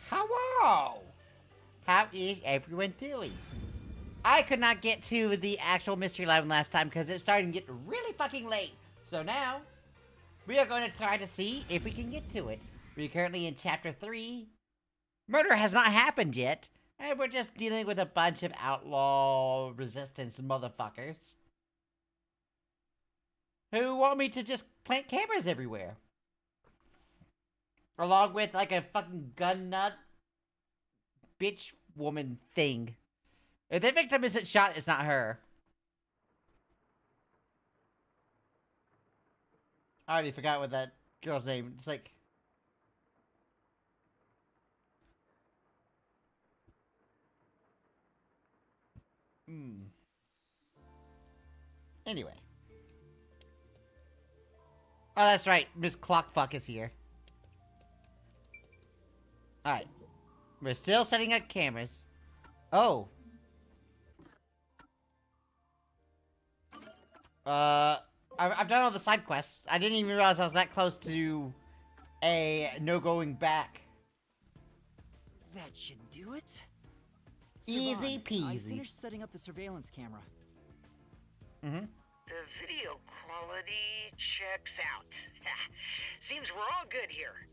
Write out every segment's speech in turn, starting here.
Hello! How is everyone doing? I could not get to the actual Mystery Island last time because it started to get really fucking late. So now, we are going to try to see if we can get to it. We're currently in Chapter 3. Murder has not happened yet, and we're just dealing with a bunch of outlaw resistance motherfuckers who want me to just plant cameras everywhere. Along with, like, a fucking gun nut bitch woman thing. If the victim isn't shot, it's not her. I already forgot what that girl's name. It's like... Anyway. Oh, that's right. Miss Clockfuck is here. Alright. We're still setting up cameras. Oh. I've done all the side quests. I didn't even realize I was that close to a no going back. That should do it. Easy peasy. I finished setting up the surveillance camera. The video quality checks out. Seems we're all good here.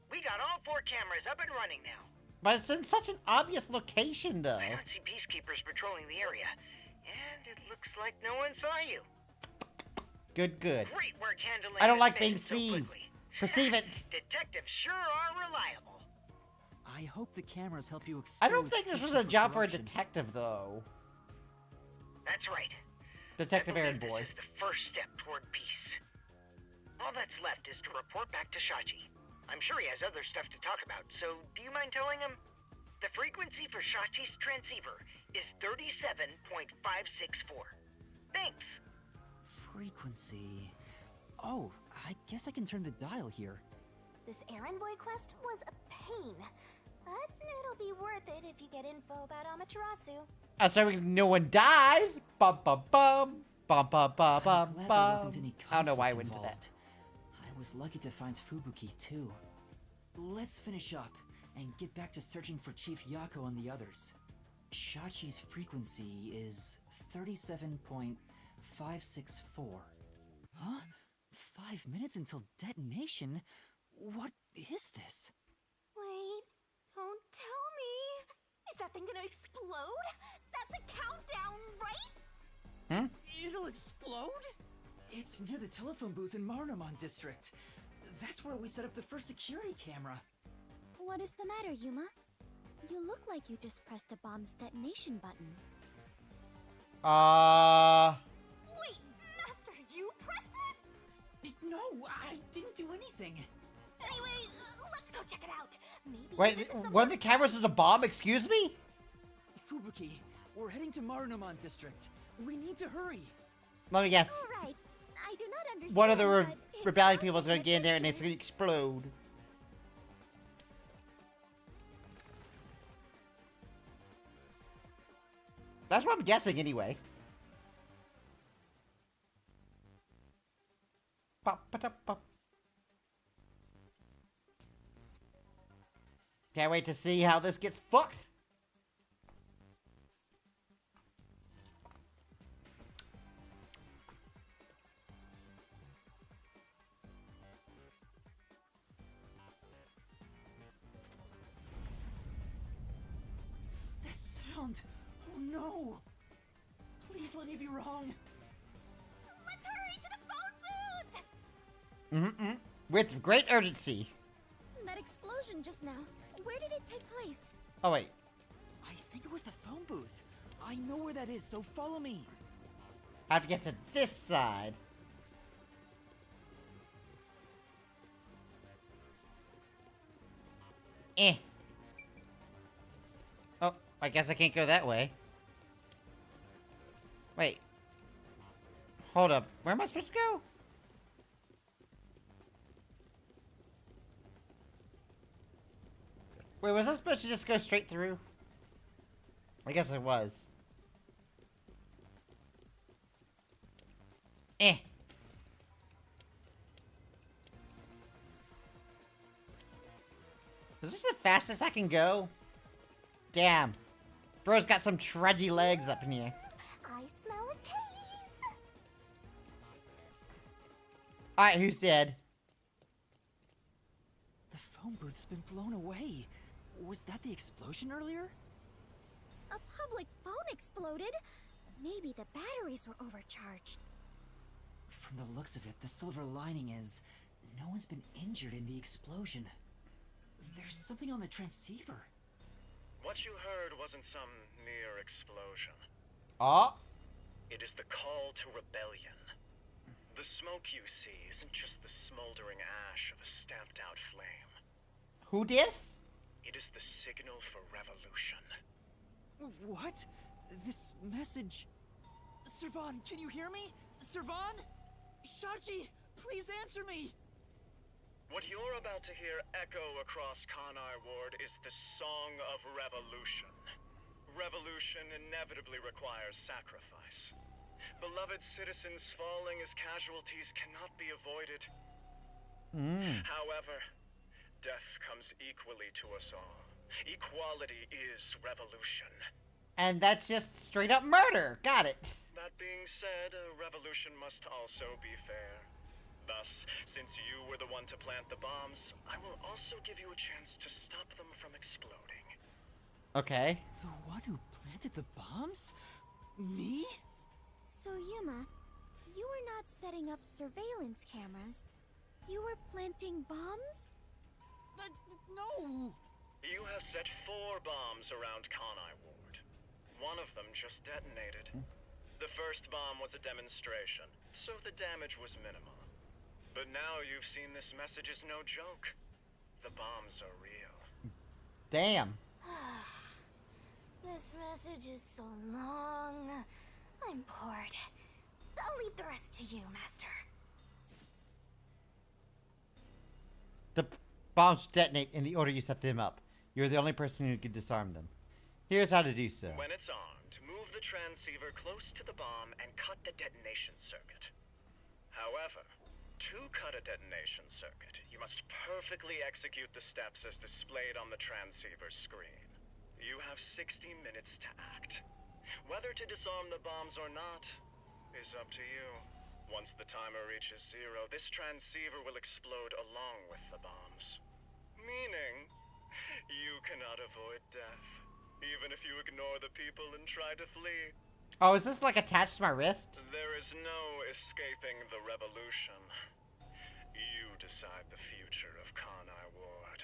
We got all 4 cameras up and running now. But it's in such an obvious location, though. I don't see peacekeepers patrolling the area. And it looks like no one saw you. Good, good. Great work handling I don't this like thing being so seen. quickly. Perceive it. Detectives sure are reliable. I hope the cameras help you expose I don't think this was a peacekeeper job for a corruption. detective, though. That's right. Detective I Aaron believe Boy. This is the first step toward peace. All that's left is to report back to Shachi. I'm sure he has other stuff to talk about, so do you mind telling him? The frequency for Shachi's transceiver is 37.564. Thanks. Frequency. Oh, I guess I can turn the dial here. This errand boy quest was a pain, but it'll be worth it if you get info about Amaterasu. So no one dies. Bum bum bum. Bum bum bum bum I'm glad there bum. wasn't any I don't know why I conflict went into that. involved. I was lucky to find Fubuki too. Let's finish up and get back to searching for Chief Yako and the others. Shachi's frequency is 37.564. Huh? 5 minutes until detonation? What is this? Wait, don't tell me. Is that thing gonna explode? That's a countdown, right? It'll explode? It's near the telephone booth in Marunouman district. That's where we set up the first security camera. What is the matter, Yuma? You look like you just pressed a bomb's detonation button. Wait, Master, you pressed it? No, I didn't do anything. Anyway, let's go check it out. Maybe Wait, this is some one of sort the cameras is a bomb? Excuse me? Fubuki, we're heading to Marunouman district. We need to hurry. Let me guess. All right. I do not understand. One of the but it rebellion sounds people is like going to get in there and it's adventure. going to explode. That's what I'm guessing anyway. Pop. Can't wait to see how this gets fucked. That sound. Oh no. Please let me be wrong. Let's hurry to the phone booth. With great urgency. That explosion just now. Where did it take place? Oh, wait. I think it was the phone booth. I know where that is, so follow me. I have to get to this side. Oh, I guess I can't go that way. Wait. Hold up. Where am I supposed to go? Wait, was I supposed to just go straight through? I guess it was. Is this the fastest I can go? Damn. Bro's got some trudgy legs up in here. I smell a case. Alright, who's dead? The phone booth's been blown away. Was that the explosion earlier? A public phone exploded. Maybe the batteries were overcharged. From the looks of it, the silver lining is no one's been injured in the explosion. There's something on the transceiver. What you heard wasn't some near explosion. Oh? It is the call to rebellion. The smoke you see isn't just the smoldering ash of a stamped-out flame. Who dis? It is the signal for revolution. What? This message... Servan, can you hear me? Servan? Shachi, please answer me! What you're about to hear echo across Kanai Ward is the Song of Revolution. Revolution inevitably requires sacrifice. Beloved citizens falling as casualties cannot be avoided. However, death comes equally to us all. Equality is revolution. And that's just straight up murder. Got it. That being said, a revolution must also be fair. Thus, since you were the one to plant the bombs, I will also give you a chance to stop them from exploding. Okay. The one who planted the bombs? Me? So, Yuma, you were not setting up surveillance cameras. You were planting bombs? No! You have set 4 bombs around Kanai Ward. One of them just detonated. The first bomb was a demonstration, so the damage was minimal. But now you've seen this message is no joke. The bombs are real. Damn. This message is so long. I'm bored. I'll leave the rest to you, Master. The bombs detonate in the order you set them up. You're the only person who can disarm them. Here's how to do so. When it's armed, move the transceiver close to the bomb and cut the detonation circuit. However, to cut a detonation circuit, you must perfectly execute the steps as displayed on the transceiver screen. You have 60 minutes to act. Whether to disarm the bombs or not is up to you. Once the timer reaches 0, this transceiver will explode along with the bombs. Meaning, you cannot avoid death, even if you ignore the people and try to flee. Oh, is this like attached to my wrist? There is no escaping the revolution. You decide the future of Kanai Ward.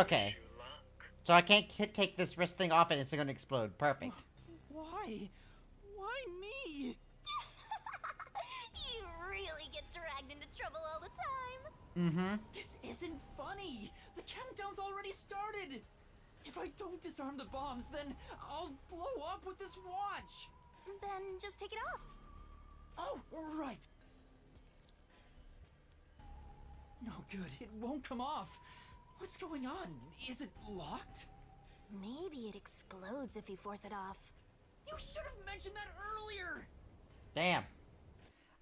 Okay. Wish you luck. So I can't take this wrist thing off and it's gonna explode. Perfect. Why? Why me? You really get dragged into trouble all the time. Mm-hmm. This isn't funny! The countdown's already started! If I don't disarm the bombs, then I'll blow up with this watch! Then just take it off. Oh, right! No good, it won't come off. What's going on? Is it locked? Maybe it explodes if you force it off. You should have mentioned that earlier! Damn.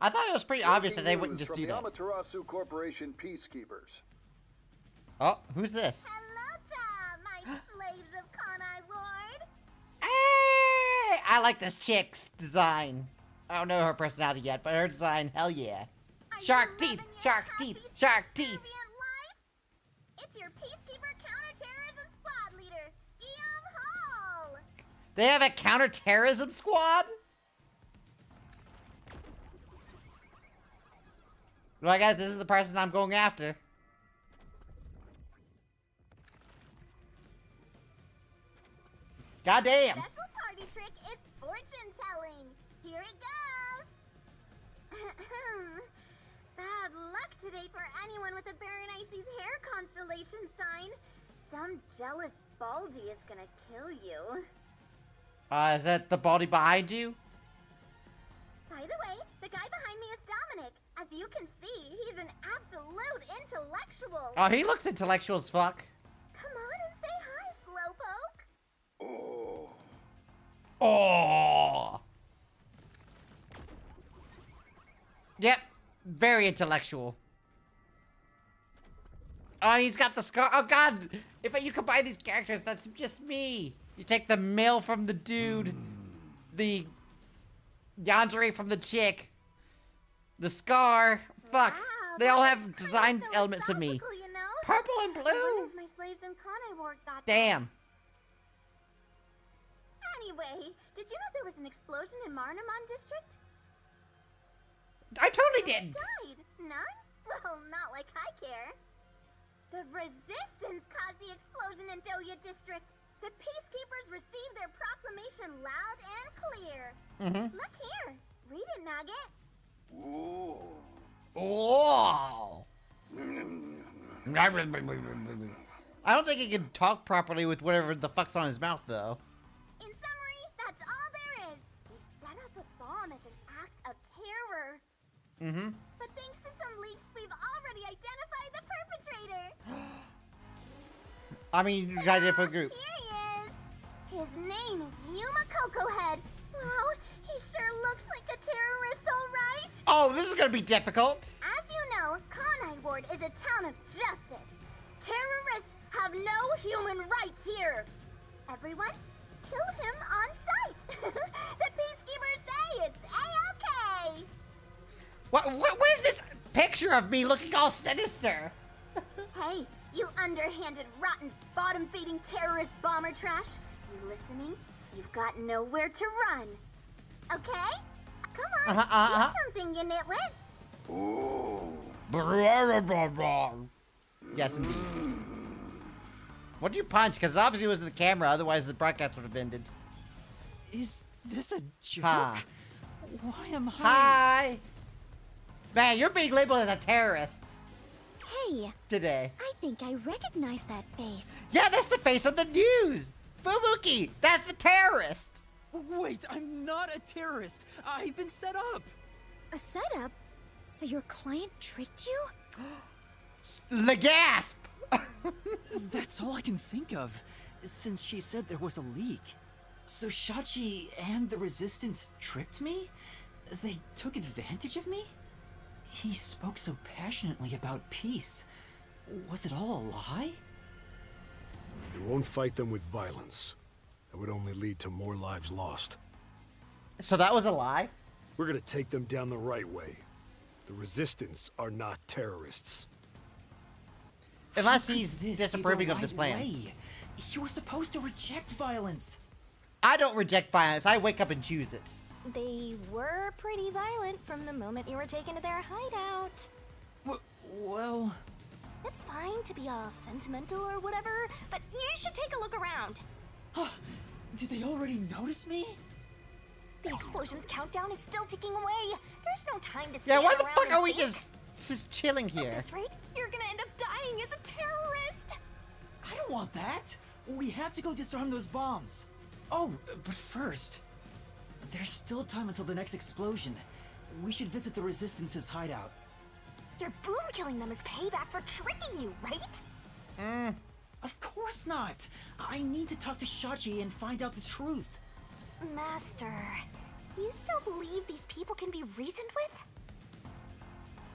I thought it was pretty obvious that they wouldn't just do that. From the Amaterasu Corporation Peacekeepers. Oh, who's this? Hello, my slaves of Kanai Ward. Hey! I like this chick's design. I don't know her personality yet, but her design, hell yeah. Are Shark you teeth, loving your shark happy, teeth, shark teeth. subservient life? It's your Peacekeeper Counterterrorism Squad leader, Guillaume Hall. They have a counterterrorism squad? Well, I guess this is the person I'm going after. Goddamn. Special party trick is fortune telling. Here it goes. Bad luck today for anyone with a Berenice's hair constellation sign. Some jealous baldy is gonna kill you. Is that the baldy behind you? By the way, the guy behind me is Dominic. As you can see, he's an absolute intellectual. Oh, he looks intellectual as fuck. Come on and say hi, Slowpoke. Oh. Oh. Yep, very intellectual. Oh, he's got the scar. Oh, God. If you combine these characters, that's just me. You take the male from the dude. The Yandere from the chick. The scar. Fuck. Wow, They all that have was design kinda elements of me. philosophical, you know? Purple and I wonder blue. if my slaves in Kanai got that. Damn. Anyway, did you know there was an explosion in Marnamon district? I totally Who did. died? None? Well, not like I care. The resistance caused the explosion in Doya district. The peacekeepers received their proclamation loud and clear. Mm-hmm. Look here. Read it, Nugget. Oh. I don't think he can talk properly with whatever the fuck's on his mouth, though. In summary, that's all there is. We set up a bomb as an act of terror. Mm-hmm. But thanks to some leaks, we've already identified the perpetrator. I mean, you got it for the group. Here he is. His name is Yuma Cocohead. Wow, he sure looks like a terrorist, all right. Oh, this is gonna be difficult. As you know, Kanai Ward is a town of justice. Terrorists have no human rights here. Everyone, kill him on sight. The peacekeepers say it's A-okay. What is this picture of me looking all sinister? Hey, you underhanded, rotten, bottom-feeding terrorist bomber trash. You listening? You've got nowhere to run. Okay? Come on, do something, you nitwit. Yes, indeed. What did you punch? Because obviously it was the camera, otherwise the broadcast would have ended. Is this a joke? Ha. Why am I... Hi! Man, you're being labeled as a terrorist Hey, today. I think I recognize that face. Yeah, that's the face on the news! Fubuki! That's the terrorist! Wait, I'm not a terrorist. I've been set up. A setup? So your client tricked you? The gasp! That's all I can think of, since she said there was a leak. So Shachi and the Resistance tricked me? They took advantage of me? He spoke so passionately about peace. Was it all a lie? We won't fight them with violence. It would only lead to more lives lost. So that was a lie? We're gonna take them down the right way. The Resistance are not terrorists. Unless How could he's this be disapproving the of this right plan. way? You were supposed to reject violence. I don't reject violence, I wake up and choose it. They were pretty violent from the moment you were taken to their hideout. Well... It's fine to be all sentimental or whatever, but you should take a look around. Did they already notice me? The explosion's countdown is still ticking away. There's no time to Yeah, stand why the around fuck and are we think. just chilling At here? this rate, you're gonna end up dying as a terrorist. I don't want that. We have to go disarm those bombs. Oh, but first... There's still time until the next explosion. We should visit the Resistance's hideout. Your boom killing them is payback for tricking you, right? Of course not! I need to talk to Shachi and find out the truth. Master, you still believe these people can be reasoned with?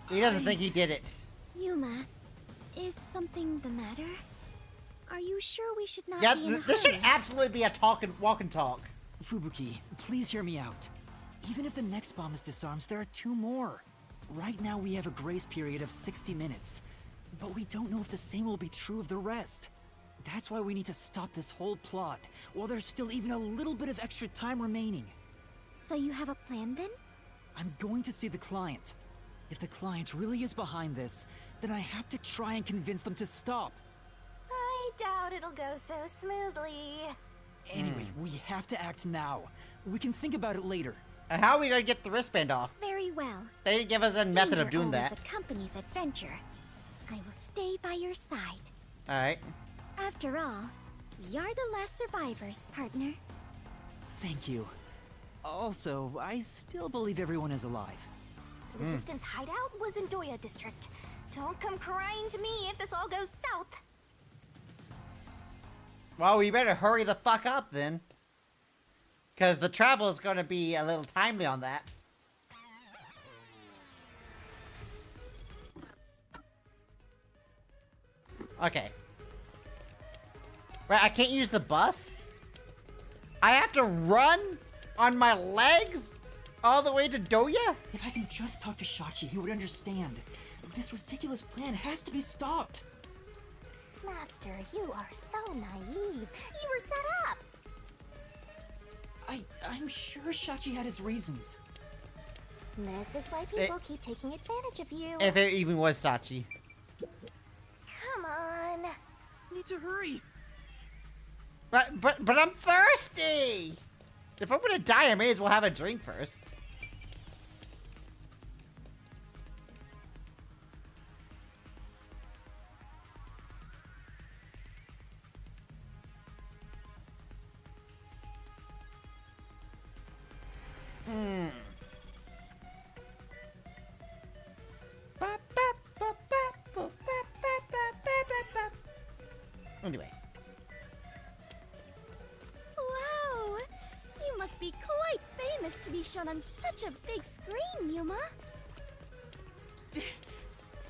He doesn't think he did it. Yuma, is something the matter? Are you sure we should not Yeah, be in a this should hurry? absolutely be a walk and talk. Fubuki, please hear me out. Even if the next bomb is disarmed, there are 2 more. Right now we have a grace period of 60 minutes. But we don't know if the same will be true of the rest. That's why we need to stop this whole plot, while there's still even a little bit of extra time remaining. So you have a plan then? I'm going to see the client. If the client really is behind this, then I have to try and convince them to stop. I doubt it'll go so smoothly. Anyway, we have to act now. We can think about it later. And how are we gonna get the wristband off? Very well. They didn't give us a method of Danger doing always that. accompanies adventure. I will stay by your side. Alright. After all, you're the last survivors, partner. Thank you. Also, I still believe everyone is alive. The Resistance hideout was in Doya District. Don't come crying to me if this all goes south. Well, we better hurry the fuck up then. Because the travel is gonna be a little timely on that. Okay. Wait, I can't use the bus? I have to run on my legs all the way to Doya? If I can just talk to Shachi, he would understand. This ridiculous plan has to be stopped. Master, you are so naive. You were set up. I'm sure Shachi had his reasons. This is why people keep taking advantage of you. If it even was Sachi. Come on. Need to hurry. But I'm thirsty! If I'm gonna die, I may as well have a drink first. Anyway. Wow! You must be quite famous to be shown on such a big screen, Yuma.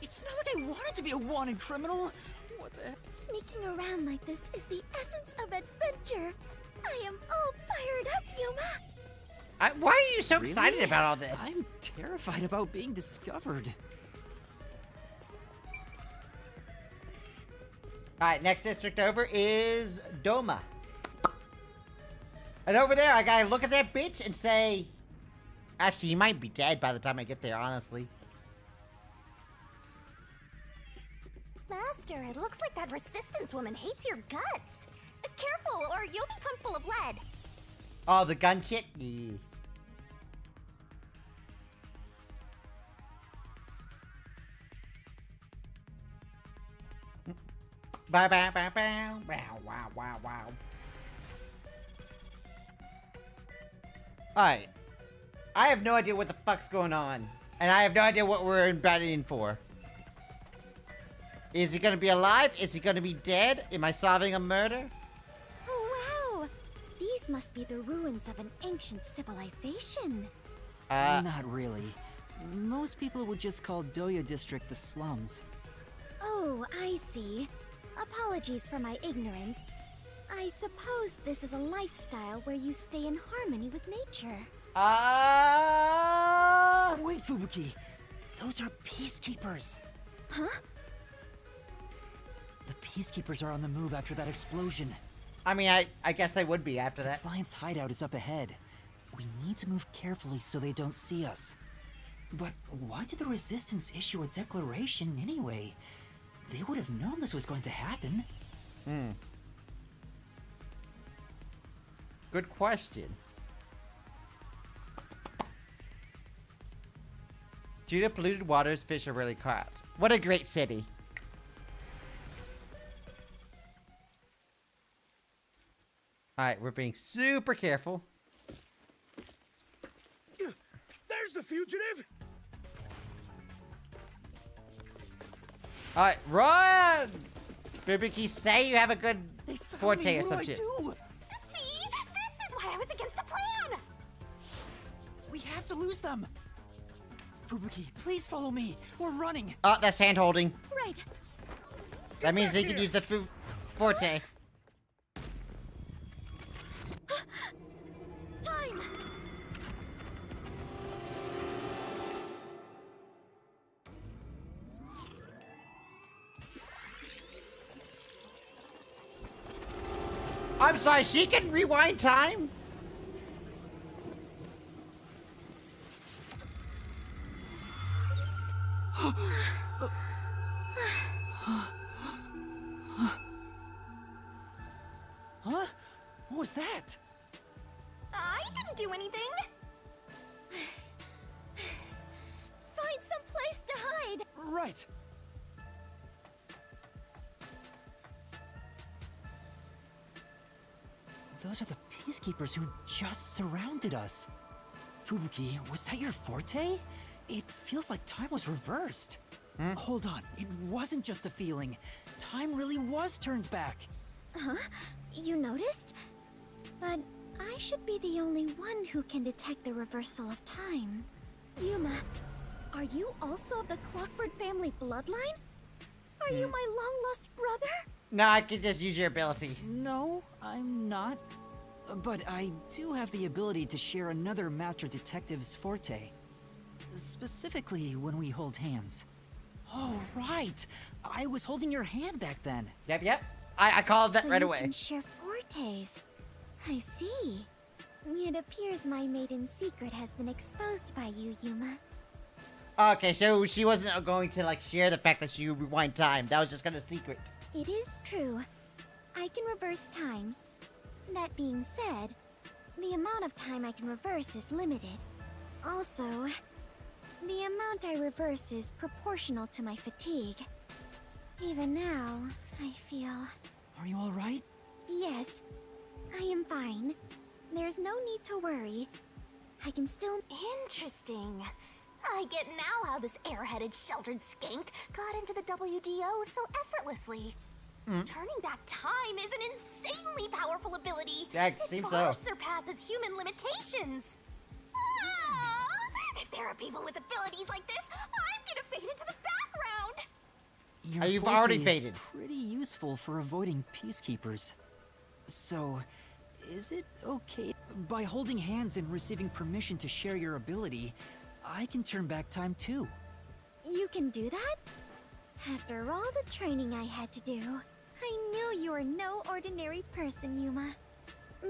It's not like I wanted to be a wanted criminal. What the heck? Sneaking around like this is the essence of adventure. I am all fired up, Yuma. Why are you so Really? excited about all this? I'm terrified about being discovered. Alright, next district over is Doma. And over there, I gotta look at that bitch and say... Actually, he might be dead by the time I get there, honestly. Master, it looks like that resistance woman hates your guts. Careful, or you'll become full of lead. Oh, the gun shit? Yeah. Bow, bow, bow, bow, wow, wow, wow, wow. Alright. I have no idea what the fuck's going on. And I have no idea what we're embedded in for. Is he gonna be alive? Is he gonna be dead? Am I solving a murder? Oh, wow. These must be the ruins of an ancient civilization. Not really. Most people would just call Doya District the slums. Oh, I see. Apologies for my ignorance. I suppose this is a lifestyle where you stay in harmony with nature. Wait, Fubuki! Those are peacekeepers! Huh? The peacekeepers are on the move after that explosion. I mean, I guess they would be after that. The client's hideout is up ahead. We need to move carefully so they don't see us. But why did the Resistance issue a declaration anyway? They would have known this was going to happen. Good question. Due to polluted waters, fish are really caught. What a great city. Alright, we're being super careful. There's the fugitive! Alright, run! Fubuki, say you have a good They found forte me. or What some do I shit. do? See? This is why I was against the plan! We have to lose them. Fubuki, please follow me. We're running. Oh, that's hand holding. Right. That means they can use the forte. Time! I'm sorry, she can rewind time? Huh? What was that? I didn't do anything! Find some place to hide! Right. Those are the peacekeepers who just surrounded us. Fubuki, was that your forte? It feels like time was reversed. Hold on, it wasn't just a feeling. Time really was turned back. Huh? You noticed? But I should be the only one who can detect the reversal of time. Yuma, are you also of the Clockford family bloodline? Are you my long-lost brother? No, I can just use your ability. No, I'm not. But I do have the ability to share another Master Detective's forte. Specifically when we hold hands. Oh, right! I was holding your hand back then. Yep. I called that So right you away. can share fortes. I see. It appears my maiden secret has been exposed by you, Yuma. Okay, so she wasn't going to, like, share the fact that she rewind time. That was just kind of secret. It is true. I can reverse time. That being said, the amount of time I can reverse is limited. Also, the amount I reverse is proportional to my fatigue. Even now, I feel... Are you alright? Yes, I am fine. There's no need to worry. I can still... Interesting. I get now how this airheaded sheltered skank got into the WDO so effortlessly. Turning back time is an insanely powerful ability. Yeah, it It seems far so. surpasses human limitations. Ah, if there are people with abilities like this, I'm gonna fade into the background. Your You've forte already is faded. pretty useful for avoiding peacekeepers. So, is it okay? By holding hands and receiving permission to share your ability, I can turn back time too. You can do that? After all the training I had to do, I knew you were no ordinary person, Yuma.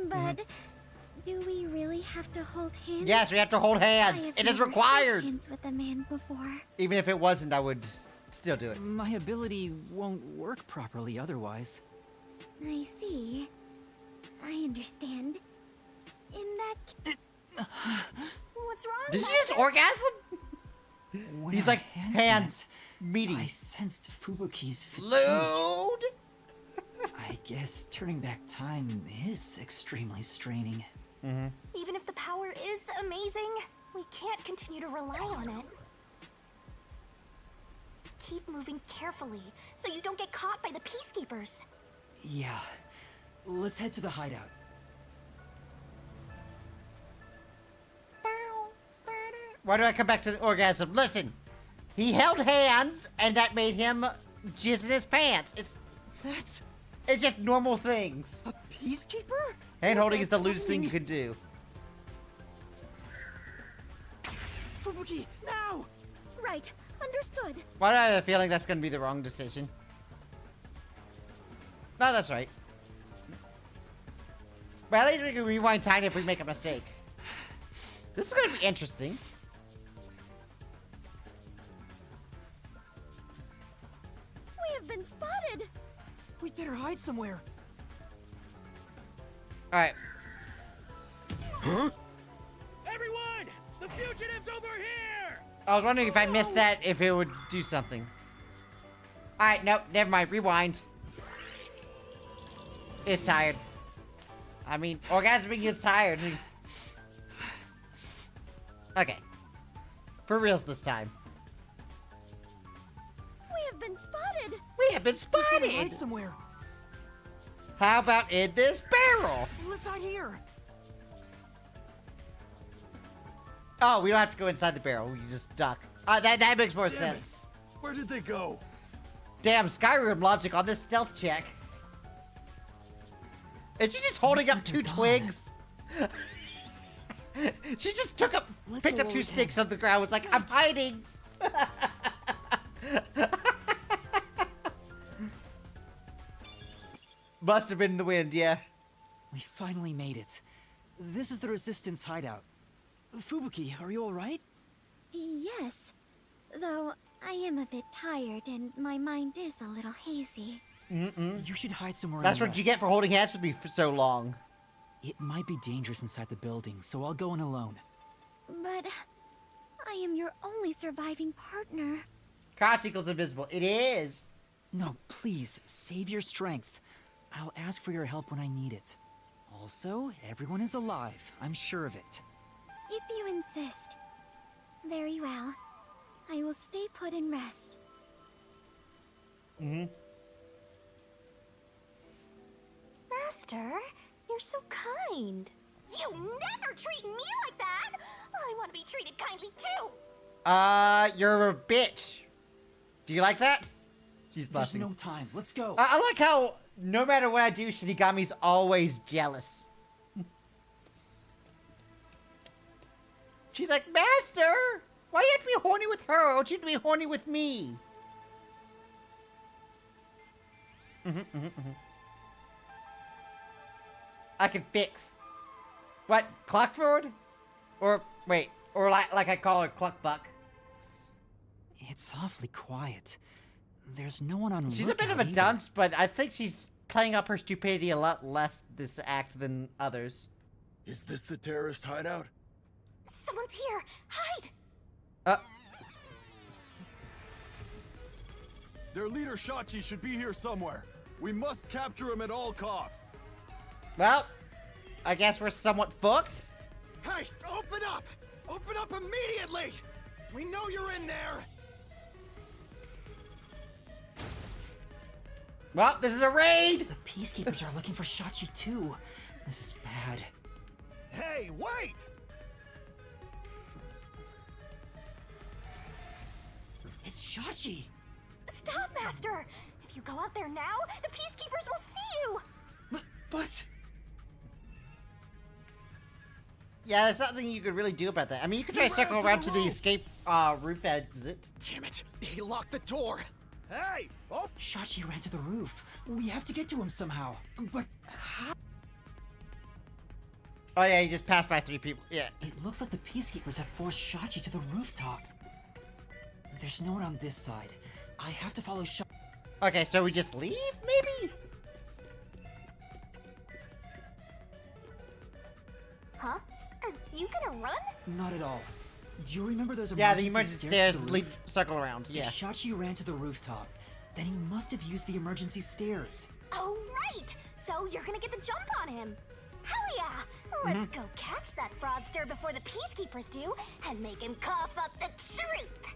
But do we really have to hold hands? Yes, we have to hold I hands. have It is never required. held hands with a man before. Even if it wasn't, I would still do it. My ability won't work properly otherwise. I see. I understand. In that What's wrong? Did you just orgasm? When He's our like, hands meeting. I sensed Fubuki's fatigue. Load. I guess turning back time is extremely straining. Even if the power is amazing, we can't continue to rely on it. Keep moving carefully so you don't get caught by the peacekeepers. Yeah. Let's head to the hideout. Why do I come back to the orgasm? Listen, he held hands, and that made him jizz in his pants. That's It's just normal things. a peacekeeper? Hand holding is the That's lewdest thing you funny. can do. Fubuki, now! right, understood. Why do I have a feeling that's going to be the wrong decision? No, that's right. But at least we can rewind time if we make a mistake. This is going to be interesting. We have been spotted. We'd better hide somewhere. Alright. Everyone! The fugitive's over here! I was wondering if I missed that, if it would do something. Alright, nope, never mind. Rewind. It's tired. I mean, orgasming is tired. Okay. For reals this time. We have been spotted. We have been Hide spotted! somewhere. How about in this barrel? Let's hide here. Oh, we don't have to go inside the barrel. We can just duck. That makes more Damn it. sense. Where did they go? Damn, Skyrim logic on this stealth check. Is she just holding Looks up like two they're twigs? She just Let's picked go up where two we sticks can. on the ground. Was like, I'm hiding. Must have been in the wind, yeah. We finally made it. This is the Resistance hideout. Fubuki, are you alright? Yes. Though I am a bit tired and my mind is a little hazy. You should hide somewhere. That's and what you rest. get for holding hands with me for so long. It might be dangerous inside the building, so I'll go in alone. But I am your only surviving partner. Crouch equals invisible. It is. No, please, save your strength. I'll ask for your help when I need it. Also, everyone is alive. I'm sure of it. If you insist. Very well. I will stay put and rest. Master, you're so kind. You never treat me like that! I want to be treated kindly too! You're a bitch. Do you like that? She's There's busting. no time. Let's go. I like how no matter what I do, Shinigami's always jealous. She's like, Master, why you have to be horny with her? Why don't you have to be horny with me? I can fix. What, Clockford? Or, wait, or like I call her Cluckbuck. It's awfully quiet. There's no one on She's a bit of a lookout either. dunce, but I think she's playing up her stupidity a lot less this act than others. Is this the terrorist hideout? Someone's here! Hide! Their leader Shachi should be here somewhere. We must capture him at all costs. Well, I guess we're somewhat fucked. Hey, open up! Open up immediately! We know you're in there! Well, this is a raid! The Peacekeepers are looking for Shachi too. This is bad. Hey, wait! It's Shachi! Stop, Master! If you go out there now, the Peacekeepers will see you! But... Yeah, there's nothing you could really do about that. I mean, you could try to circle around to the escape roof exit. Damn it! He locked the door! Hey! Oh! Shachi ran to the roof. We have to get to him somehow. But how? Oh yeah, you just passed by 3 people. Yeah. It looks like the Peacekeepers have forced Shachi to the rooftop. There's no one on this side. I have to follow Shachi. Okay, so we just leave, maybe? Huh? Are you gonna run? Not at all. Do you remember those Yeah, emergency the emergency to stairs the lead roof? circle around. Yeah. If Shachi ran to the rooftop, then he must have used the emergency stairs. Oh, right! So you're gonna get the jump on him! Hell yeah! Let's go catch that fraudster before the Peacekeepers do, and make him cough up the truth!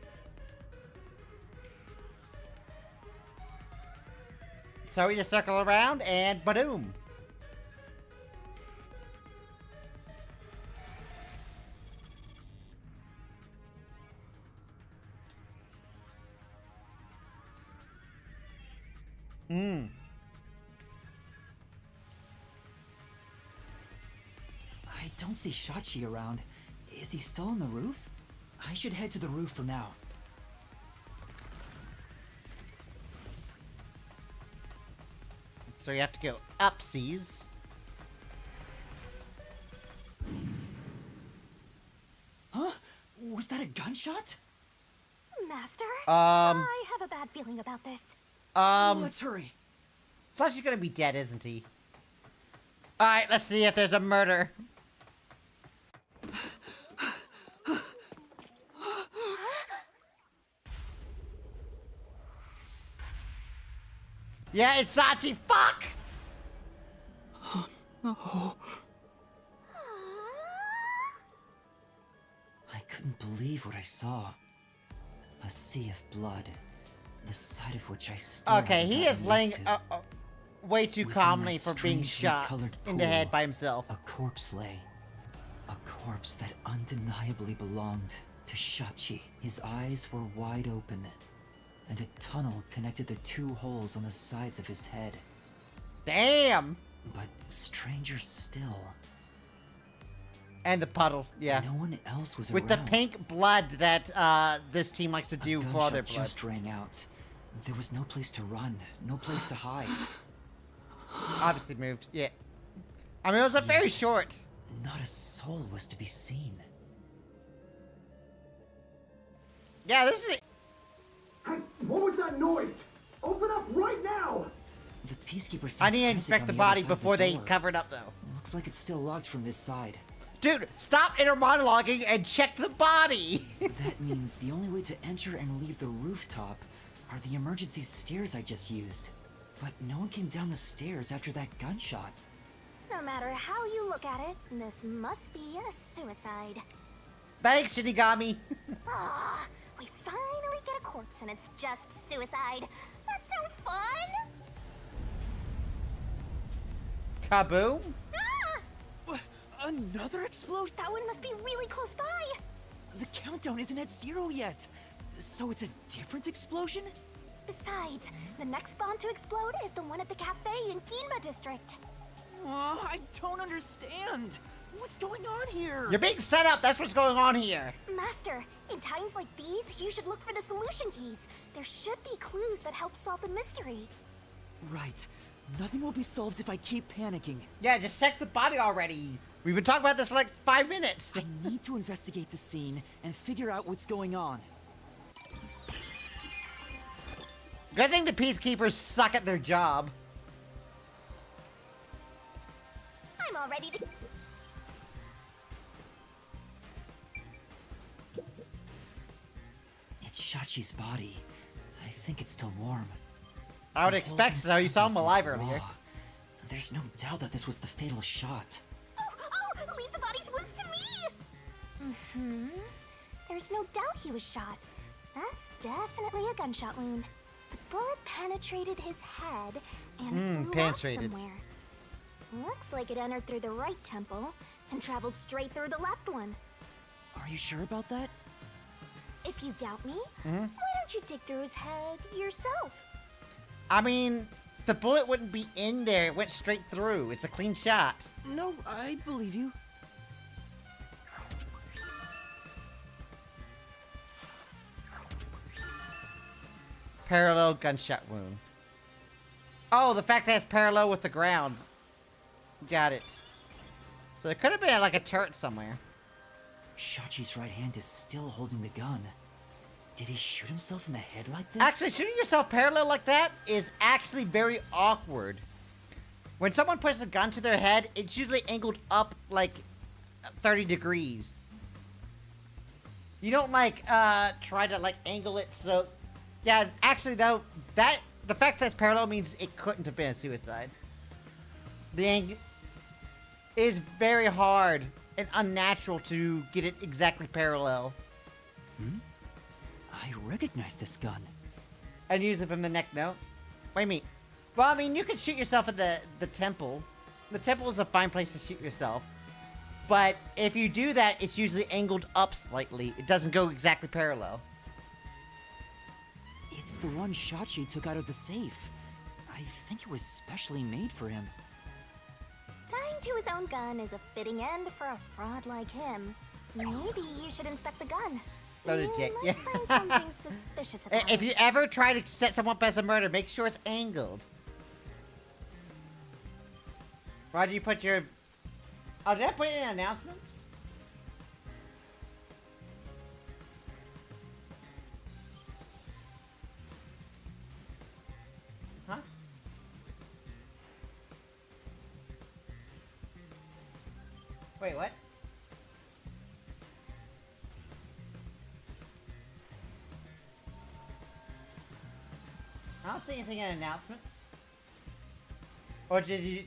So we just circle around and ba-doom. I don't see Shachi around. Is he still on the roof? I should head to the roof for now. So you have to go upsies. Huh? Was that a gunshot? Master? Um. I have a bad feeling about this. Let's hurry. Sachi's gonna be dead, isn't he? Alright, let's see if there's a murder. Yeah, it's Sachi. Fuck! I couldn't believe what I saw. A sea of blood. The sight of which I still Okay, haven't he gotten is laying used to. way too Within calmly that for being strangely shot colored in the head pool, by himself. A corpse lay. A corpse that undeniably belonged to Shachi. His eyes were wide open, and a tunnel connected the 2 holes on the sides of his head. Damn! But stranger still, And the puddle, yeah. no one else was With around. the pink blood that this team likes to A do for gunshot their blood. just rang out. There was no place to run, no place to hide. Obviously moved, yeah. I mean, it was a very short. Not a soul was to be seen. Yeah, this is. Hey, what was that noise? Open up right now! The Peacekeepers I seemed need to frantic inspect on the other body side of the before they door. cover it up, though. Looks like it's still locked from this side. Dude, stop inner monologuing and check the body! That means the only way to enter and leave the rooftop are the emergency stairs I just used. But no one came down the stairs after that gunshot. No matter how you look at it, this must be a suicide. Thanks, Shinigami. Ah, we finally get a corpse and it's just suicide. That's no fun! Kaboom? Ah! What? Another explosion? That one must be really close by. The countdown isn't at 0 yet. So it's a different explosion? Besides, the next bomb to explode is the one at the cafe in Ginma District. I don't understand. What's going on here? You're being set up. That's what's going on here. Master, in times like these, you should look for the solution keys. There should be clues that help solve the mystery. Right. Nothing will be solved if I keep panicking. Yeah, just check the body already. We've been talking about this for like 5 minutes. I need to investigate the scene and figure out what's going on. Good thing the peacekeepers suck at their job. I'm all ready to... It's Shachi's body. I think it's still warm. I would The expect holes in so. his You saw him temples alive look earlier. raw. There's no doubt that this was the fatal shot. Oh, leave the body's wounds to me! Mm-hmm. There's no doubt he was shot. That's definitely a gunshot wound. The bullet penetrated his head and flew penetrated. off somewhere. Looks like it entered through the right temple and traveled straight through the left one. Are you sure about that? If you doubt me, why don't you dig through his head yourself? I mean, the bullet wouldn't be in there. It went straight through. It's a clean shot. No, I believe you. Parallel gunshot wound. Oh, the fact that it's parallel with the ground. Got it. So it could have been like a turret somewhere. Shachi's right hand is still holding the gun. Did he shoot himself in the head like this? Actually, shooting yourself parallel like that is actually very awkward. When someone puts a gun to their head, it's usually angled up like 30 degrees. You don't like try to like angle it so. Yeah, actually though, the fact that it's parallel means it couldn't have been a suicide. The angle is very hard and unnatural to get it exactly parallel. I recognize this gun. And use it from the neck, no? Wait a minute. Well, I mean, you could shoot yourself at the temple. The temple is a fine place to shoot yourself. But if you do that, it's usually angled up slightly. It doesn't go exactly parallel. It's the one Shachi took out of the safe. I think it was specially made for him. Dying to his own gun is a fitting end for a fraud like him. Maybe you should inspect the gun. So did Jake. You might find something suspicious about If it. you ever try to set someone up as a murder, make sure it's angled. Roger, you put your... Oh, did I put it in announcements? Huh? Wait, what? I don't see anything in announcements. Or did you...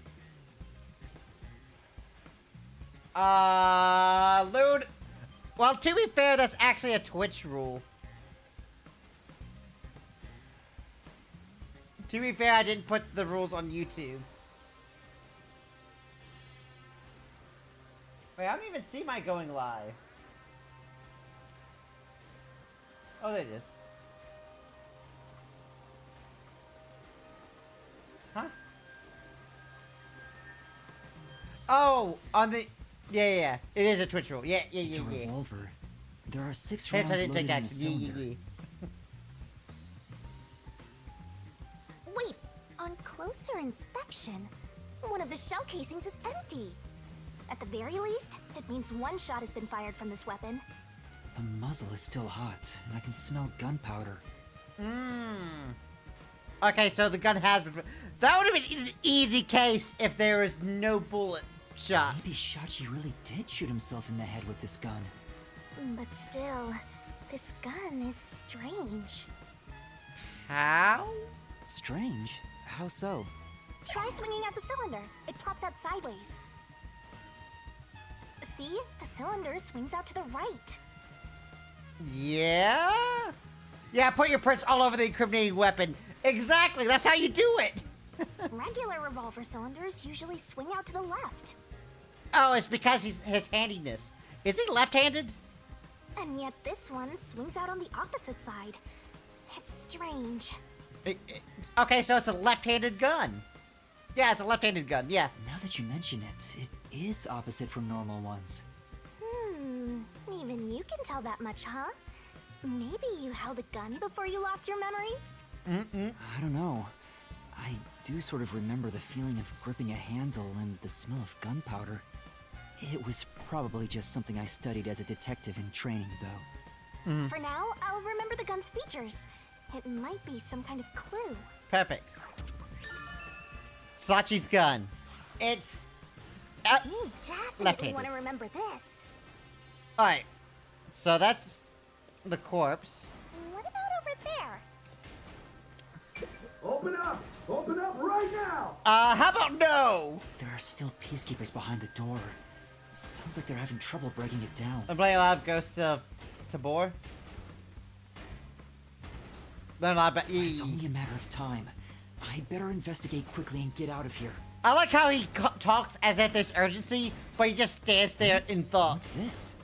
Load... Well, to be fair, that's actually a Twitch rule. To be fair, I didn't put the rules on YouTube. Wait, I don't even see my going live. Oh, there it is. Huh? Oh, on the... Yeah. It is a Twitch rule. Yeah. It's a revolver. There are 6 Hence, rounds I didn't loaded take in the action. cylinder. Yeah. Wait, on closer inspection, one of the shell casings is empty. At the very least, it means one shot has been fired from this weapon. The muzzle is still hot, and I can smell gunpowder. Okay, so the gun has been... That would have been an easy case if there was no bullet shot. Maybe Shachi really did shoot himself in the head with this gun. But still, this gun is strange. How? Strange? How so? Try swinging at the cylinder. It plops out sideways. See? The cylinder swings out to the right. Yeah? Yeah, put your prints all over the incriminating weapon. Exactly, that's how you do it. Regular revolver cylinders usually swing out to the left. Oh, it's because his handiness. Is he left-handed? And yet this one swings out on the opposite side. It's strange. Okay, so it's a left-handed gun. Yeah, it's a left-handed gun, yeah. Now that you mention it, it is opposite from normal ones. Even you can tell that much, huh? Maybe you held a gun before you lost your memories? I don't know. I do sort of remember the feeling of gripping a handle and the smell of gunpowder. It was probably just something I studied as a detective in training, though. For now, I'll remember the gun's features. It might be some kind of clue. Perfect. Sachi's gun. It's... You definitely left-handed. want to remember this. Alright. So that's the corpse. What about over there? Open up! Open up right now! How about no? There are still peacekeepers behind the door. Sounds like they're having trouble breaking it down. I'm playing a lot of Ghosts of Tabor. Then I bet It's only a matter of time. I better investigate quickly and get out of here. I like how he talks as if there's urgency, but he just stands there in thought. What's this?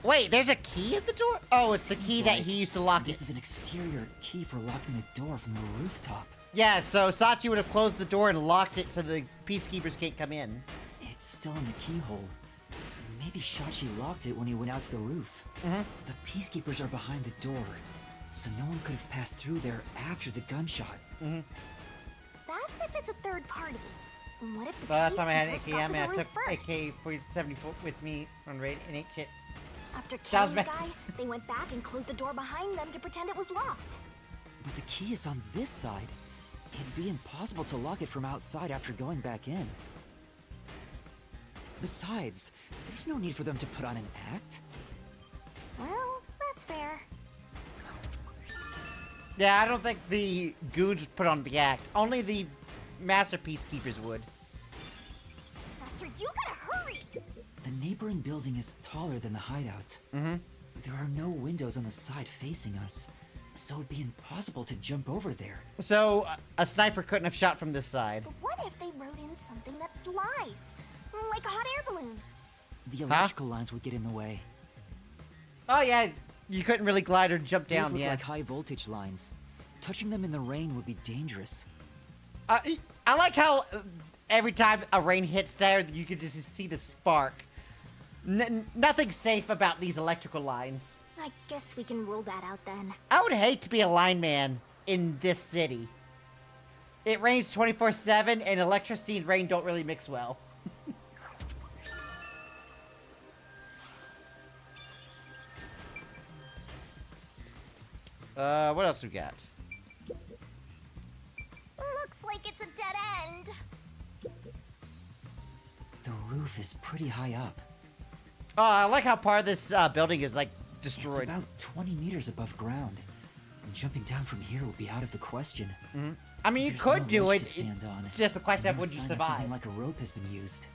Wait, there's a key at the door? Oh, it's the key Seems that like he used to lock This it. is an exterior key for locking the door from the rooftop. Yeah, so Sachi would have closed the door and locked it so the peacekeepers can't come in. It's still in the keyhole. Maybe Shachi locked it when he went out to the roof. The peacekeepers are behind the door, so no one could have passed through there after the gunshot. That's if it's a third party. What if the The last time I had an peacekeepers got to AKM, the I roof took first? AK-47 with me on raid and ate shit. After Sounds killing the bad. guy, they went back and closed the door behind them to pretend it was locked. But the key is on this side. It'd be impossible to lock it from outside after going back in. Besides, there's no need for them to put on an act. Well, that's fair. Yeah, I don't think the goons would put on the act. Only the master peacekeepers would. Master, you gotta hurry! The neighboring building is taller than the hideout. There are no windows on the side facing us, so it'd be impossible to jump over there. So, a sniper couldn't have shot from this side. But what if they wrote in something that flies? Like a hot air balloon. The electrical lines would get in the way. Oh yeah, you couldn't really glide or jump These down, look yeah. like high voltage lines. Touching them in the rain would be dangerous. I like how every time a rain hits there, you can just see the spark. Nothing safe about these electrical lines. I guess we can rule that out then. I would hate to be a lineman in this city. It rains 24/7, and electricity and rain don't really mix well. What else we got? Looks like it's a dead end. The roof is pretty high up. Oh, I like how part of this building is, like, It's destroyed. about 20 meters above ground. Jumping down from here would be out of the question. I mean, you There's could no do ledge it. to stand on. It's just a question of No would you sign that survive. something like a rope has been used.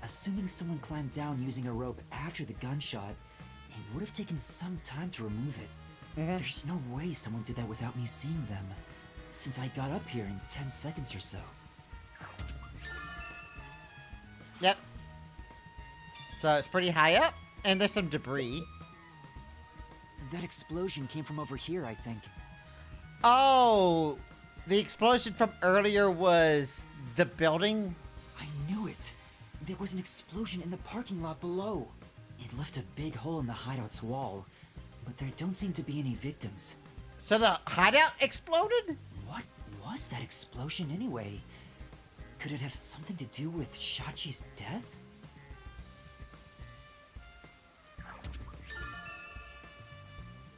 Assuming someone climbed down using a rope after the gunshot, it would have taken some time to remove it. There's no way someone did that without me seeing them, since I got up here in 10 seconds or so. Yep. So it's pretty high up, and there's some debris. That explosion came from over here, I think. Oh, the explosion from earlier was the building? I knew it! There was an explosion in the parking lot below. It left a big hole in the hideout's wall, but there don't seem to be any victims. So the hideout exploded? What was that explosion anyway? Could it have something to do with Shachi's death?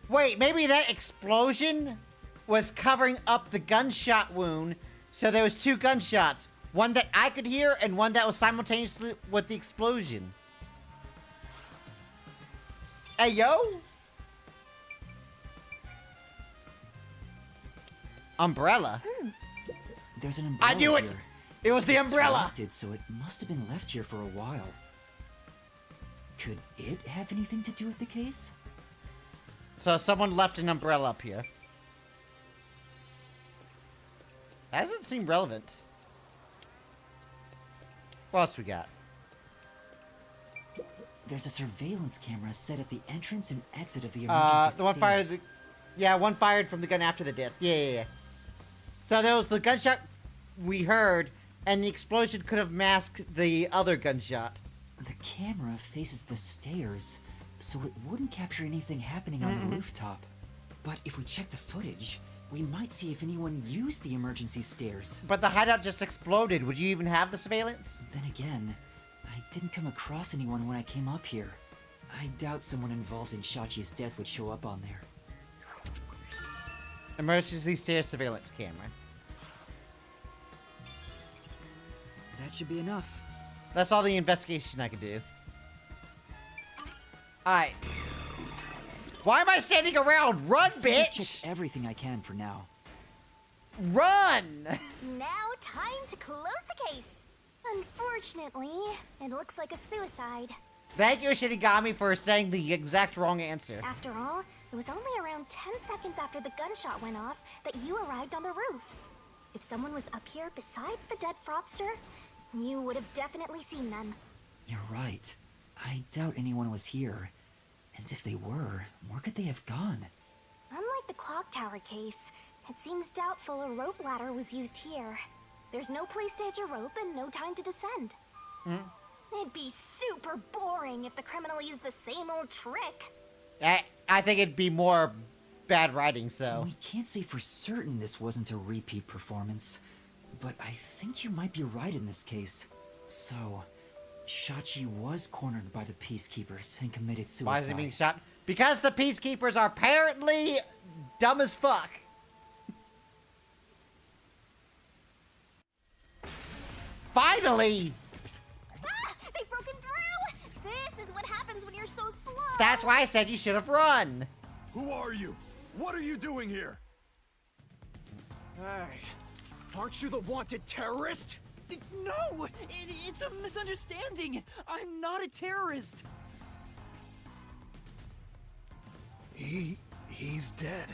Wait, maybe that explosion was covering up the gunshot wound, so there was two gunshots. One that I could hear, and one that was simultaneously with the explosion. Hey, yo? Umbrella? There's an umbrella I knew it! here. It was the It's umbrella! rusted, so it must have been left here for a while. Could it have anything to do with the case? So someone left an umbrella up here. That doesn't seem relevant. What else we got? There's a surveillance camera set at the entrance and exit of the emergency The one fire stairs. Yeah, one fired from the gun after the death. Yeah. So there was the gunshot we heard, and the explosion could have masked the other gunshot. The camera faces the stairs, so it wouldn't capture anything happening on the rooftop. But if we check the footage, we might see if anyone used the emergency stairs. But the hideout just exploded. Would you even have the surveillance? Then again, I didn't come across anyone when I came up here. I doubt someone involved in Shachi's death would show up on there. Emergency stair surveillance camera. That should be enough. That's all the investigation I can do. Alright. Why am I standing around? Run, I've bitch! checked everything I can for now. Run! Now, time to close the case. Unfortunately, it looks like a suicide. Thank you, Shinigami, for saying the exact wrong answer. After all, it was only around 10 seconds after the gunshot went off that you arrived on the roof. If someone was up here besides the dead fraudster, you would have definitely seen them. You're right. I doubt anyone was here. And if they were, where could they have gone? Unlike the clock tower case, it seems doubtful a rope ladder was used here. There's no place to hitch a rope and no time to descend. It'd be super boring if the criminal used the same old trick. I think it'd be more bad writing, so. We can't say for certain this wasn't a repeat performance, but I think you might be right in this case. So, Shachi was cornered by the Peacekeepers and committed suicide. Why is he being shot? Because the Peacekeepers are apparently dumb as fuck. Finally! Ah! They've broken through! This is what happens when you're so slow! That's why I said you should have run. Who are you? What are you doing here? Hey, aren't you the wanted terrorist? No! It's a misunderstanding! I'm not a terrorist! He's dead.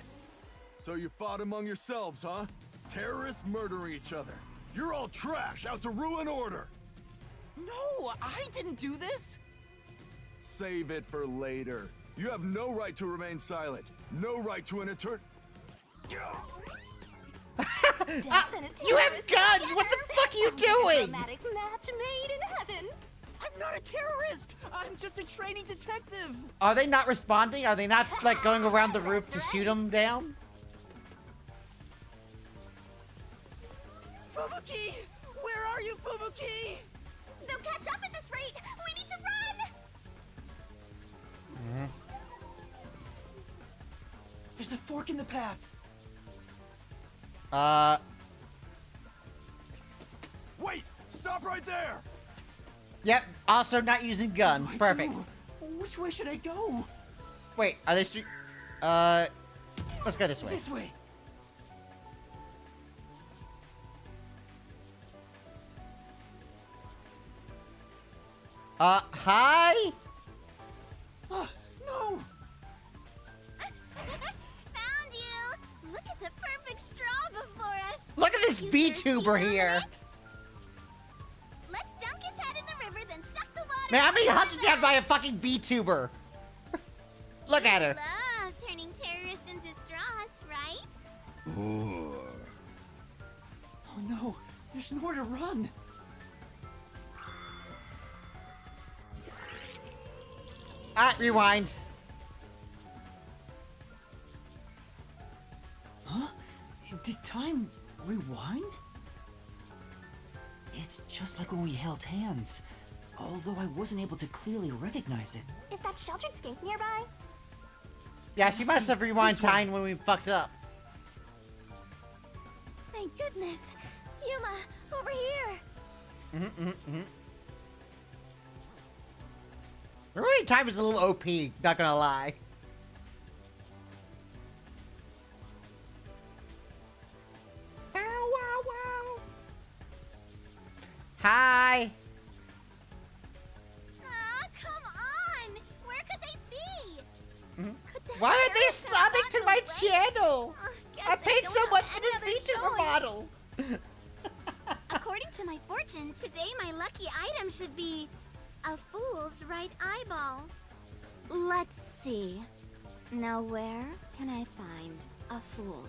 So you fought among yourselves, huh? Terrorists murdering each other. You're all trash, out to ruin order. No, I didn't do this! Save it for later. You have no right to remain silent. No right to an etern... You have guns! What the fuck are you doing? Dramatic match made in heaven. I'm not a terrorist! I'm just a training detective! Are they not responding? Are they not, like, going around the roof to shoot them down? Fubuki! Where are you, Fubuki? They'll catch up at this rate. We need to run. There's a fork in the path. Wait! Stop right there! Yep, also not using guns. Perfect. Which way should I go? Wait, are they street... let's go this way. This way. Hi? No! Found you! Look at the perfect straw before us! Look at this You VTuber thirsty, here. Dominic? Let's dunk his head in the river, then suck the water Man, I'm out being of hunted his down by eye. a fucking VTuber. Look at her. Love turning terrorists into straws, right? Oh no, there's nowhere to run. Rewind. Huh? Did time rewind? It's just like when we held hands, although I wasn't able to clearly recognize it. Is that sheltered skink nearby? Yeah, she must have rewind This way. time when we fucked up. Thank goodness. Yuma, over here. Rewind time is a little OP, not gonna lie. Bow, wow, wow. Hi. Ah, come on! Where could they be? Could the Why are they terrorists have subbing to gotten my away? channel? Guess I paid don't so have much for any this other VTuber choice. model. According to my fortune, today my lucky item should be a fool's right eyeball. Let's see. Now where can I find a fool?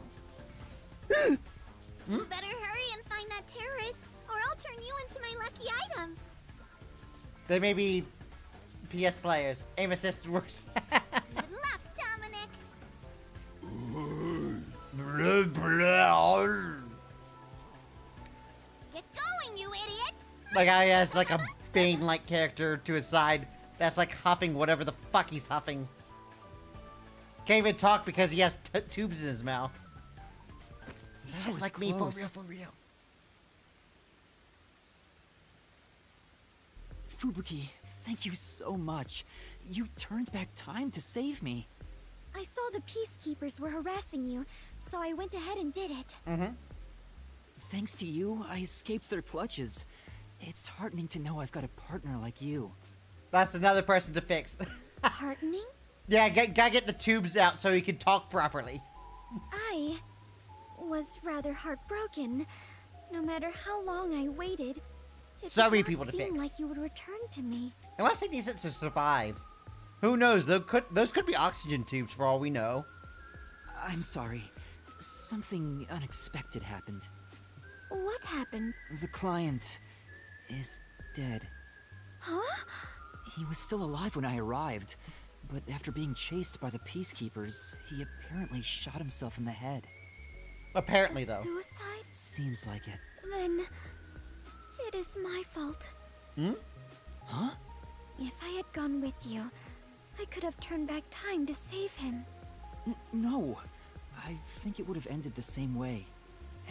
You better hurry and find that terrorist, or I'll turn you into my lucky item. They may be PS players. Aim assist works. Good luck, Dominic. Get going, you idiot! Like how he has like a Bane-like character to his side that's like huffing whatever the fuck he's huffing. Can't even talk because he has tubes in his mouth. That Just was like me, for close. real, for real. Fubuki, thank you so much. You turned back time to save me. I saw the peacekeepers were harassing you, so I went ahead and did it. Mm-hmm. Thanks to you, I escaped their clutches. It's heartening to know I've got a partner like you. That's another person to fix. Heartening? Yeah, gotta get the tubes out so he can talk properly. I was rather heartbroken. No matter how long I waited, it So did many not people to seem fix. like you would return to me. Unless he needs it to survive. Who knows? Those could be oxygen tubes for all we know. I'm sorry. Something unexpected happened. What happened? The client is dead. Huh? He was still alive when I arrived, but after being chased by the peacekeepers, he apparently shot himself in the head. Apparently, A though. Suicide? Seems like it. Then it is my fault. Hmm? Huh? If I had gone with you, I could have turned back time to save him. No. I think it would have ended the same way.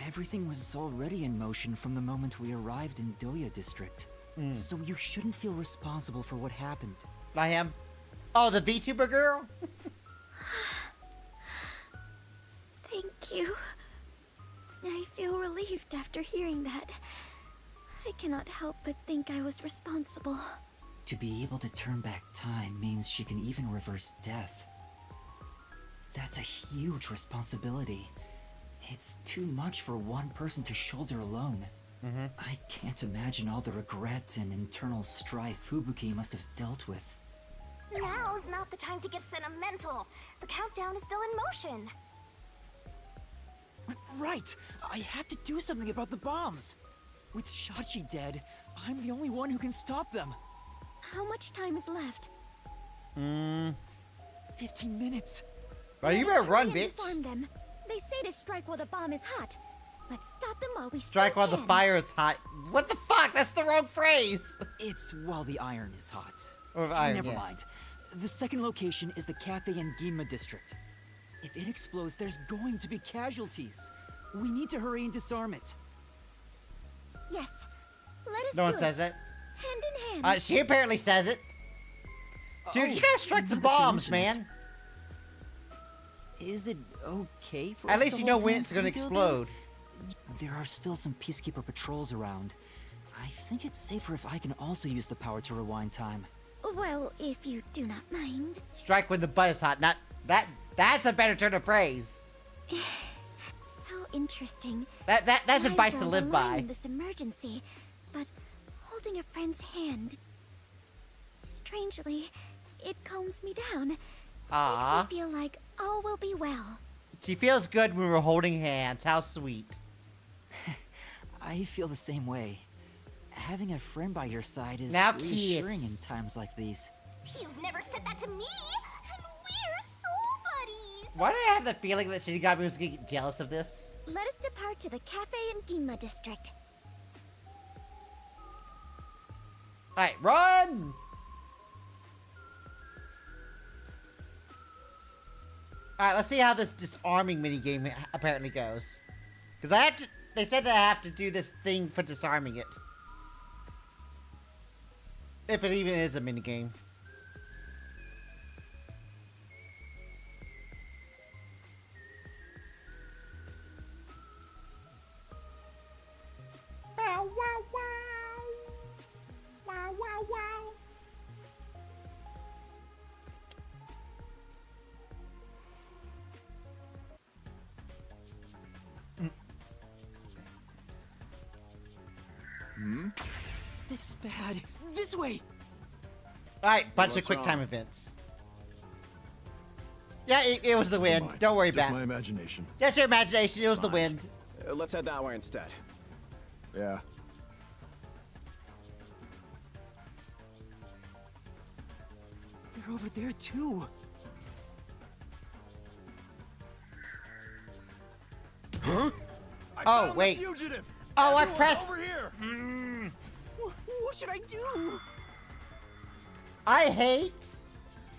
Everything was already in motion from the moment we arrived in Doya District. So you shouldn't feel responsible for what happened. I am. Oh, the VTuber girl? Thank you. I feel relieved after hearing that. I cannot help but think I was responsible. To be able to turn back time means she can even reverse death. That's a huge responsibility. It's too much for one person to shoulder alone. I can't imagine all the regret and internal strife Fubuki must have dealt with. Now's not the time to get sentimental. The countdown is still in motion. Right! I have to do something about the bombs! With Shachi dead, I'm the only one who can stop them. How much time is left? 15 minutes. Well, you Let better us run, hurry and bitch. disarm them. They say to strike while the bomb is hot. Let's stop them while we Strike still while the can. fire is hot. What the fuck? That's the wrong phrase. It's while the iron is hot. Or iron, Never yeah. mind. The second location is the Cafe in Ginma district. If it explodes, there's going to be casualties. We need to hurry and disarm it. Yes. Let us No do one says it. Hand in hand. She apparently says it. Dude, you gotta strike the now that you bombs, mention man. it, Is it okay for At us least to you know hold when hands it's gonna together? explode. There are still some Peacekeeper patrols around. I think it's safer if I can also use the power to rewind time. Well, if you do not mind. Strike when the butt is hot. Not that. That's a better turn of phrase. So interesting. That's Lives advice are to on live the line by. in this emergency, but holding a friend's hand, strangely, it calms me down. Aww. Makes me feel like all will be well. She feels good when we're holding hands. How sweet. I feel the same way. Having a friend by your side is Now reassuring kiss. in times like these. You've never said that to me, and we're soul buddies. Why do I have the feeling that Shinigami was gonna get jealous of this? Let us depart to the cafe in Ginma district. Alright, run! Alright, let's see how this disarming minigame apparently goes. Because I have to. They said that I have to do this thing for disarming it. If it even is a minigame. Wow, wow, wow. Wow, wow, wow. This is bad. This way! Alright, bunch of What's quick time wrong? events. Yeah, it was the wind. Mind. Don't worry Just about my it. imagination. Just your imagination. It was the wind. Let's head that way instead. Yeah. They're over there too. I Oh, found the wait. fugitive. Oh, I Everyone pressed. over here. What should I do? I hate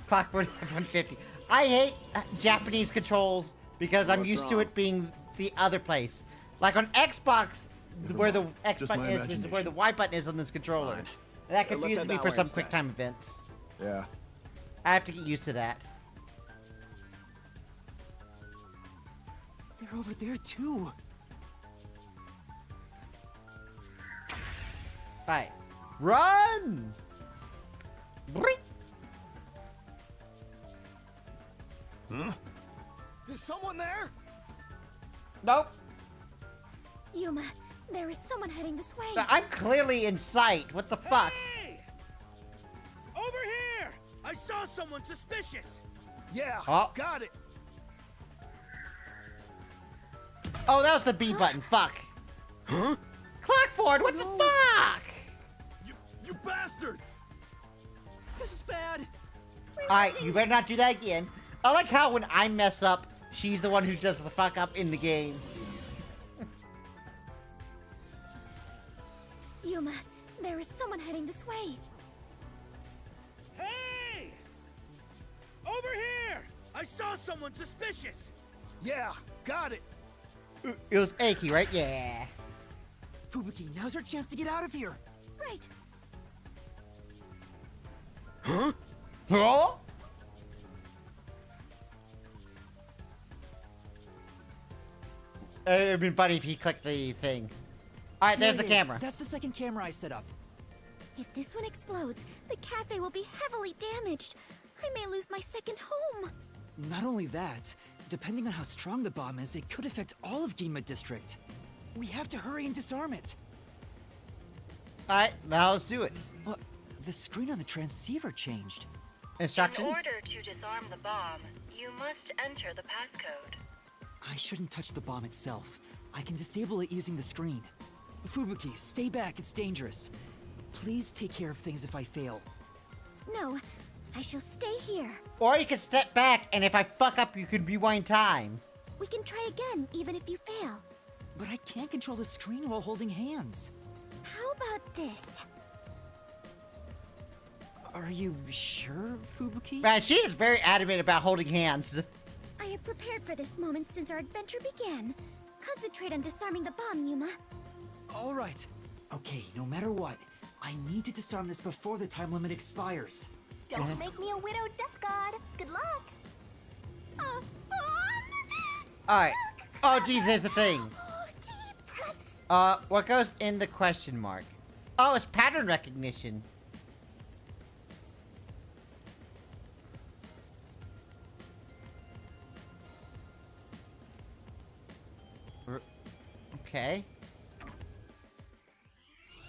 Clockwork F-150. I hate Japanese controls because I'm What's used to wrong? it being the other place. Like on Xbox, where the X Just button my is, which is where the imagination. Y button is on this controller. Fine. And that Let's confuses head me that for way some instead. QuickTime events. Yeah. I have to get used to that. They're over there too. Alright. Run! Brink. Huh? Is someone there? Nope. Yuma, there is someone heading this way. I'm clearly in sight. What the fuck? Hey! Over here! I saw someone suspicious. Yeah, Oh. got it. Oh, that was the B button. Fuck. Huh? Clockford, what the fuck? You bastards! This is bad. Alright, you better not do that again. I like how when I mess up, she's the one who does the fuck up in the game. Yuma, there is someone heading this way. Hey! Over here! I saw someone suspicious. Yeah, got it. It was Aki, right? Yeah. Fubuki, now's our chance to get out of here. Right. Huh? Huh? It would've been funny if he clicked the thing. Alright, there's There the it is. camera. That's the second camera I set up. If this one explodes, the cafe will be heavily damaged. I may lose my second home. Not only that, depending on how strong the bomb is, it could affect all of Ginma District. We have to hurry and disarm it. Alright, now let's do it. What? The screen on the transceiver changed. Instructions? In order to disarm the bomb, you must enter the passcode. I shouldn't touch the bomb itself. I can disable it using the screen. Fubuki, stay back, it's dangerous. Please take care of things if I fail. No, I shall stay here. Or you can step back, and if I fuck up, you can rewind time. We can try again, even if you fail. But I can't control the screen while holding hands. How about this? Are you sure, Fubuki? Man, she is very adamant about holding hands. I have prepared for this moment since our adventure began. Concentrate on disarming the bomb, Yuma. All right. Okay, no matter what, I need to disarm this before the time limit expires. Don't make me a widowed death god. Good luck. Alright. Oh, geez, there's a thing. Oh, deep breaths. What goes in the question mark? Oh, it's pattern recognition. Okay.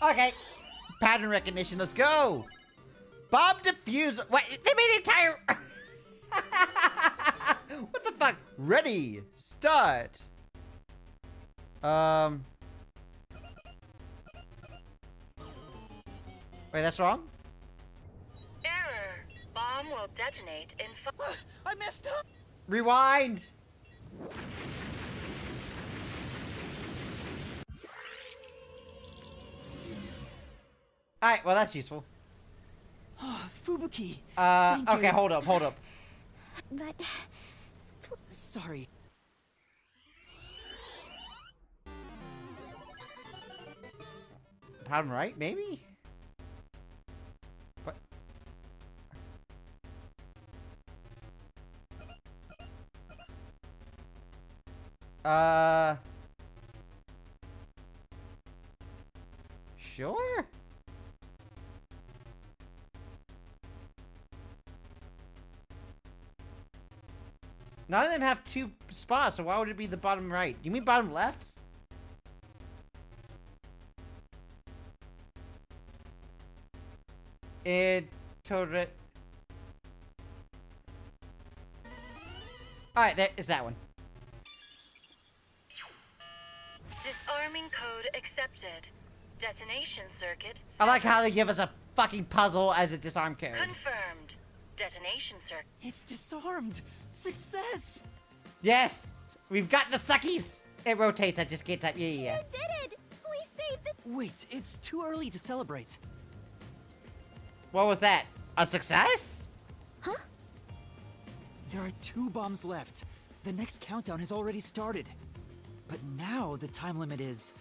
Okay. Pattern recognition, let's go! Bomb diffuser. What? They made an entire. What the fuck? Ready. Start. Wait, that's wrong? Error. Bomb will detonate in I messed up! Rewind. Alright, well that's useful. Fubuki. thank Okay, you. hold up. But Sorry. Pattern right, maybe? What? Sure? None of them have two spots, so why would it be the bottom right? Do you mean bottom left? It told it. Alright, there is that one. Disarming code accepted. Detonation circuit. I like how they give us a fucking puzzle as a disarm code. Confirmed. Detonation circuit. It's disarmed. Success. Yes! We've got the suckies! It rotates, I just can't type. Yeah. You did it! We saved the... Wait, it's too early to celebrate. What was that? A success? Huh? There are 2 bombs left. The next countdown has already started. But now the time limit is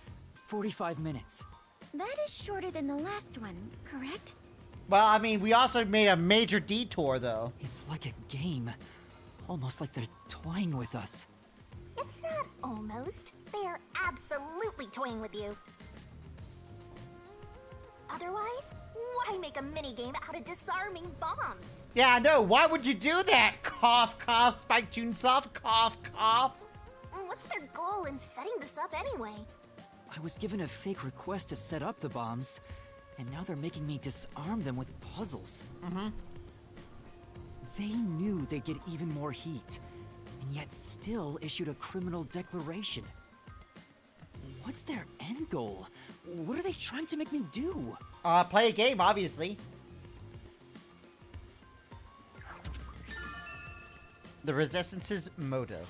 45 minutes. That is shorter than the last one, correct? Well, I mean, we also made a major detour, though. It's like a game. Almost like they're toying with us. It's not almost. They are absolutely toying with you. Otherwise, why make a minigame out of disarming bombs? Yeah, I know. Why would you do that? Cough, cough, Spike Chunsoft, cough, cough. What's their goal in setting this up anyway? I was given a fake request to set up the bombs, and now they're making me disarm them with puzzles. They knew they'd get even more heat, and yet still issued a criminal declaration. What's their end goal? What are they trying to make me do? Play a game, obviously. The Resistance's motive.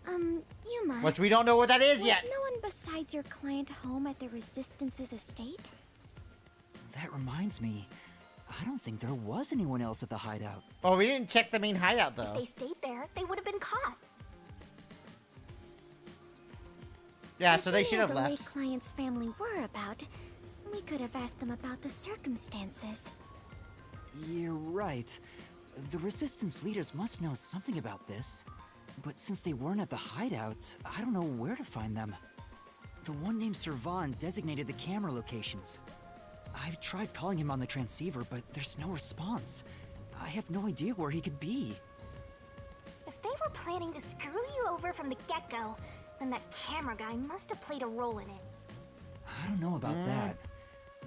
Yuma. Which we don't know what that is yet. Was no one besides your client home at the Resistance's estate? That reminds me, I don't think there was anyone else at the hideout. Oh, we didn't check the main hideout, though. If they stayed there, they would have been caught. Yeah, If so they any should of have the left. late client's family were about, we could have asked them about the circumstances. You're right. The Resistance leaders must know something about this. But since they weren't at the hideout, I don't know where to find them. The one named Servan designated the camera locations. I've tried calling him on the transceiver, but there's no response. I have no idea where he could be. If they were planning to screw you over from the get-go, then that camera guy must have played a role in it. I don't know about that.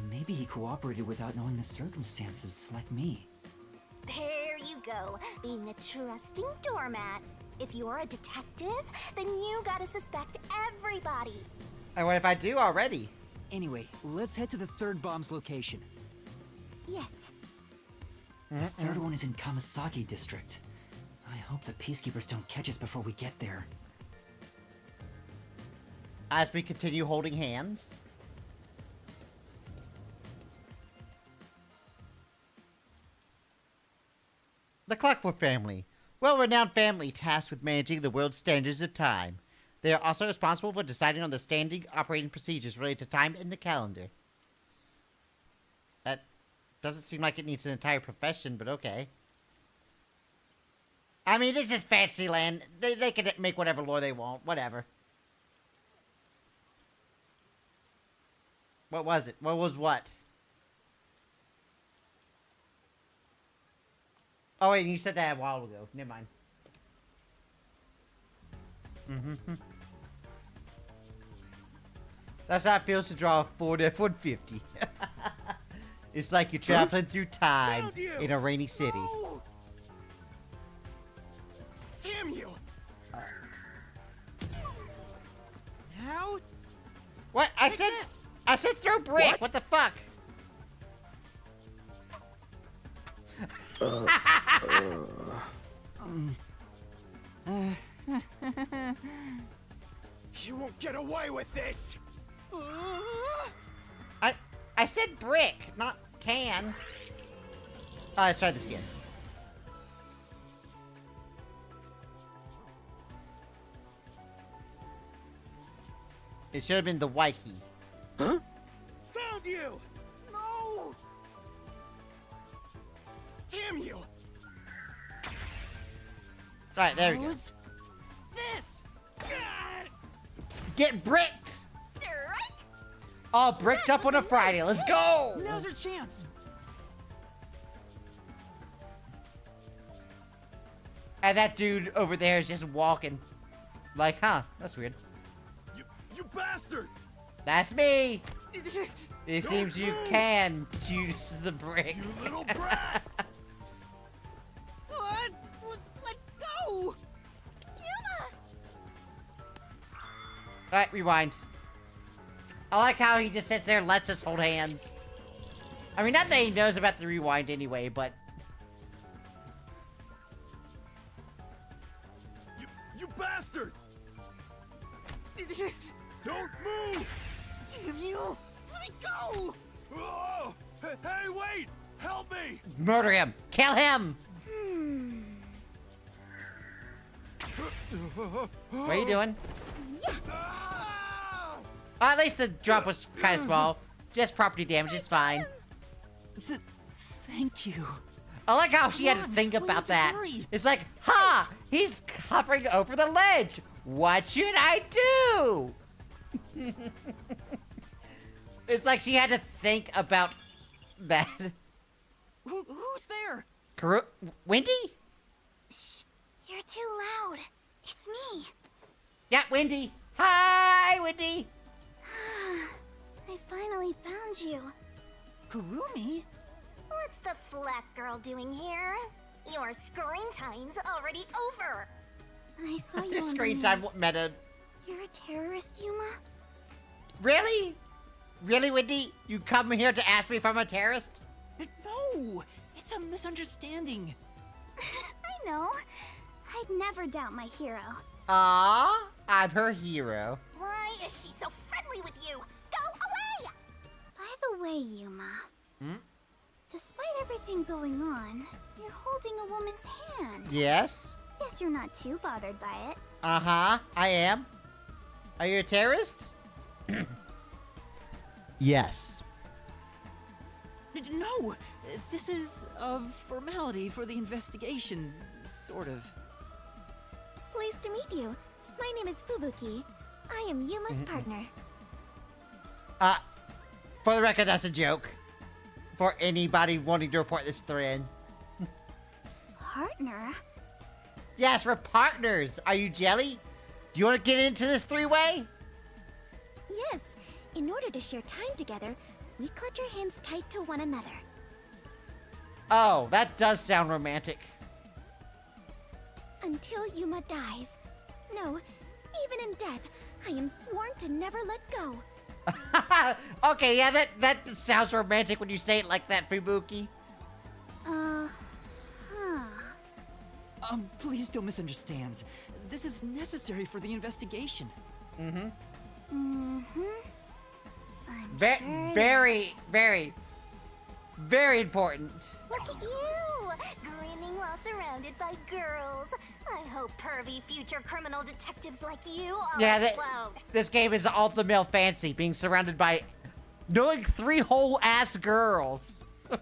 Maybe he cooperated without knowing the circumstances, like me. There you go, being a trusting doormat. If you're a detective, then you gotta suspect everybody. And what if I do already? Anyway, let's head to the third bomb's location. Yes. The third one is in Kamasaki District. I hope the peacekeepers don't catch us before we get there. As we continue holding hands. The Clockwork Family. Well-renowned family tasked with managing the world's standards of time. They are also responsible for deciding on the standing operating procedures related to time in the calendar. That doesn't seem like it needs an entire profession, but okay. I mean, this is Fantasyland. They can make whatever lore they want. Whatever. What was it? What was what? Oh, wait, you said that a while ago. Never mind. That's how it feels to draw a Ford F-150. It's like you're traveling through time in a rainy city. No! Damn you! Now? What? I said throw brick! What the fuck? You won't get away with this! I said brick, not can. Oh, let's try this again. It should have been the white key. Huh? Found you! No! Damn you! Alright, there we go. How's this? Get bricked! Strike! All bricked up on a Friday. Let's go! Now's our chance. And that dude over there is just walking. Like, huh, that's weird. You bastards! That's me! It seems you can choose the brick. You little brat! What? Let go! Alright, rewind. I like how he just sits there and lets us hold hands. I mean, not that he knows about the rewind anyway, but... You bastards! Don't move! Damn you! Let me go! Oh! Hey, wait! Help me! Murder him! Kill him! What are you doing? At least the drop was kind of small. Just property damage, it's fine. Thank you. I like how she had to think about that. It's like, ha! He's hovering over the ledge. What should I do? It's like she had to think about that. Who's there? Wendy? Shh, you're too loud. It's me. Yeah, Wendy. Hi, Wendy. I finally found you. Kurumi? What's the flat girl doing here? Your screen time's already over. I saw you Your on screen the time news. meta. You're a terrorist, Yuma? Really? Really, Wendy? You come here to ask me if I'm a terrorist? No! It's a misunderstanding. I know. I'd never doubt my hero. Aww, I'm her hero. Why is she so friendly with you? Go away! By the way, Yuma. Despite everything going on, you're holding a woman's hand. Yes? Guess you're not too bothered by it. Uh-huh, I am. Are you a terrorist? Yes. No! This is a formality for the investigation, sort of. Pleased to meet you. My name is Fubuki. I am Yuma's partner. For the record, that's a joke. For anybody wanting to report this thread. Partner? Yes, we're partners. Are you jelly? Do you want to get into this three-way? Yes. In order to share time together, we clutch our hands tight to one another. Oh, that does sound romantic. Until Yuma dies. No, even in death, I am sworn to never let go. Okay, yeah, that sounds romantic when you say it like that, Fubuki. Please don't misunderstand. This is necessary for the investigation. I'm sure Very, very, very important. Look at you! Grinning while surrounded by girls. I hope pervy future criminal detectives like you all explode. This game is all the male fancy, being surrounded by knowing 3 whole ass girls. Oh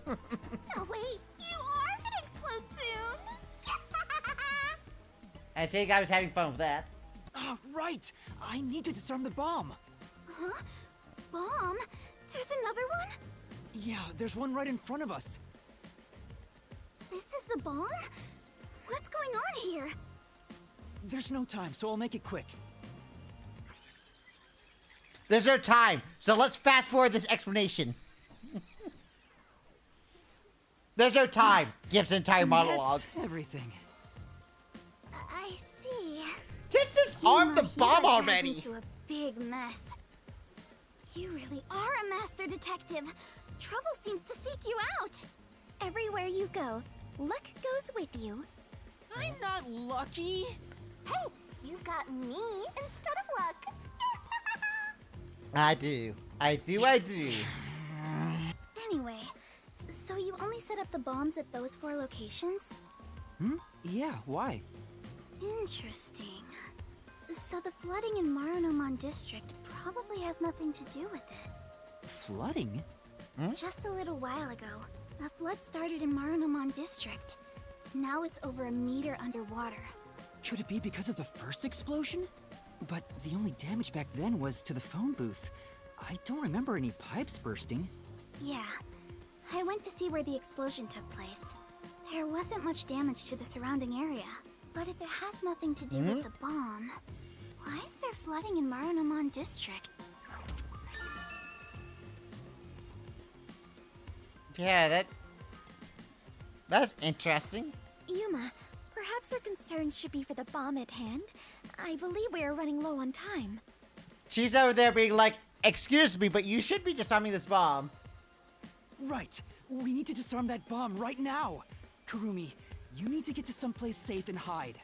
wait, you are gonna explode soon! I think I was having fun with that. Right! I need to disarm the bomb. Huh? Bomb? There's another one? Yeah, there's one right in front of us. This is a bomb? What's going on here? There's no time, so I'll make it quick. There's no time, so let's fast forward this explanation. There's no time. Gives an entire monologue. That's everything. I see. Just disarm the Yuma, bomb you are already. into a big mess. You really are a master detective. Trouble seems to seek you out. Everywhere you go, luck goes with you. I'm not lucky. Hey, you've got me instead of luck. I do. Anyway, so you only set up the bombs at those 4 locations? Yeah, why? Interesting. So the flooding in Marunomon District probably has nothing to do with it. Flooding? Just a little while ago, a flood started in Marunomon District. Now it's over a meter underwater. Could it be because of the first explosion? But the only damage back then was to the phone booth. I don't remember any pipes bursting. Yeah, I went to see where the explosion took place. There wasn't much damage to the surrounding area. But if it has nothing to do with the bomb, why is there flooding in Marunomon District? Yeah, that's interesting. Yuma, perhaps our concerns should be for the bomb at hand. I believe we are running low on time. She's over there being like, excuse me, but you should be disarming this bomb. Right. We need to disarm that bomb right now. Kurumi, you need to get to someplace safe and hide.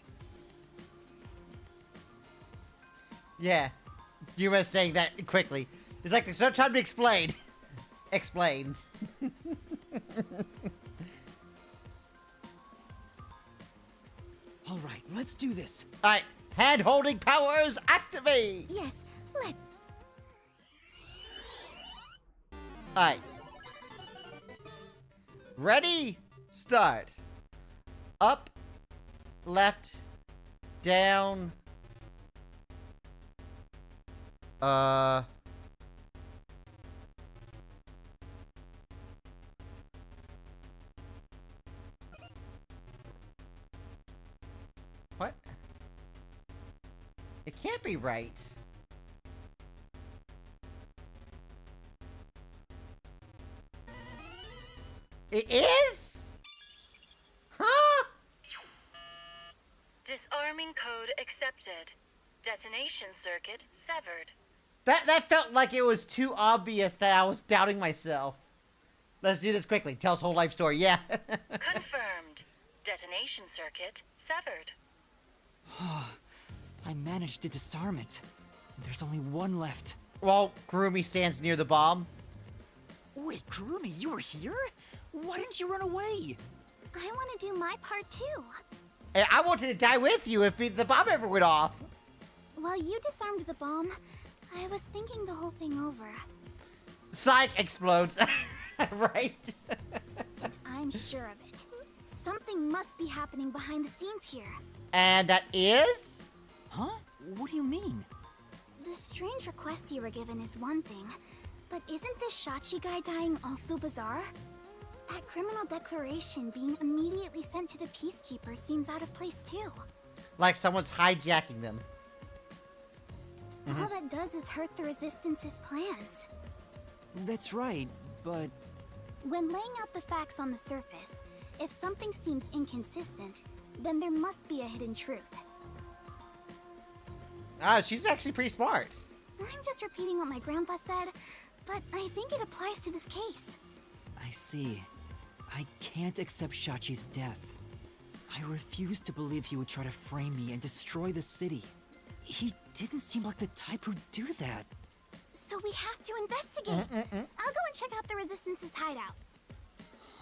Yeah. Yuma's saying that quickly. It's like there's no time to explain. Explains. Alright, let's do this. Alright, hand-holding powers activate! Yes, let. Alright. Ready? Start. Up, left, down. What? It can't be right. It is? Huh? Disarming code accepted. Detonation circuit severed. That felt like it was too obvious that I was doubting myself. Let's do this quickly. Tell us whole life story. Yeah. Confirmed. Detonation circuit severed. I managed to disarm it. There's only one left. Well, Kurumi stands near the bomb. Wait, Kurumi, you were here? Why didn't you run away? I want to do my part too. And I wanted to die with you if the bomb ever went off. While you disarmed the bomb, I was thinking the whole thing over. Psych explodes. Right? I'm sure of it. Something must be happening behind the scenes here. And that is? Huh? What do you mean? The strange request you were given is one thing, but isn't this Shachi guy dying also bizarre? That criminal declaration being immediately sent to the Peacekeeper seems out of place too. Like someone's hijacking them. All that does is hurt the Resistance's plans. That's right, but... When laying out the facts on the surface, if something seems inconsistent, then there must be a hidden truth. Ah, she's actually pretty smart. I'm just repeating what my grandpa said, but I think it applies to this case. I see. I can't accept Shachi's death. I refuse to believe he would try to frame me and destroy the city. He didn't seem like the type who'd do that. So we have to investigate. I'll go and check out the Resistance's hideout.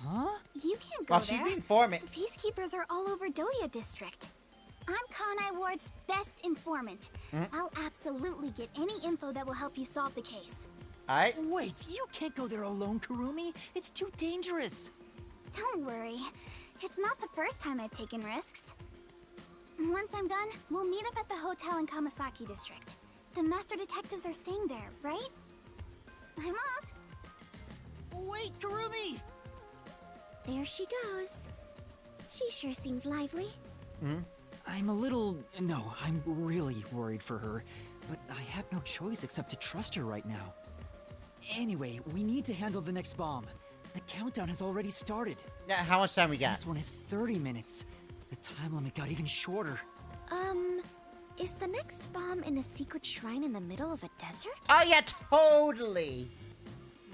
Huh? You can't go Well, there. she's the informant. The Peacekeepers are all over Doya District. I'm Kanai Ward's best informant. I'll absolutely get any info that will help you solve the case. Alright. Wait, you can't go there alone, Kurumi. It's too dangerous. Don't worry. It's not the first time I've taken risks. Once I'm done, we'll meet up at the hotel in Kamasaki District. The master detectives are staying there, right? I'm up. Wait, Kurumi! There she goes. She sure seems lively. I'm a little... No, I'm really worried for her. But I have no choice except to trust her right now. Anyway, we need to handle the next bomb. The countdown has already started. Yeah, how much time we got? This one is 30 minutes. The time limit got even shorter. Is the next bomb in a secret shrine in the middle of a desert? Oh yeah, totally.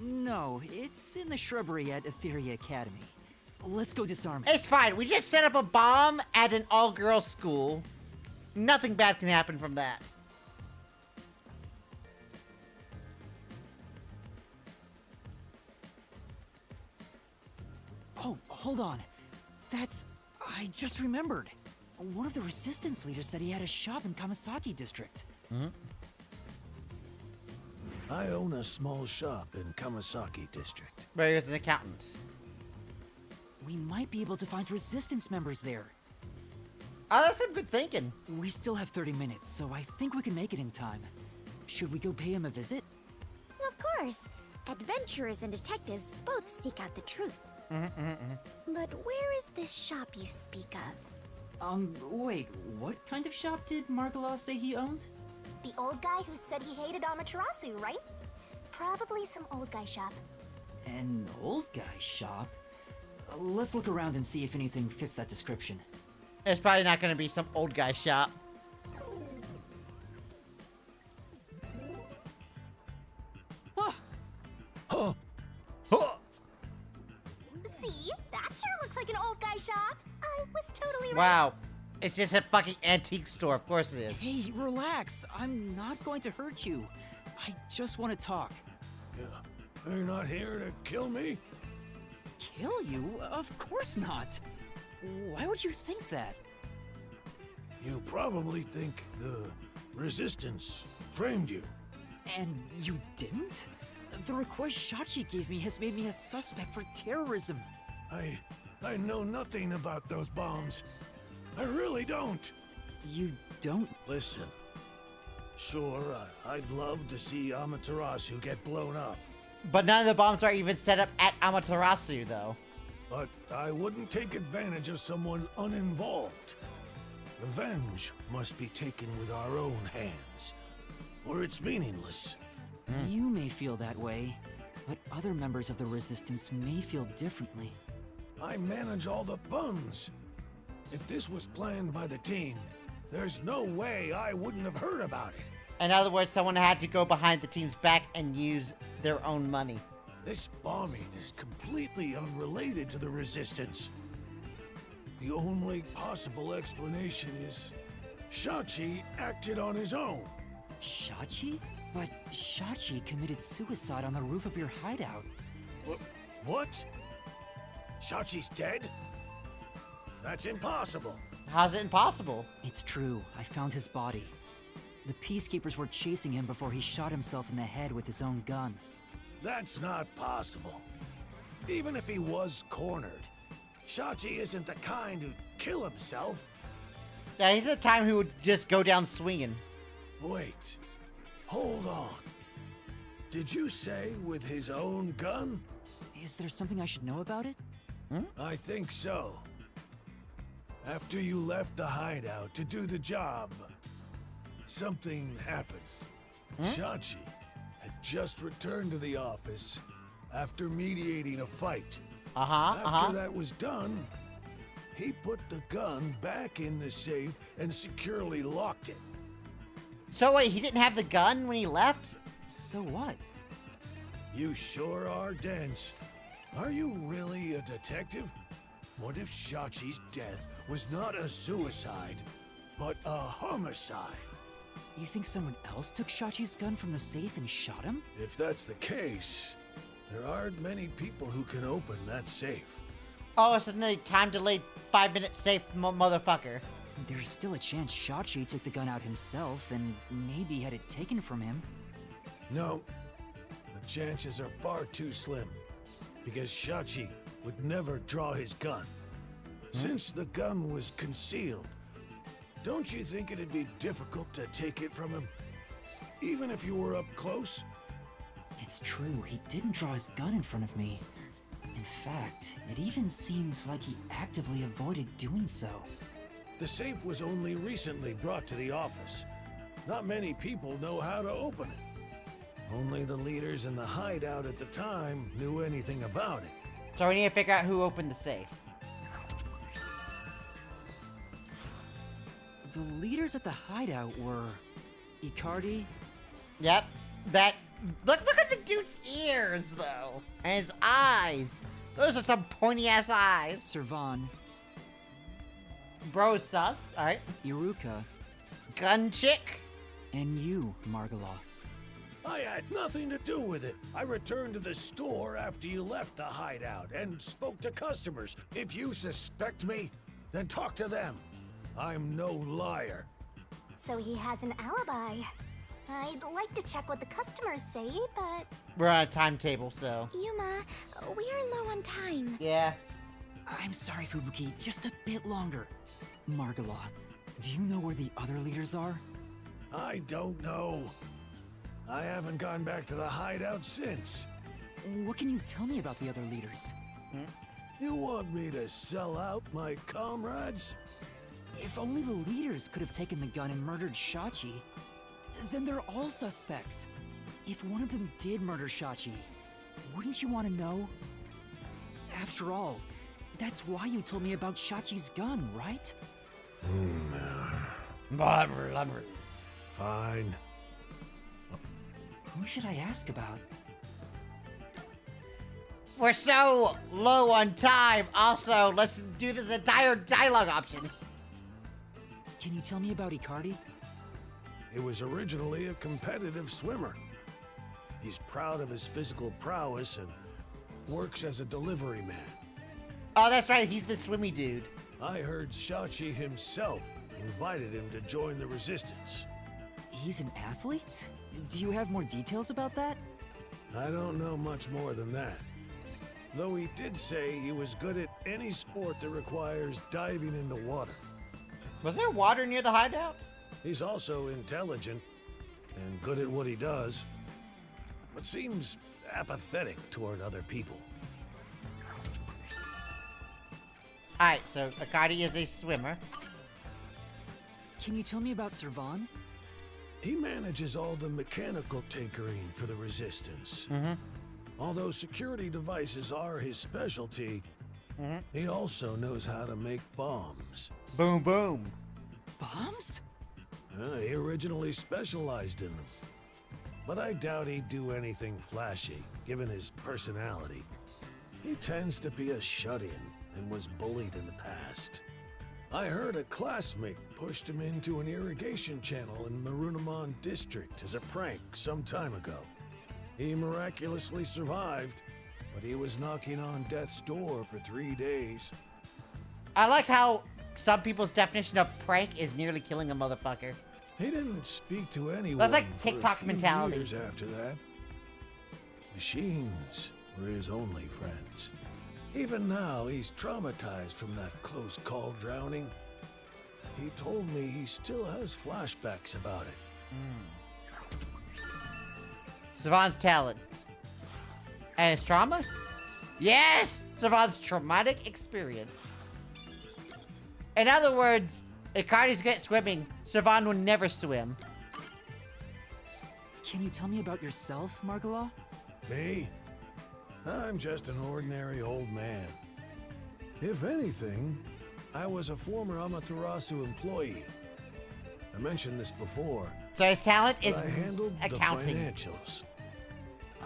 No, it's in the shrubbery at Etheria Academy. Let's go disarm it. It's fine. We just set up a bomb at an all-girls school. Nothing bad can happen from that. Oh, hold on. That's... I just remembered. One of the Resistance leaders said he had a shop in Kamasaki District. I own a small shop in Kamasaki District. Where he was an accountant. We might be able to find Resistance members there. Oh, that's some good thinking. We still have 30 minutes, so I think we can make it in time. Should we go pay him a visit? Of course. Adventurers and detectives both seek out the truth. But where is this shop you speak of? Wait, what kind of shop did Margala say he owned? The old guy who said he hated Amaterasu, right? Probably some old guy shop. An old guy shop? Let's look around and see if anything fits that description. It's probably not going to be some old guy shop. sure looks like an old guy shop. I was totally right. Wow. It's just a fucking antique store. Of course it is. Hey, relax. I'm not going to hurt you. I just want to talk. Yeah. You're not here to kill me? Kill you? Of course not. Why would you think that? You probably think the Resistance framed you. And you didn't? The request Shachi gave me has made me a suspect for terrorism. I know nothing about those bombs. I really don't. You don't? Listen. Sure, I'd love to see Amaterasu get blown up. But none of the bombs are even set up at Amaterasu, though. But I wouldn't take advantage of someone uninvolved. Revenge must be taken with our own hands, or it's meaningless. You may feel that way, but other members of the Resistance may feel differently. I manage all the funds. If this was planned by the team, there's no way I wouldn't have heard about it. In other words, someone had to go behind the team's back and use their own money. This bombing is completely unrelated to the Resistance. The only possible explanation is Shachi acted on his own. Shachi? But Shachi committed suicide on the roof of your hideout. What? Shachi's dead? That's impossible. How's it impossible? It's true. I found his body. The Peacekeepers were chasing him before he shot himself in the head with his own gun. That's not possible. Even if he was cornered, Shachi isn't the kind who'd kill himself. Yeah, he's the time who would just go down swinging. Wait. Hold on. Did you say with his own gun? Is there something I should know about it? I think so. After you left the hideout to do the job, something happened. Shachi had just returned to the office after mediating a fight. After that was done, he put the gun back in the safe and securely locked it. So wait, he didn't have the gun when he left? So what? You sure are dense. Are you really a detective? What if Shachi's death was not a suicide, but a homicide? You think someone else took Shachi's gun from the safe and shot him? If that's the case, there aren't many people who can open that safe. Oh, it's a time delayed 5-minute safe motherfucker. There's still a chance Shachi took the gun out himself and maybe had it taken from him. No, the chances are far too slim, because Shachi would never draw his gun. Since the gun was concealed, don't you think it'd be difficult to take it from him? Even if you were up close? It's true, he didn't draw his gun in front of me. In fact, it even seems like he actively avoided doing so. The safe was only recently brought to the office. Not many people know how to open it. Only the leaders in the hideout at the time knew anything about it. So we need to figure out who opened the safe. The leaders at the hideout were Icardi. Yep. That look at the dude's ears though. And his eyes. Those are some pointy ass eyes. Servan. Bro sus. Alright. Iruka. Gun chick. And you, Margala. I had nothing to do with it. I returned to the store after you left the hideout and spoke to customers. If you suspect me, then talk to them. I'm no liar. So he has an alibi. I'd like to check what the customers say, but... We're on a timetable, so... Yuma, we are low on time. Yeah. I'm sorry, Fubuki, just a bit longer. Margala, do you know where the other leaders are? I don't know. I haven't gone back to the hideout since. What can you tell me about the other leaders? You want me to sell out my comrades? If only the leaders could have taken the gun and murdered Shachi, then they're all suspects. If one of them did murder Shachi, wouldn't you want to know? After all, that's why you told me about Shachi's gun, right? Fine. Who should I ask about? we're so low on time. Also, let's do this entire dialogue option. Can you tell me about Icardi? He was originally a competitive swimmer. He's proud of his physical prowess and works as a delivery man. Oh, that's right. He's the swimmy dude. I heard Shachi himself invited him to join the Resistance. He's an athlete? Do you have more details about that? I don't know much more than that. Though he did say he was good at any sport that requires diving into water. Was there water near the hideout? He's also intelligent and good at what he does, but seems apathetic toward other people. Alright, so Icardi is a swimmer. Can you tell me about Servan? He manages all the mechanical tinkering for the Resistance. Although security devices are his specialty, he also knows how to make bombs. Boom, boom. Bombs? He originally specialized in them. But I doubt he'd do anything flashy, given his personality. He tends to be a shut-in and was bullied in the past. I heard a classmate pushed him into an irrigation channel in Marunamon district as a prank some time ago. He miraculously survived, but he was knocking on death's door for 3 days. I like how some people's definition of prank is nearly killing a motherfucker. He didn't speak to anyone That's like for TikTok a few mentality. years after that. Machines were his only friends. Even now, he's traumatized from that close call drowning. He told me he still has flashbacks about it. Servan's talent. And his trauma? Yes! Servan's traumatic experience. In other words, Icardi's good at swimming. Servan will never swim. Can you tell me about yourself, Margala? Me? I'm just an ordinary old man. If anything, I was a former Amaterasu employee. I mentioned this before. So his talent is I handled accounting. the financials.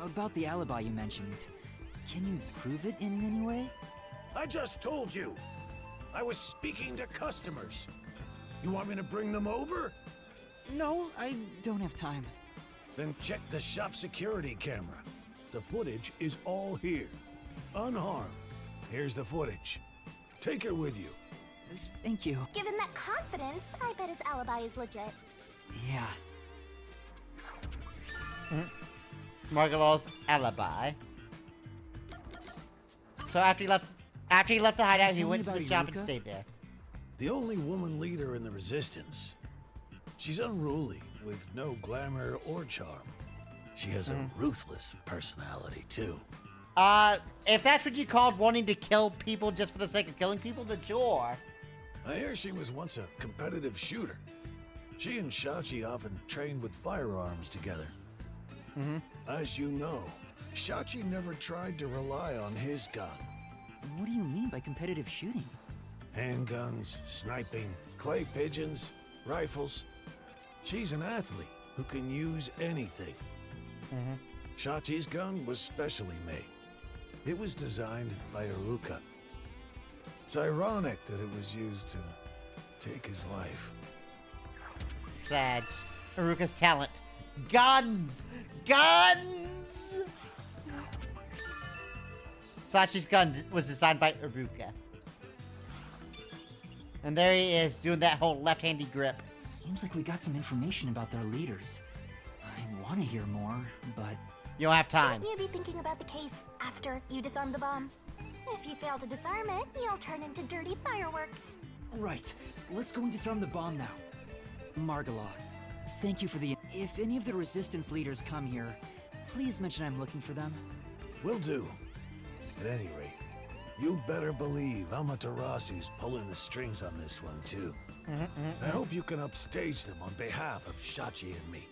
About the alibi you mentioned. Can you prove it in any way? I just told you. I was speaking to customers. You want me to bring them over? No, I don't have time. Then check the shop security camera. The footage is all here, unharmed. Here's the footage. Take it with you. Thank you. Given that confidence, I bet his alibi is legit. Yeah. Margalaw's alibi. So after he left the hideout, he Tell me went to the about shop and Yuka? stayed there. The only woman leader in the Resistance. She's unruly, with no glamour or charm. She has a ruthless personality, too. If that's what you called wanting to kill people just for the sake of killing people, then sure. I hear she was once a competitive shooter. She and Shachi often trained with firearms together. As you know, Shachi never tried to rely on his gun. What do you mean by competitive shooting? Handguns, sniping, clay pigeons, rifles. She's an athlete who can use anything. Shachi's gun was specially made. It was designed by Iruka. It's ironic that it was used to take his life. Sad. Iruka's talent. Guns! Guns! Sachi's gun was designed by Iruka. And there he is, doing that whole left-handed grip. Seems like we got some information about their leaders. I want to hear more, but... You don't have time. Shouldn't you be thinking about the case after you disarm the bomb? If you fail to disarm it, you'll turn into dirty fireworks. Right. Let's go and disarm the bomb now. Margala, thank you for the... If any of the Resistance leaders come here, please mention I'm looking for them. Will do. At any rate, you better believe Amaterasu's pulling the strings on this one, too. I hope you can upstage them on behalf of Shachi and me.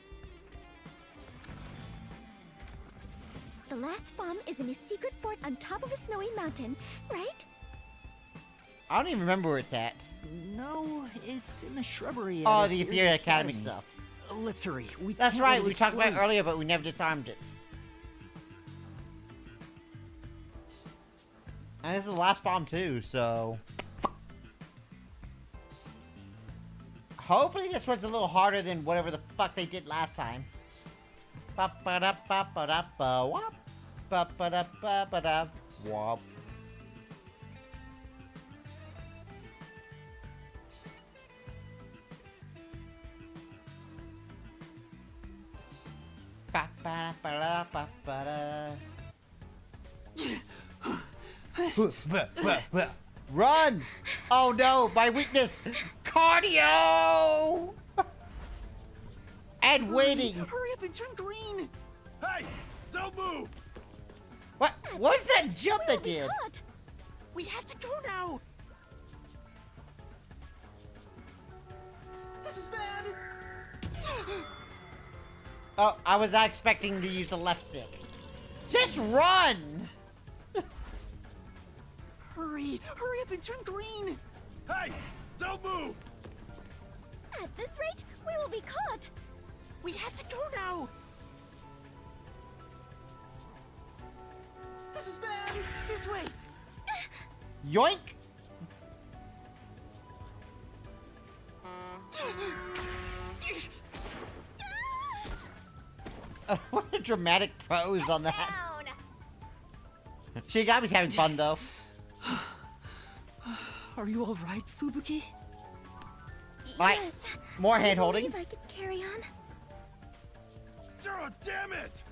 The last bomb is in a secret fort on top of a snowy mountain, right? I don't even remember where it's at. No, it's in the shrubbery. Oh, at the Ethereal Ethereal Academy stuff. Let's hurry. That's can't right, let it we talked about it explode. earlier, but we never disarmed it. And this is the last bomb too, so... Hopefully this one's a little harder than whatever the fuck they did last time. Ba-ba-da-ba-ba-da-ba-wop. Ba-ba-da-ba-ba-da-wop. Ba-ba-da-ba-ba-da. Run! Oh no, my weakness! Cardio! And waiting! Hurry up and turn green! Hey! Don't move! What? What's that jump that did? We have to go now! This is bad! Oh, I was not expecting to use the left stick. Just run! Hurry up and turn green! Hey! Don't move! At this rate, we will be caught. We have to go now! This is bad! This way! Yoink! What a dramatic pose on that. Shigami's having fun though. Are you all right, Fubuki? Yes. More I hand holding. believe I could carry on. Oh, damn it!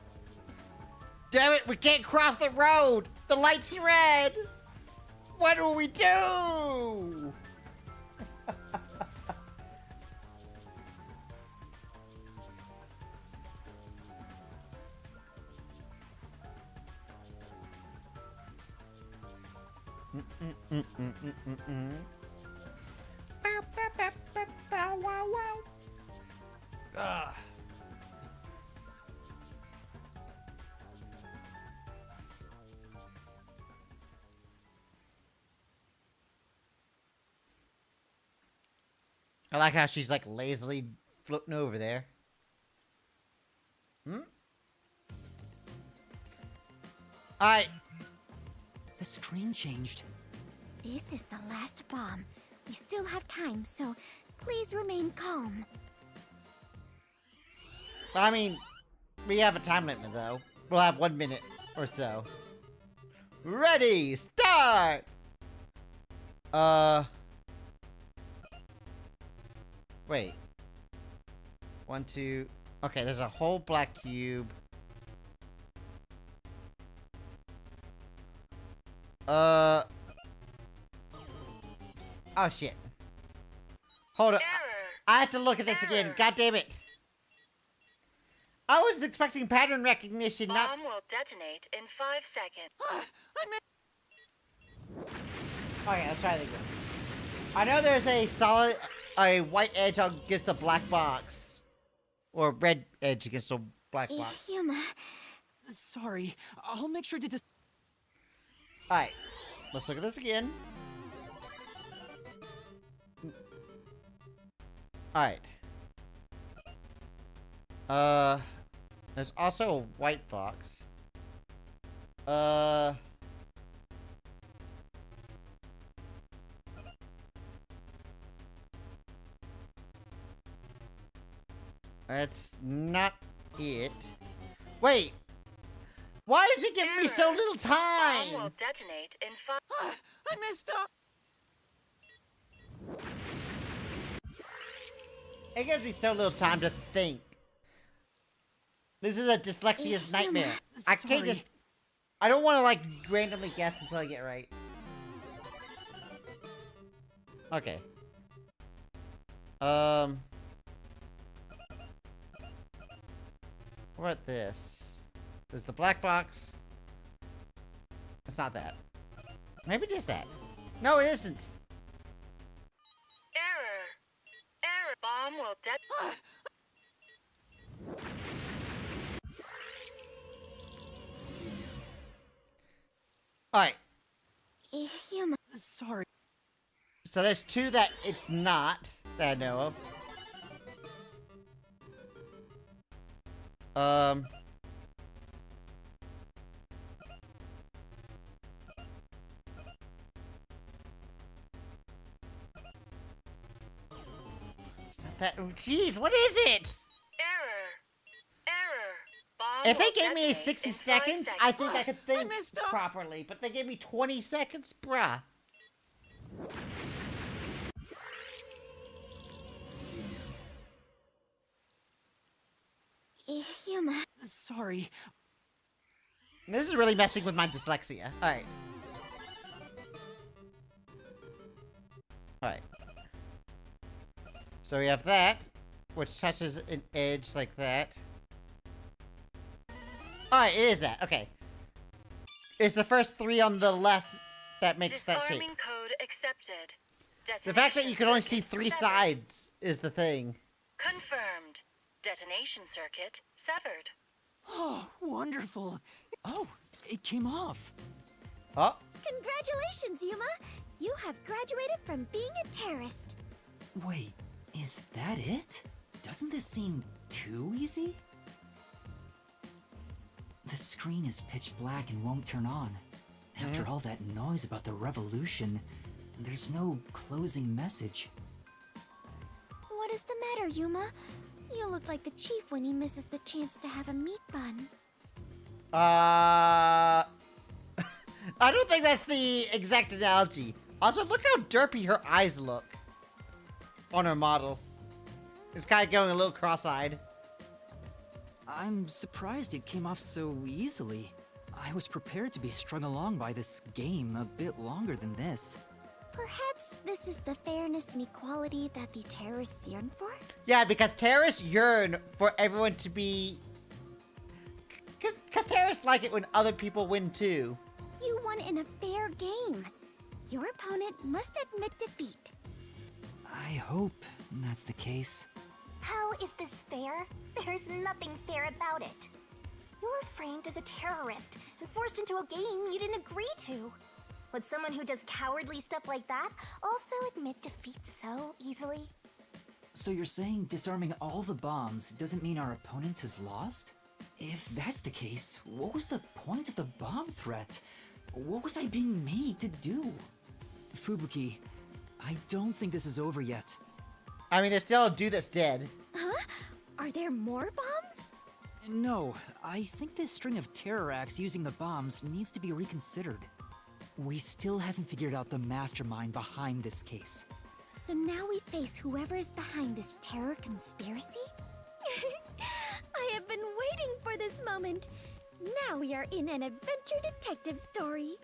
Damn it, we can't cross the road! The light's red! What do we do? I like how she's like lazily floating over there. Alright. The screen changed. This is the last bomb. We still have time, so please remain calm. I mean, we have a time limit though. We'll have 1 minute or so. Ready, start! Wait. 1, 2... Okay, there's a whole black cube. Oh shit. Hold on. I have to look at this again. God damn it. I was expecting pattern recognition, not... Bomb will detonate in 5 seconds. Okay, let's try it again. I know there's a white edge against the black box. Or red edge against the black box. Yuma. Sorry, I'll make sure to just... Alright, let's look at this again. Alright. There's also a white box. That's not it. Wait! Why is it giving me so little time? Bomb will detonate in 5... I messed up! It gives me so little time to think. This is a dyslexia's nightmare. I can't just... I don't want to, like, randomly guess until I get it right. Okay. What about this? There's the black box. It's not that. Maybe it is that. No, it isn't. Error. Bomb will detonate... Alright. Yuma. Sorry. So there's two that it's not, that I know of. That, jeez, what is it? Error. Bomb If they will gave me detonate 60 in 5 seconds, I think I could think messed up. properly. But they gave me 20 seconds? Bruh. Yuma. Sorry. This is really messing with my dyslexia. Alright. Alright. So we have that, which touches an edge like that. Alright, it is that. Okay. It's the first 3 on the left that makes that shape. Disarming code accepted. The fact that you can only see Detonation 3 circuit sides is the thing. Confirmed. Detonation circuit severed. Oh, wonderful. Oh, it came off. Oh. Congratulations, Yuma! You have graduated from being a terrorist. Wait, is that it? Doesn't this seem too easy? The screen is pitch black and won't turn on. After all that noise about the revolution, there's no closing message. What is the matter, Yuma? You look like the chief when he misses the chance to have a meat bun. I don't think that's the exact analogy. Also, look how derpy her eyes look on her model. It's kind of going a little cross-eyed. I'm surprised it came off so easily. I was prepared to be strung along by this game a bit longer than this. Perhaps this is the fairness and equality that the terrorists yearn for? Yeah, because terrorists yearn for everyone to be... Because terrorists like it when other people win too. You won in a fair game. Your opponent must admit defeat. I hope that's the case. How is this fair? There's nothing fair about it. You were framed as a terrorist and forced into a game you didn't agree to. Would someone who does cowardly stuff like that also admit defeat so easily? So you're saying disarming all the bombs doesn't mean our opponent has lost? If that's the case, what was the point of the bomb threat? What was I being made to do? Fubuki, I don't think this is over yet. I mean, there's still a dude that's dead. Huh? Are there more bombs? No, I think this string of terror acts using the bombs needs to be reconsidered. We still haven't figured out the mastermind behind this case. So now we face whoever is behind this terror conspiracy? I have been waiting for this moment. Now we are in an adventure detective story.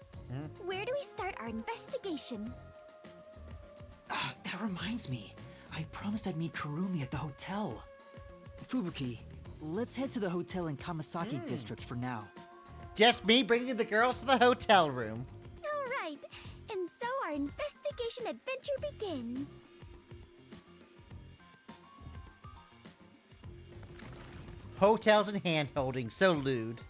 Where do we start our investigation? That reminds me. I promised I'd meet Kurumi at the hotel. Fubuki, let's head to the hotel in Kamasaki District for now. Just me bringing the girls to the hotel room. All right, and so our investigation adventure begins. Hotels and hand-holding, so lewd.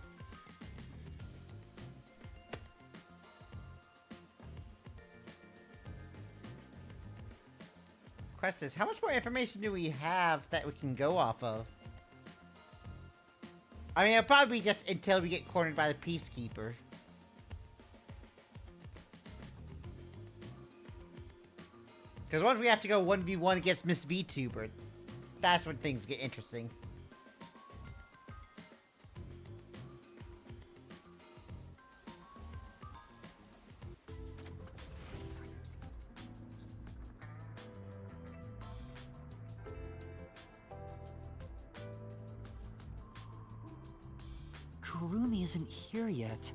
Question is, how much more information do we have that we can go off of? I mean, it'll probably be just until we get cornered by the Peacekeeper. Because once we have to go 1v1 against Miss Vtuber, that's when things get interesting. Kurumi isn't here yet.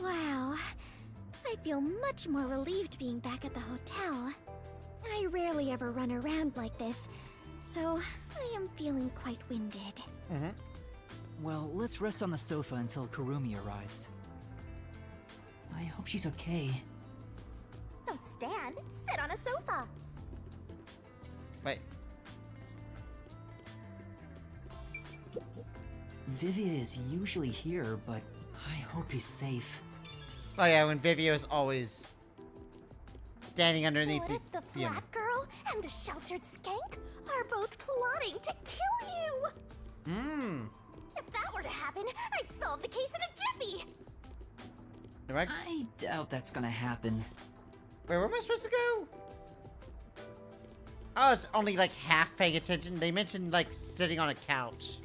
Wow, I feel much more relieved being back at the hotel. I rarely ever run around like this, so I am feeling quite winded. Well, let's rest on the sofa until Kurumi arrives. I hope she's okay. Don't stand, sit on a sofa. Wait. Vivia is usually here, but I hope he's safe. Oh yeah, when Vivio is always standing underneath What if the yeah. flat girl and the sheltered skank are both plotting to kill you? If that were to happen, I'd solve the case in a jiffy. I doubt that's gonna happen. Wait, where am I supposed to go? I was only like half paying attention. They mentioned like sitting on a couch.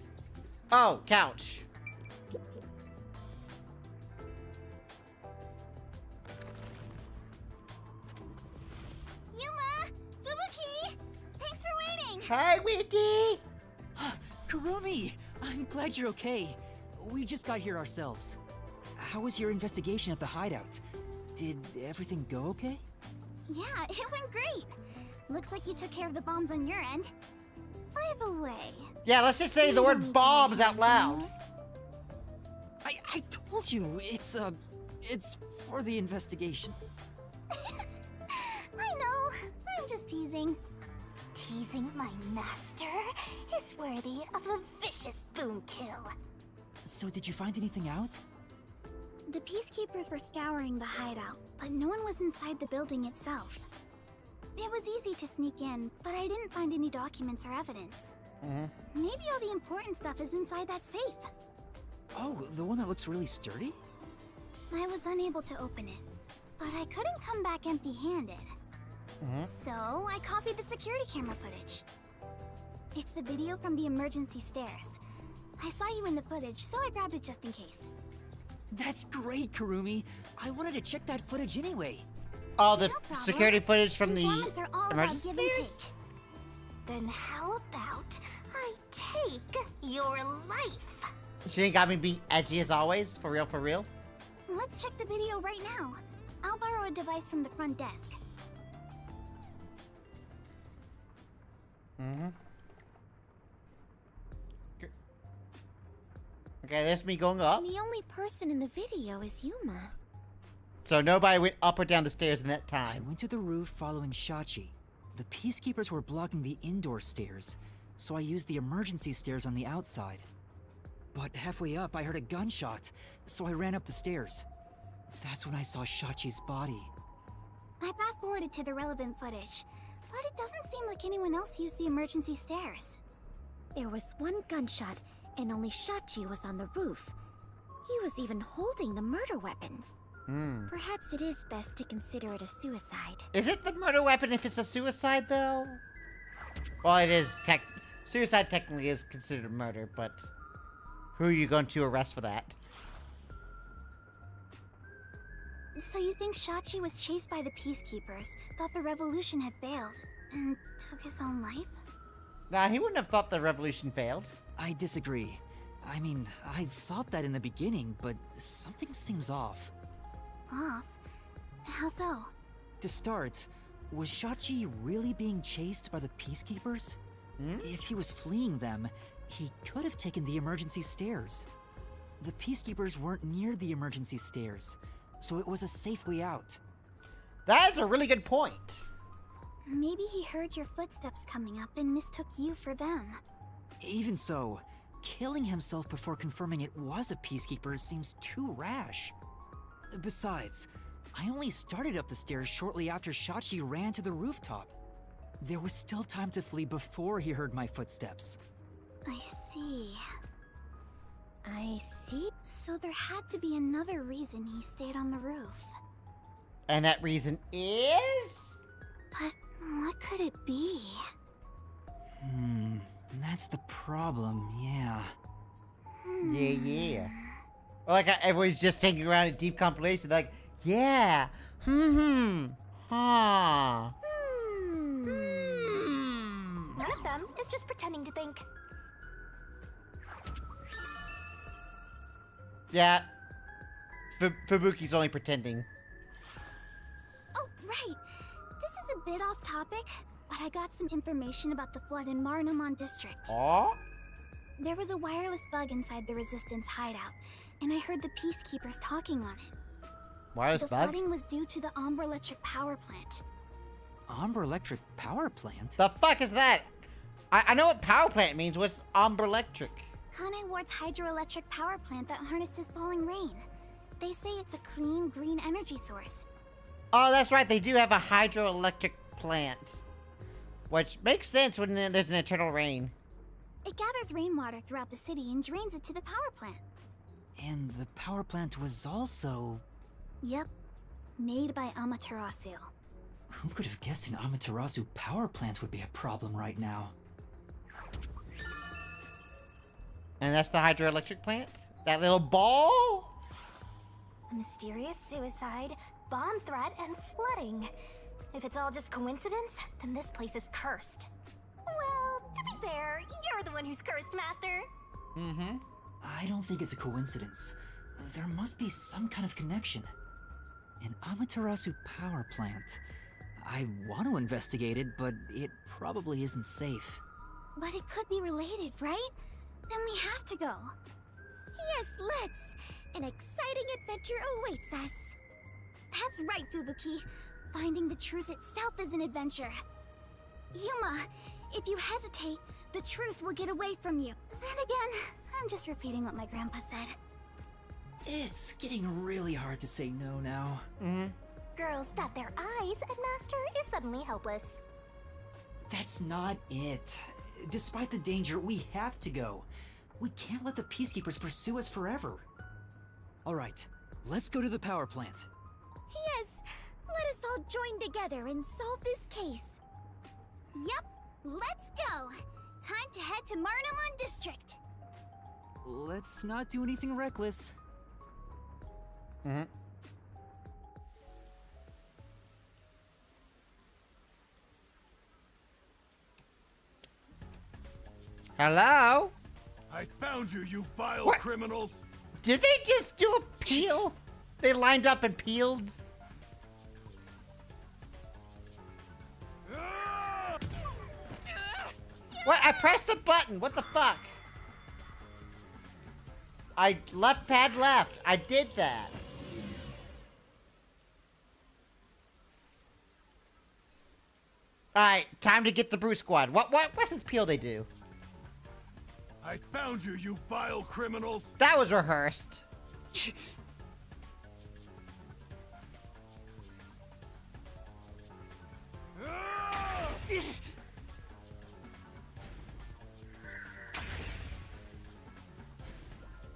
Oh, couch. Yuma! Fubuki! Thanks for waiting! Hi, Wiki! Kurumi! I'm glad you're okay. We just got here ourselves. How was your investigation at the hideout? Did everything go okay? Yeah, it went great. Looks like you took care of the bombs on your end. By the way... Yeah, let's just say the word bombs out loud. I told you, it's for the investigation. I know, I'm just teasing. Teasing my master is worthy of a vicious boom kill. So did you find anything out? The peacekeepers were scouring the hideout, but no one was inside the building itself. It was easy to sneak in, but I didn't find any documents or evidence. Maybe all the important stuff is inside that safe. Oh, the one that looks really sturdy? I was unable to open it, but I couldn't come back empty-handed. So I copied the security camera footage. It's the video from the emergency stairs. I saw you in the footage, so I grabbed it just in case. That's great, Kurumi. I wanted to check that footage anyway. Oh, the No problem. security footage from the Informants are all about emergency give and stairs? take. Then how about I take your life? She ain't got me be edgy as always, for real, for real. Let's check the video right now. I'll borrow a device from the front desk. Okay, there's me going up. The only person in the video is Yuma. So nobody went up or down the stairs in that I time. went to the roof following Shachi. The peacekeepers were blocking the indoor stairs, so I used the emergency stairs on the outside. But halfway up, I heard a gunshot, so I ran up the stairs. That's when I saw Shachi's body. I fast-forwarded to the relevant footage, but it doesn't seem like anyone else used the emergency stairs. There was one gunshot, and only Shachi was on the roof. He was even holding the murder weapon. Perhaps it is best to consider it a suicide. Is it the murder weapon if it's a suicide, though? Well, it is suicide technically is considered murder, but who are you going to arrest for that? So you think Shachi was chased by the peacekeepers, thought the revolution had failed, and took his own life? Nah, he wouldn't have thought the revolution failed. I disagree. I mean, I thought that in the beginning, but something seems off. Off? How so? To start, was Shachi really being chased by the peacekeepers? If he was fleeing them, he could have taken the emergency stairs. The peacekeepers weren't near the emergency stairs, so it was a safe way out. That is a really good point. Maybe he heard your footsteps coming up and mistook you for them. Even so, killing himself before confirming it was a peacekeeper seems too rash. Besides, I only started up the stairs shortly after Shachi ran to the rooftop. There was still time to flee before he heard my footsteps. I see. So there had to be another reason he stayed on the roof. And that reason is? But what could it be? That's the problem, yeah. Yeah. Like everyone's just singing around in deep compilation, like, yeah, huh. One of them is just pretending to think. Yeah. Fubuki's only pretending. Oh, right. This is a bit off topic, but I got some information about the flood in Marunouman district. Aw? There was a wireless bug inside the Resistance hideout, and I heard the peacekeepers talking on it. Wireless The bug? flooding was due to the Ombre Electric power plant. Ombre Electric power plant? The fuck is that? I know what power plant means. What's Ombre Electric? Kanai Ward's hydroelectric power plant that harnesses falling rain. They say it's a clean, green energy source. Oh, that's right. They do have a hydroelectric plant. Which makes sense when there's an eternal rain. It gathers rainwater throughout the city and drains it to the power plant. And the power plant was also... Yep. Made by Amaterasu. Who could have guessed an Amaterasu power plant would be a problem right now? And that's the hydroelectric plant? That little ball? A mysterious suicide, bomb threat, and flooding. If it's all just coincidence, then this place is cursed. Well, to be fair, you're the one who's cursed, Master. Mm-hmm. I don't think it's a coincidence. There must be some kind of connection. An Amaterasu power plant. I want to investigate it, but it probably isn't safe. But it could be related, right? Then we have to go. Yes, let's! An exciting adventure awaits us. That's right, Fubuki. Finding the truth itself is an adventure. Yuma, if you hesitate, the truth will get away from you. Then again, I'm just repeating what my grandpa said. It's getting really hard to say no now. Mm-hmm. Girls bat their eyes, and Master is suddenly helpless. That's not it. Despite the danger, we have to go. We can't let the Peacekeepers pursue us forever. Alright, let's go to the power plant. Yes, let us all join together and solve this case. Yep, let's go. Time to head to Marnamon District. Let's not do anything reckless. Mm-hmm. Hello? I found you, you vile What? criminals! Did they just do a peel? They lined up and peeled? What? I pressed the button. What the fuck? I left pad left. I did that. Alright, time to get the Brew Squad. What's this peel they do? I found you, you vile criminals! That was rehearsed.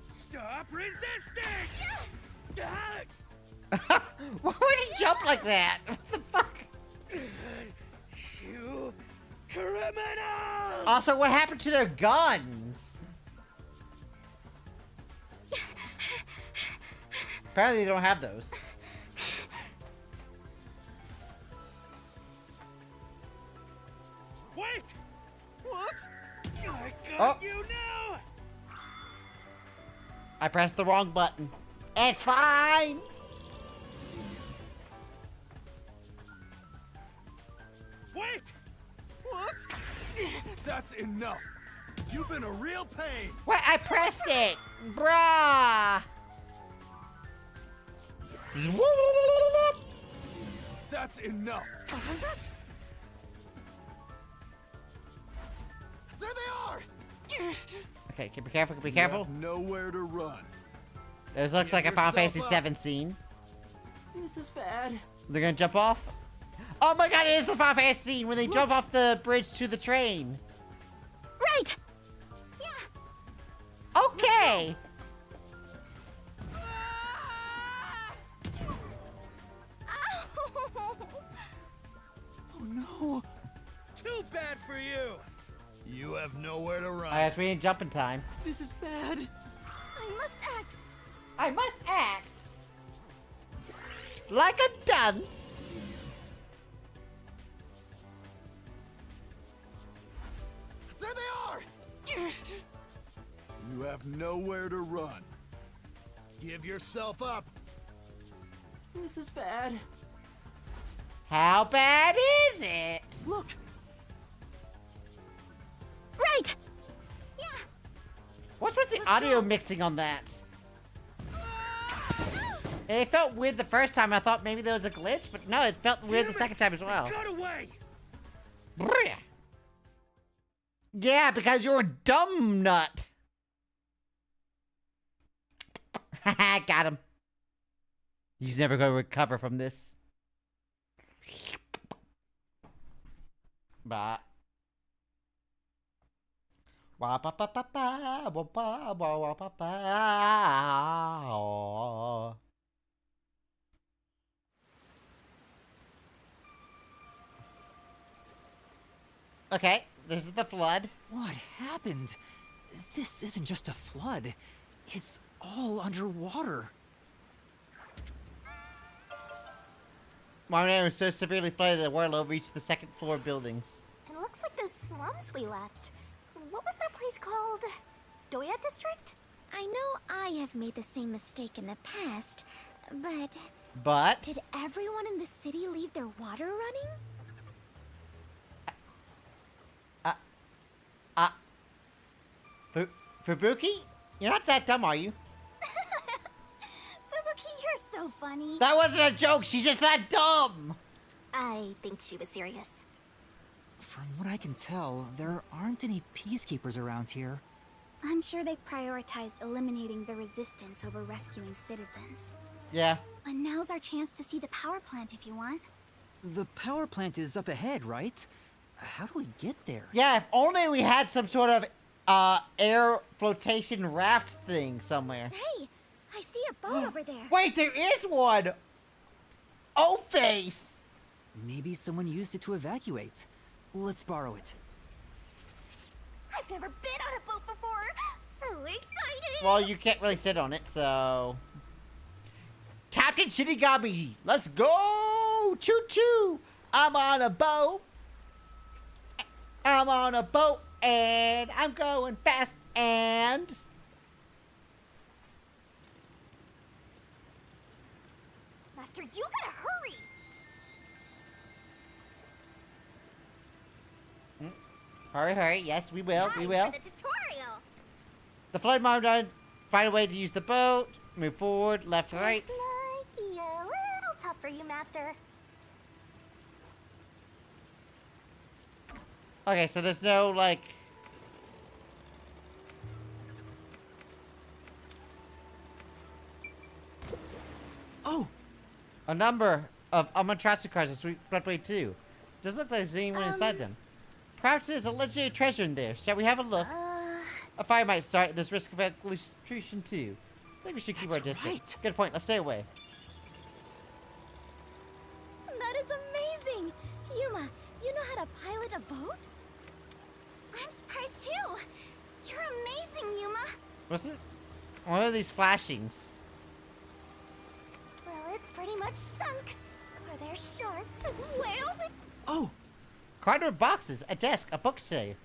Stop resisting! Why would he jump like that? What the fuck? You criminals! Also, what happened to their guns? Apparently they don't have those. Wait! What? I Oh. got you now! I pressed the wrong button. It's fine! Wait! What? That's enough! You've been a real pain! What? I pressed it! Bruh! That's enough! Behind us? There they are! Okay, be careful, be You careful. have nowhere to run. This looks like a Get Final Fantasy yourself 7 scene. This is bad. They're gonna jump off? Oh my god, it is the Final Fantasy scene when they jump off the bridge to the train. Right! Yeah! Okay! Ow! Oh no. Too bad for you! You have nowhere to run. I guess we didn't jump in time. This is bad. I must act. I must act like a dunce. There they are! You have nowhere to run. Give yourself up. This is bad. How bad is it? Look. Right! Yeah! What's with the audio mixing on that? It felt weird the first time. I thought maybe there was a glitch, but no, it felt weird the second time as well. Got away! Bria. Yeah, because you're a dumb nut. Haha, got him. He's never going to recover from this. Bah. Wah ba ba ba ba, wah ba wah wah ba ba. Okay, this is the flood. What happened? This isn't just a flood. It's all underwater. Marmon was so severely flooded that the water level reached the second floor buildings. It looks like those slums we left. What was that place called? Doya District? I know I have made the same mistake in the past, but But did everyone in the city leave their water running? Fubuki? You're not that dumb, are you? Fubuki, you're so funny. That wasn't a joke. She's just that dumb. I think she was serious. From what I can tell, there aren't any peacekeepers around here. I'm sure they prioritize eliminating the resistance over rescuing citizens. Yeah. But now's our chance to see the power plant if you want. The power plant is up ahead, right? How do we get there? Yeah, if only we had some sort of air flotation raft thing somewhere. Hey, I see a boat over there. Wait, there is one! Oh, face! Maybe someone used it to evacuate. Let's borrow it. I've never been on a boat before. So excited. Well, you can't really sit on it, so... Captain Shinigami, let's go! Choo-choo! I'm on a boat. I'm on a boat, and I'm going fast, and... Master, you gotta hurry. Hurry, hurry. Yes, we will. We will. For the tutorial. The flood monitor, find a way to use the boat. Move forward, left, right. This might be a little tough for you, Master. Okay, so there's no, like... Oh! A number of monstrosity cars that sweep floodway too. Doesn't look like there's anyone inside them. Perhaps there's a legendary treasure in there. Shall we have a look? A fire might start. There's risk of electrocution too. I think we should keep our distance. Right. Good point. Let's stay away. That is amazing! Yuma, you know how to pilot a boat? I'm surprised too! You're amazing, Yuma! What's it? What are these flashings? Well, it's pretty much sunk. Are there sharks and whales and... Oh! Cardboard boxes, a desk, a bookshelf.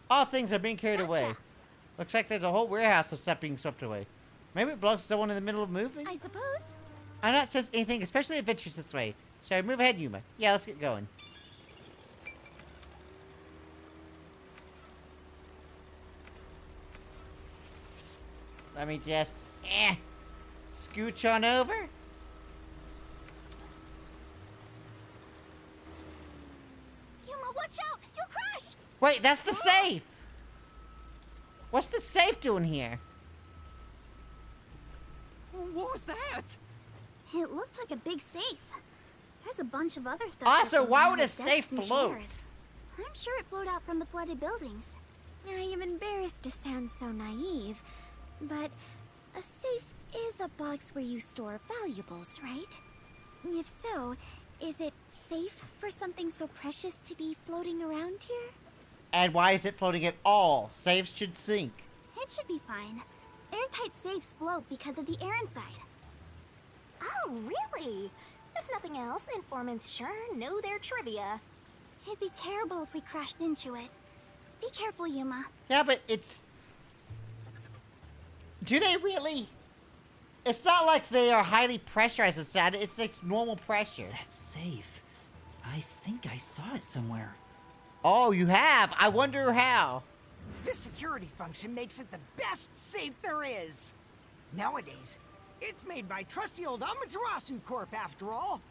All things are being carried away. Looks like there's a whole warehouse of stuff being swept away. Maybe it belongs to someone in the middle of moving? I suppose. I'm not sensing anything especially adventurous this way. Shall we move ahead, Yuma? Yeah, let's get going. Let me just, scooch on over. Yuma, watch out! You'll crash! Wait, that's the safe! What's the safe doing here? What was that? It looked like a big safe. There's a bunch of other stuff. Also, tucked why around would a like safe desks and float? chairs. I'm sure it flowed out from the flooded buildings. I am embarrassed to sound so naive, but a safe is a box where you store valuables, right? If so, is it safe for something so precious to be floating around here? And why is it floating at all? Safes should sink. It should be fine. Airtight safes float because of the air inside. Oh, really? If nothing else, informants sure know their trivia. It'd be terrible if we crashed into it. Be careful, Yuma. Yeah, but it's... Do they really? It's not like they are highly pressurized inside. It's like normal pressure. That's safe. I think I saw it somewhere. Oh, you have? I wonder how. This security function makes it the best safe there is. Nowadays, it's made by trusty old Amaterasu Corp after all.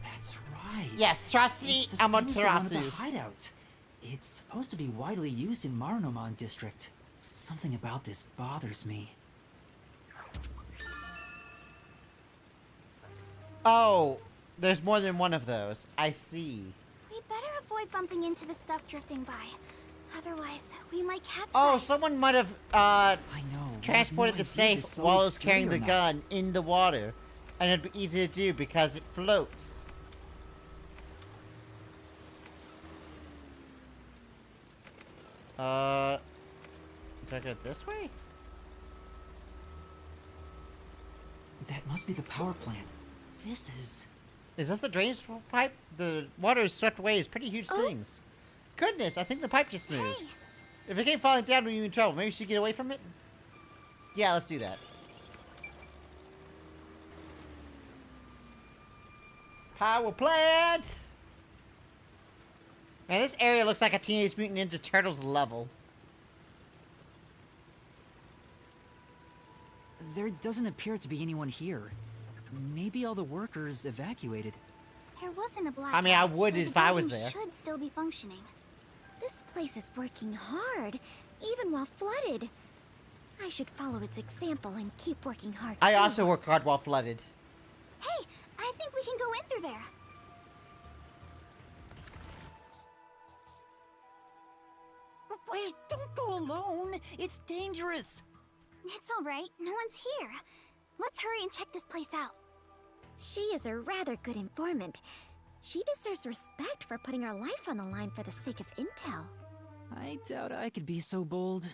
That's right. Yes, trusty It's the same as the one at Amaterasu. the hideout. It's supposed to be widely used in Marnomon district. Something about this bothers me. Oh, there's more than one of those. I see. We better avoid bumping into the stuff drifting by. Otherwise, we might capsize. Oh, someone might have I know. transported the safe while it was carrying the gun in the water. And it'd be easy to do because it floats. Do I go this way? That must be the power plant. This is... Is this the drainage pipe? The water is swept away. It's pretty huge things. Goodness, I think the pipe just moved. Hey. If it came falling down, we'd be in trouble. Maybe we should get away from it? Yeah, let's do that. Power plant! Man, this area looks like a Teenage Mutant Ninja Turtles level. There doesn't appear to be anyone here. Maybe all the workers evacuated. There wasn't a blackout. I mean, I would so if the I was building there. Should still be functioning. This place is working hard, even while flooded. I should follow its example and keep working hard. I too. also work hard while flooded. Hey, I think we can go in through there. Wait, don't go alone! It's dangerous! It's all right. No one's here. Let's hurry and check this place out. She is a rather good informant. She deserves respect for putting her life on the line for the sake of intel. I doubt I could be so bold.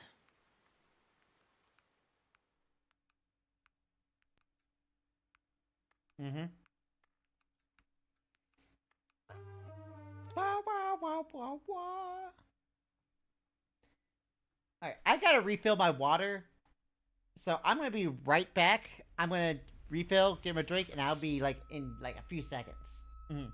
Mm-hmm. Wah, wah, wah, wah, wah. Alright, I gotta refill my water. So I'm gonna be right back. I'm gonna refill, get him a drink, and I'll be like in like a few seconds. Mhm.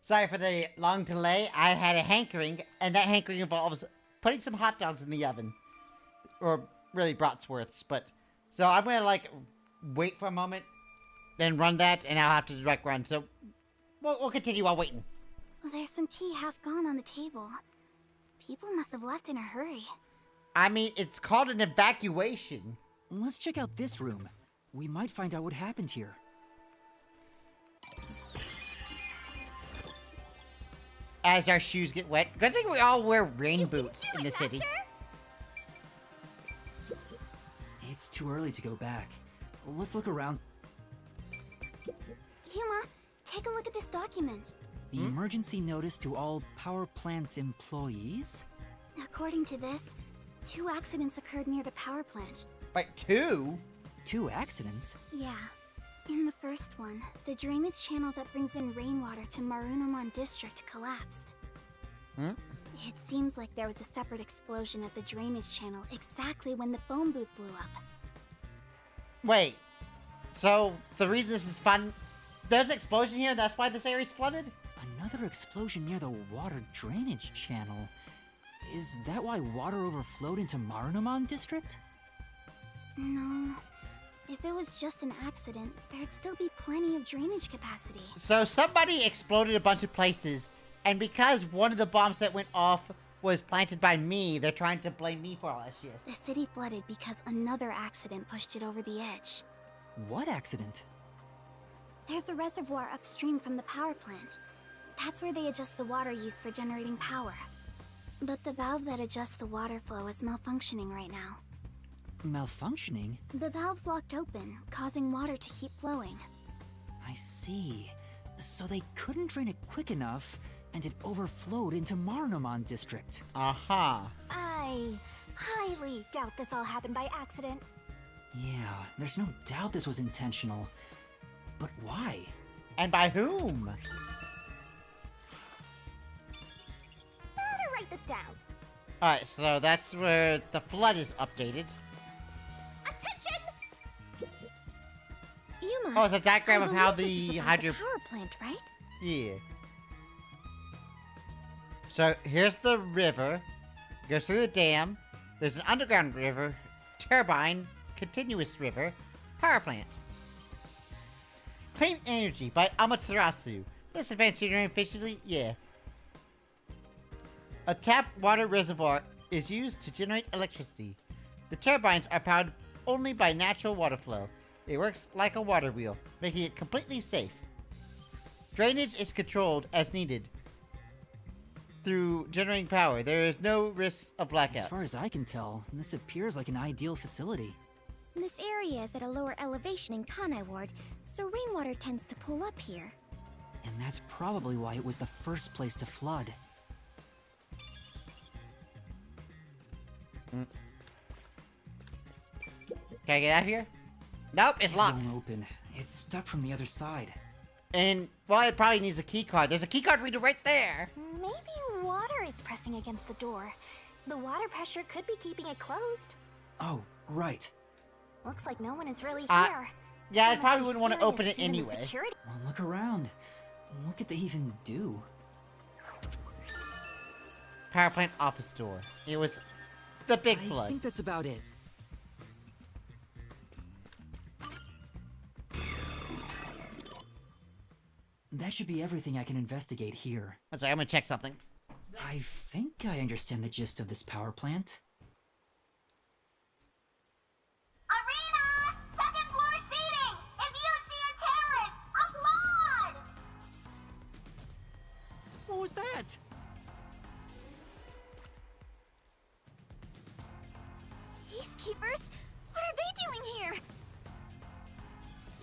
Sorry for the long delay. I had a hankering, and that hankering involves putting some hot dogs in the oven. Or really bratwursts, but... So I'm gonna, like, wait for a moment, then run that, and I'll have to direct run. So we'll continue while waiting. There's some tea half gone on the table. People must have left in a hurry. I mean, it's called an evacuation. Let's check out this room. We might find out what happened here. As our shoes get wet. Good thing we all wear rain boots in the city. It's too early to go back. Let's look around. Yuma, take a look at this document. The emergency notice to all power plant employees? According to this, 2 accidents occurred near the power plant. Wait, 2? 2 accidents? Yeah. In the first one, the drainage channel that brings in rainwater to Marunouman district collapsed. It seems like there was a separate explosion at the drainage channel exactly when the phone booth blew up. Wait, so the reason this is fun, there's an explosion here, that's why this area's flooded? Another explosion near the water drainage channel. Is that why water overflowed into Marunouman district? No. If it was just an accident, there'd still be plenty of drainage capacity. So somebody exploded a bunch of places, and because one of the bombs that went off was planted by me, they're trying to blame me for all that shit. The city flooded because another accident pushed it over the edge. What accident? There's a reservoir upstream from the power plant. That's where they adjust the water used for generating power. But the valve that adjusts the water flow is malfunctioning right now. Malfunctioning? The valve's locked open, causing water to keep flowing. I see. So they couldn't drain it quick enough, and it overflowed into Marunouman district. Aha. I highly doubt this all happened by accident. Yeah, there's no doubt this was intentional. But why? And by whom? Better write this down. Alright, so that's where the flood is updated. Attention! Yuma, Oh, it's a diagram I of how believe this the is about hydro... the power plant, right? Yeah. So, here's the river. It goes through the dam. There's an underground river, turbine, continuous river, power plant. Clean Energy by Amaterasu. This advanced generating efficiently? Yeah. A tap water reservoir is used to generate electricity. The turbines are powered only by natural water flow. It works like a water wheel, making it completely safe. Drainage is controlled as needed through generating power. There is no risk of blackouts. As far as I can tell, this appears like an ideal facility. This area is at a lower elevation in Kanai Ward, so rainwater tends to pool up here. And that's probably why it was the first place to flood. Can I get out of here? Nope, it's locked. It won't open. It's stuck from the other side. And, well, it probably needs a key card. There's a key card reader right there. Maybe water is pressing against the door. The water pressure could be keeping it closed. Oh, right. Looks like no one is really Uh, here. Yeah, I There probably must be wouldn't want to open it serious human anyway. security. Well, look around. What could they even do? Power plant office door. It was the big I flood. think that's about it. That should be everything I can investigate here. Let's see, I'm gonna check something. I think I understand the gist of this power plant. Arena! Second floor seating! If you see a terrorist, applaud! What was that? Peacekeepers? What are they doing here?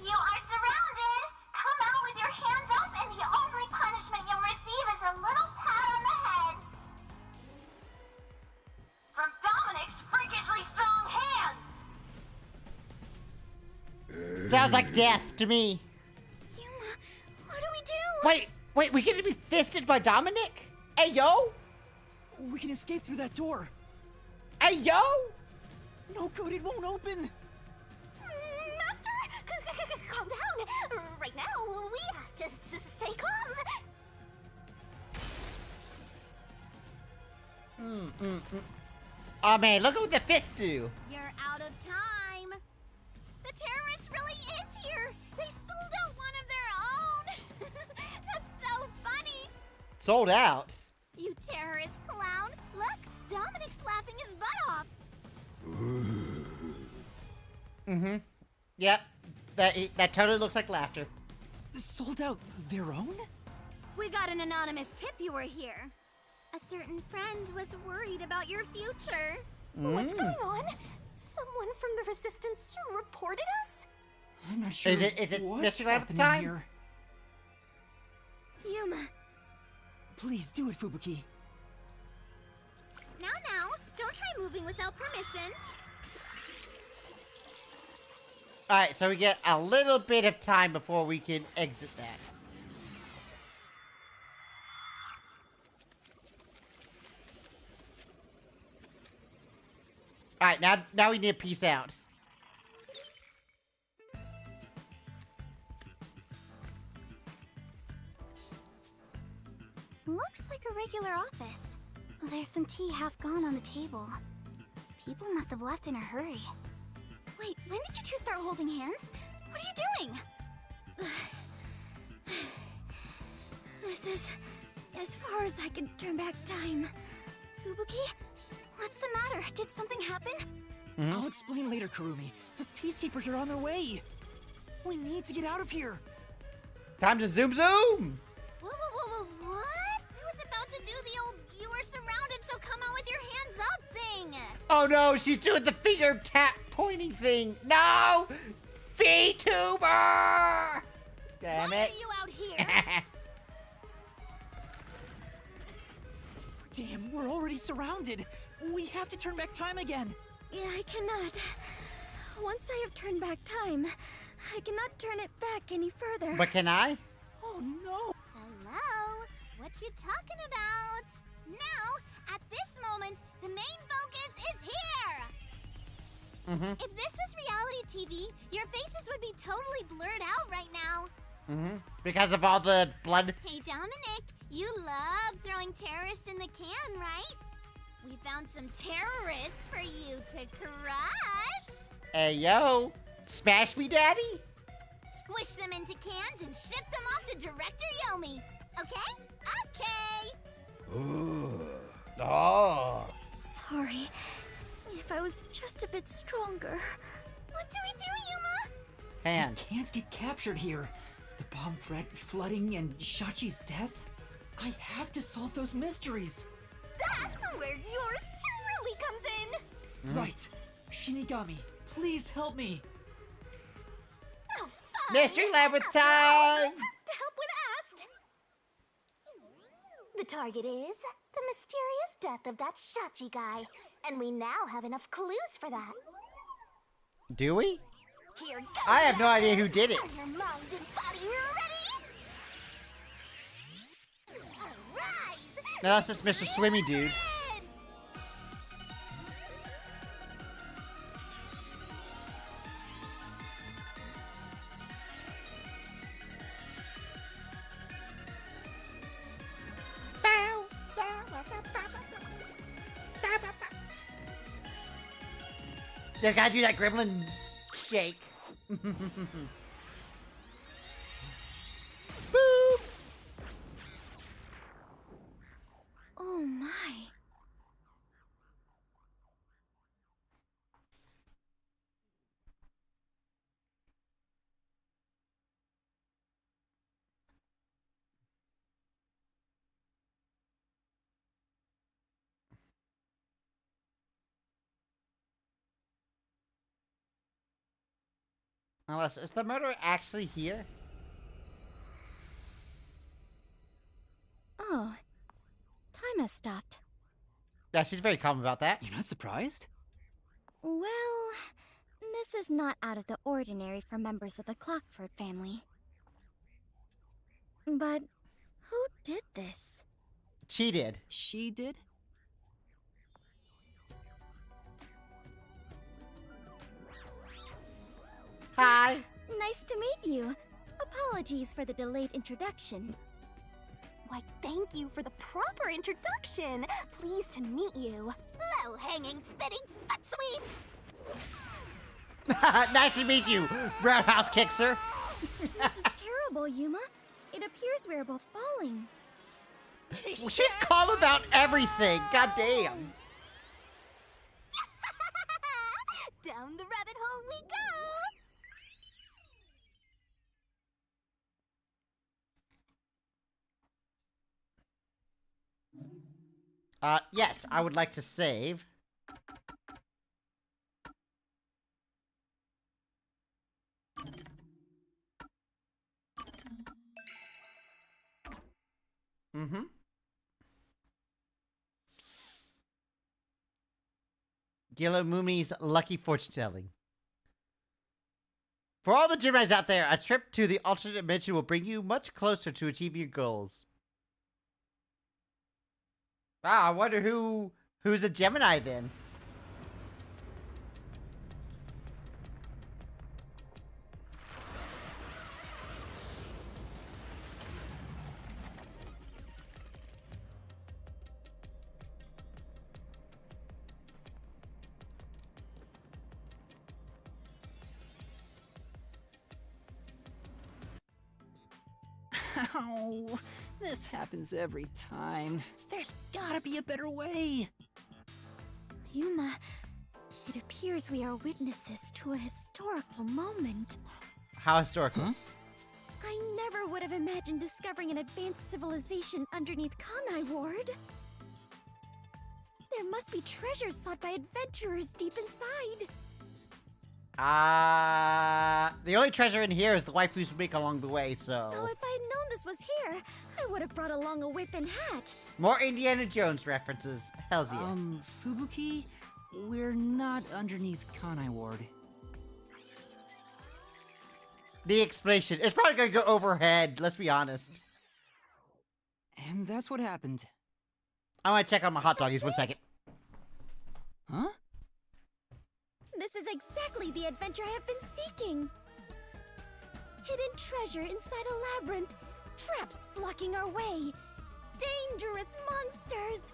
You are surrounded! Come out with your hands up, and the only punishment you'll receive is a little pat on the head. From Dominic's freakishly strong hands! Sounds like death to me. Yuma, what do we do? Wait, we get to be fisted by Dominic? Hey, yo? We can escape through that door. Hey, yo? No good, it won't open. Master, calm down. Right now, we have to stay calm. Oh man, look at what the fists do. You're out of time. The terrorist really is here. They sold out one of their own. That's so funny. Sold out. You terrorist clown. Look, Dominic's laughing his butt off. Yep. That totally looks like laughter. Sold out their own? We got an anonymous tip you were here. A certain friend was worried about your future. What's going on? Someone from the Resistance reported us? I'm not sure. Is it what's Mr. Lamb at the happening time? here. Yuma. Please do it, Fubuki. Now, don't try moving without permission. Alright, so we get a little bit of time before we can exit that. Alright, now we need to peace out. Looks like a regular office. There's some tea half gone on the table. People must have left in a hurry. Wait, when did you two start holding hands? What are you doing? This is as far as I can turn back time. Fubuki? What's the matter? Did something happen? I'll explain later, Kurumi. The Peacekeepers are on their way. We need to get out of here. Time to zoom! What? I was about to do the old "you were surrounded, so come out with your hands up" thing. Oh no, she's doing the finger tap pointing thing. No! Vtuber! Damn Why it. are you out here? Damn, we're already surrounded. We have to turn back time again. Yeah, I cannot. Once I have turned back time, I cannot turn it back any further. But can I? Oh no. Hello? What you talking about? Now, at this moment, the main focus is here! If this was reality TV, your faces would be totally blurred out right now. Because of all the blood. Hey, Dominic, you love throwing terrorists in the can, right? We found some terrorists for you to crush. Hey, yo. Smash me, daddy? Squish them into cans and ship them off to Director Yomi. Okay? Okay. Oh. Sorry. If I was just a bit stronger. What do we do, Yuma? Hand. We can't get captured here. The bomb threat, flooding, and Shachi's death. I have to solve those mysteries. That's where yours truly comes in. Right. Shinigami, please help me. Oh, fine. Mystery Labyrinth After all, time! have to help when asked. The target is the mysterious death of that Shachi guy. And we now have enough clues for that. Do we? Here goes. I have no idea who did it. Are your mind and body ready? Arise! No, that's just Mr. Swimmy dude. You gotta do that gremlin shake. Boobs! Oh my. Unless, is the murderer actually here? Oh. Time has stopped. Yeah, she's very calm about that. You're not surprised? Well, this is not out of the ordinary for members of the Clockford family. But who did this? She did. She did? Hi. Nice to meet you. Apologies for the delayed introduction. Why, thank you for the proper introduction. Pleased to meet you. Low-hanging, spitting foot sweep. Nice to meet you, Roundhouse Kickser. This is terrible, Yuma. It appears we are both falling. She's calm about everything. God damn. Down the rabbit hole we go. Yes, I would like to save. Mm-hmm. Gila Mumi's lucky fortune telling. For all the Geminis out there, a trip to the alternate dimension will bring you much closer to achieving your goals. Wow, I wonder who's a Gemini then. Ow! This happens every time. There's gotta be a better way. Yuma, it appears we are witnesses to a historical moment. How historical? Huh? I never would have imagined discovering an advanced civilization underneath Kanai Ward. There must be treasures sought by adventurers deep inside. The only treasure in here is the waifus we make along the way, so... Oh, if I had known this was here, I would have brought along a whip and hat. More Indiana Jones references. Hells yeah. Fubuki? We're not underneath Kanai Ward. The explanation. It's probably gonna go overhead, let's be honest. And that's what happened. I wanna check on my hot doggies, 1 second. Huh? This is exactly the adventure I have been seeking. Hidden treasure inside a labyrinth. Traps blocking our way. Dangerous monsters.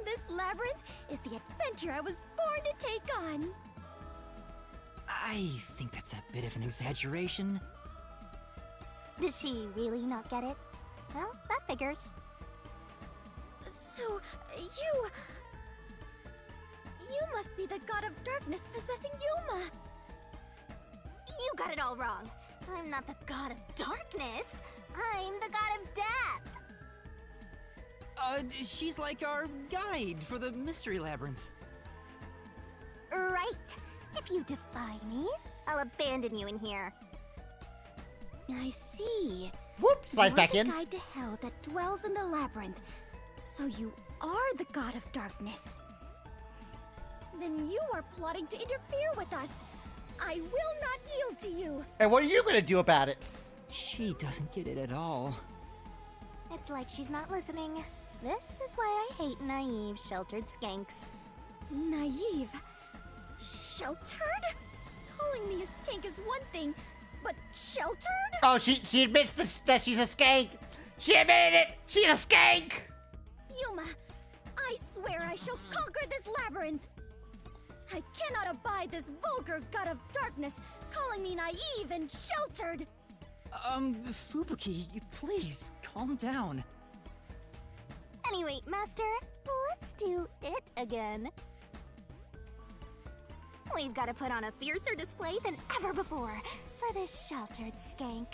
This labyrinth is the adventure I was born to take on. I think that's a bit of an exaggeration. Does she really not get it? Well, that figures. So, You must be the god of darkness possessing Yuma! You got it all wrong. I'm not the god of darkness. I'm the god of death. She's like our guide for the Mystery Labyrinth. Right. If you defy me, I'll abandon you in here. I see. Whoop, slides back in. You're the guide to hell that dwells in the labyrinth. So you are the god of darkness. Then you are plotting to interfere with us. I will not yield to you. And what are you gonna do about it? She doesn't get it at all. It's like she's not listening. This is why I hate naive, sheltered skanks. Naive? Sheltered? Calling me a skank is one thing, but sheltered? Oh, she admits that she's a skank. She admitted it. She's a skank. Yuma, I swear I shall conquer this labyrinth. I cannot abide this vulgar god of darkness calling me naive and sheltered. Fubuki, please, calm down. Anyway, Master, let's do it again. We've got to put on a fiercer display than ever before for this sheltered skank.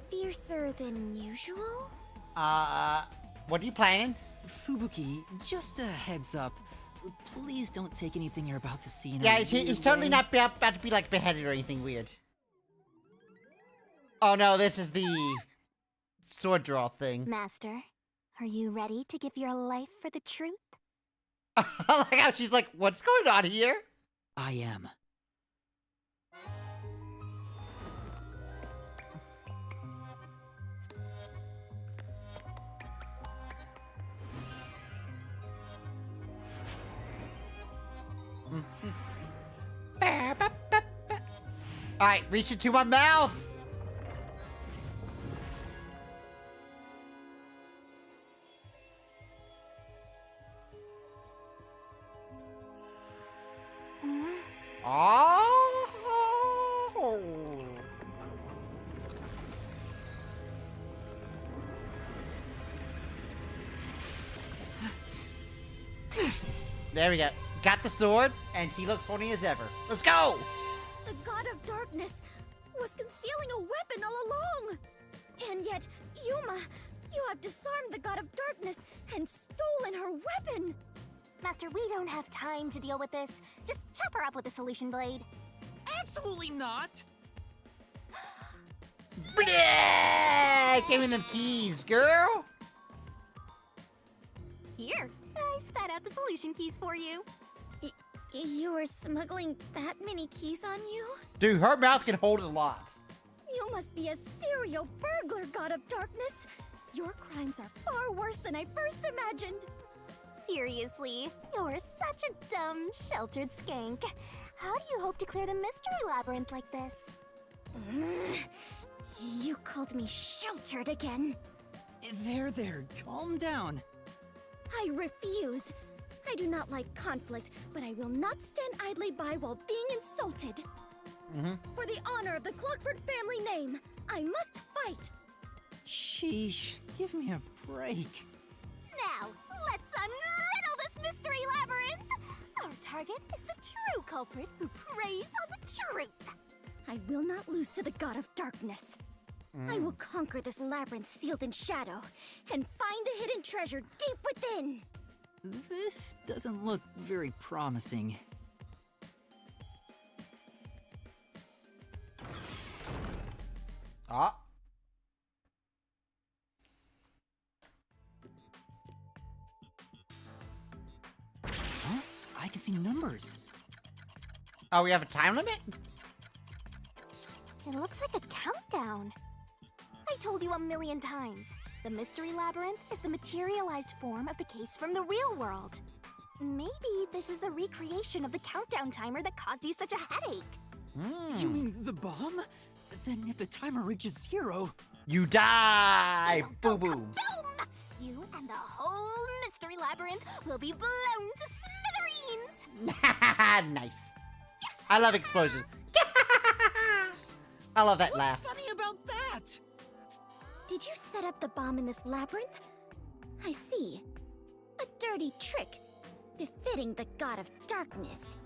Fiercer than usual? What are you planning? Fubuki, just a heads up. Please don't take anything you're about to see in Yeah, a he's totally not about to be like beheaded or anything weird. Oh no, this is the sword draw thing. Master, are you ready to give your life for the truth? I like how she's like, what's going on here? I am. Alright, reach into my mouth. Oh. There we go. Got the sword, and she looks horny as ever. Let's go! The God of Darkness was concealing a weapon all along! And yet, Yuma, you have disarmed the God of Darkness and stolen her weapon! Master, we don't have time to deal with this. Just chop her up with a solution blade. Absolutely not! Blah! Give me them keys, girl! Here, I spat out the solution keys for you. You were smuggling that many keys on you? Dude, her mouth can hold a lot. You must be a serial burglar, God of Darkness! Your crimes are far worse than I first imagined! Seriously, you're such a dumb, sheltered skank. How do you hope to clear the mystery labyrinth like this? You called me sheltered again. There, calm down. I refuse. I do not like conflict, but I will not stand idly by while being insulted. For the honor of the Clockford family name, I must fight. Sheesh, give me a break. Now, let's unriddle this mystery labyrinth! Our target is the true culprit who preys on the truth. I will not lose to the God of Darkness. I will conquer this labyrinth sealed in shadow and find the hidden treasure deep within. This doesn't look very promising. Ah. Huh? I can see numbers. Oh, we have a time limit? It looks like a countdown. I told you 1,000,000 times. The mystery labyrinth is the materialized form of the case from the real world. Maybe this is a recreation of the countdown timer that caused you such a headache. You mean the bomb? Then if the timer reaches 0... You die! Go Boom, boom. kaboom! You and the whole mystery labyrinth will be blown to smithereens! Nice. I love explosions. I love that laugh. What's funny about that? Did you set up the bomb in this labyrinth? I see. A dirty trick, befitting the God of Darkness.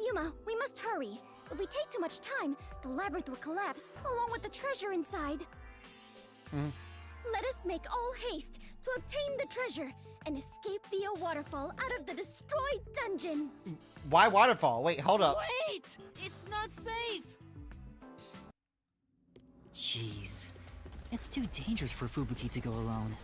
Yuma, we must hurry. If we take too much time, the labyrinth will collapse, along with the treasure inside. Let us make all haste to obtain the treasure and escape via waterfall out of the destroyed dungeon. Why waterfall? Wait, hold up. Wait! It's not safe! Jeez. It's too dangerous for Fubuki to go alone.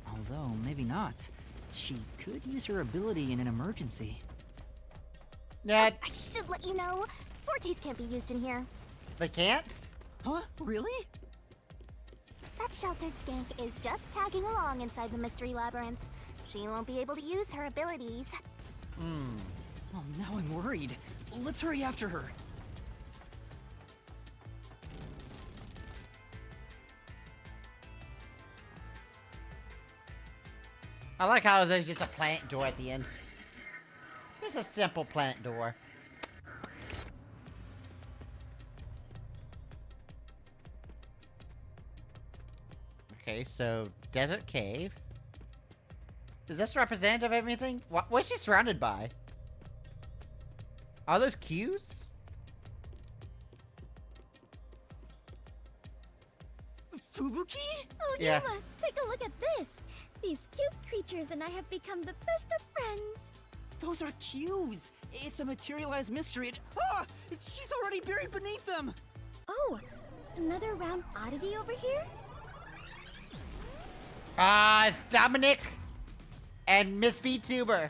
Although, maybe not. She could use her ability in an emergency. Yeah, I should let you know, Fortes can't be used in here. they can't? Huh? Really? That sheltered skank is just tagging along inside the mystery labyrinth. She won't be able to use her abilities. Well, now I'm worried. Let's hurry after her. I like how there's just a planet door at the end. Just a simple planet door. Okay, so desert cave. Is this representative of everything? What's she surrounded by? Are those cues? Fubuki? Oh, Yeah. Yuma, take a look at this. These cute creatures and I have become the best of friends. Those are cues. It's a materialized mystery. She's already buried beneath them. Oh, another round oddity over here? It's Dominic and Miss Vtuber.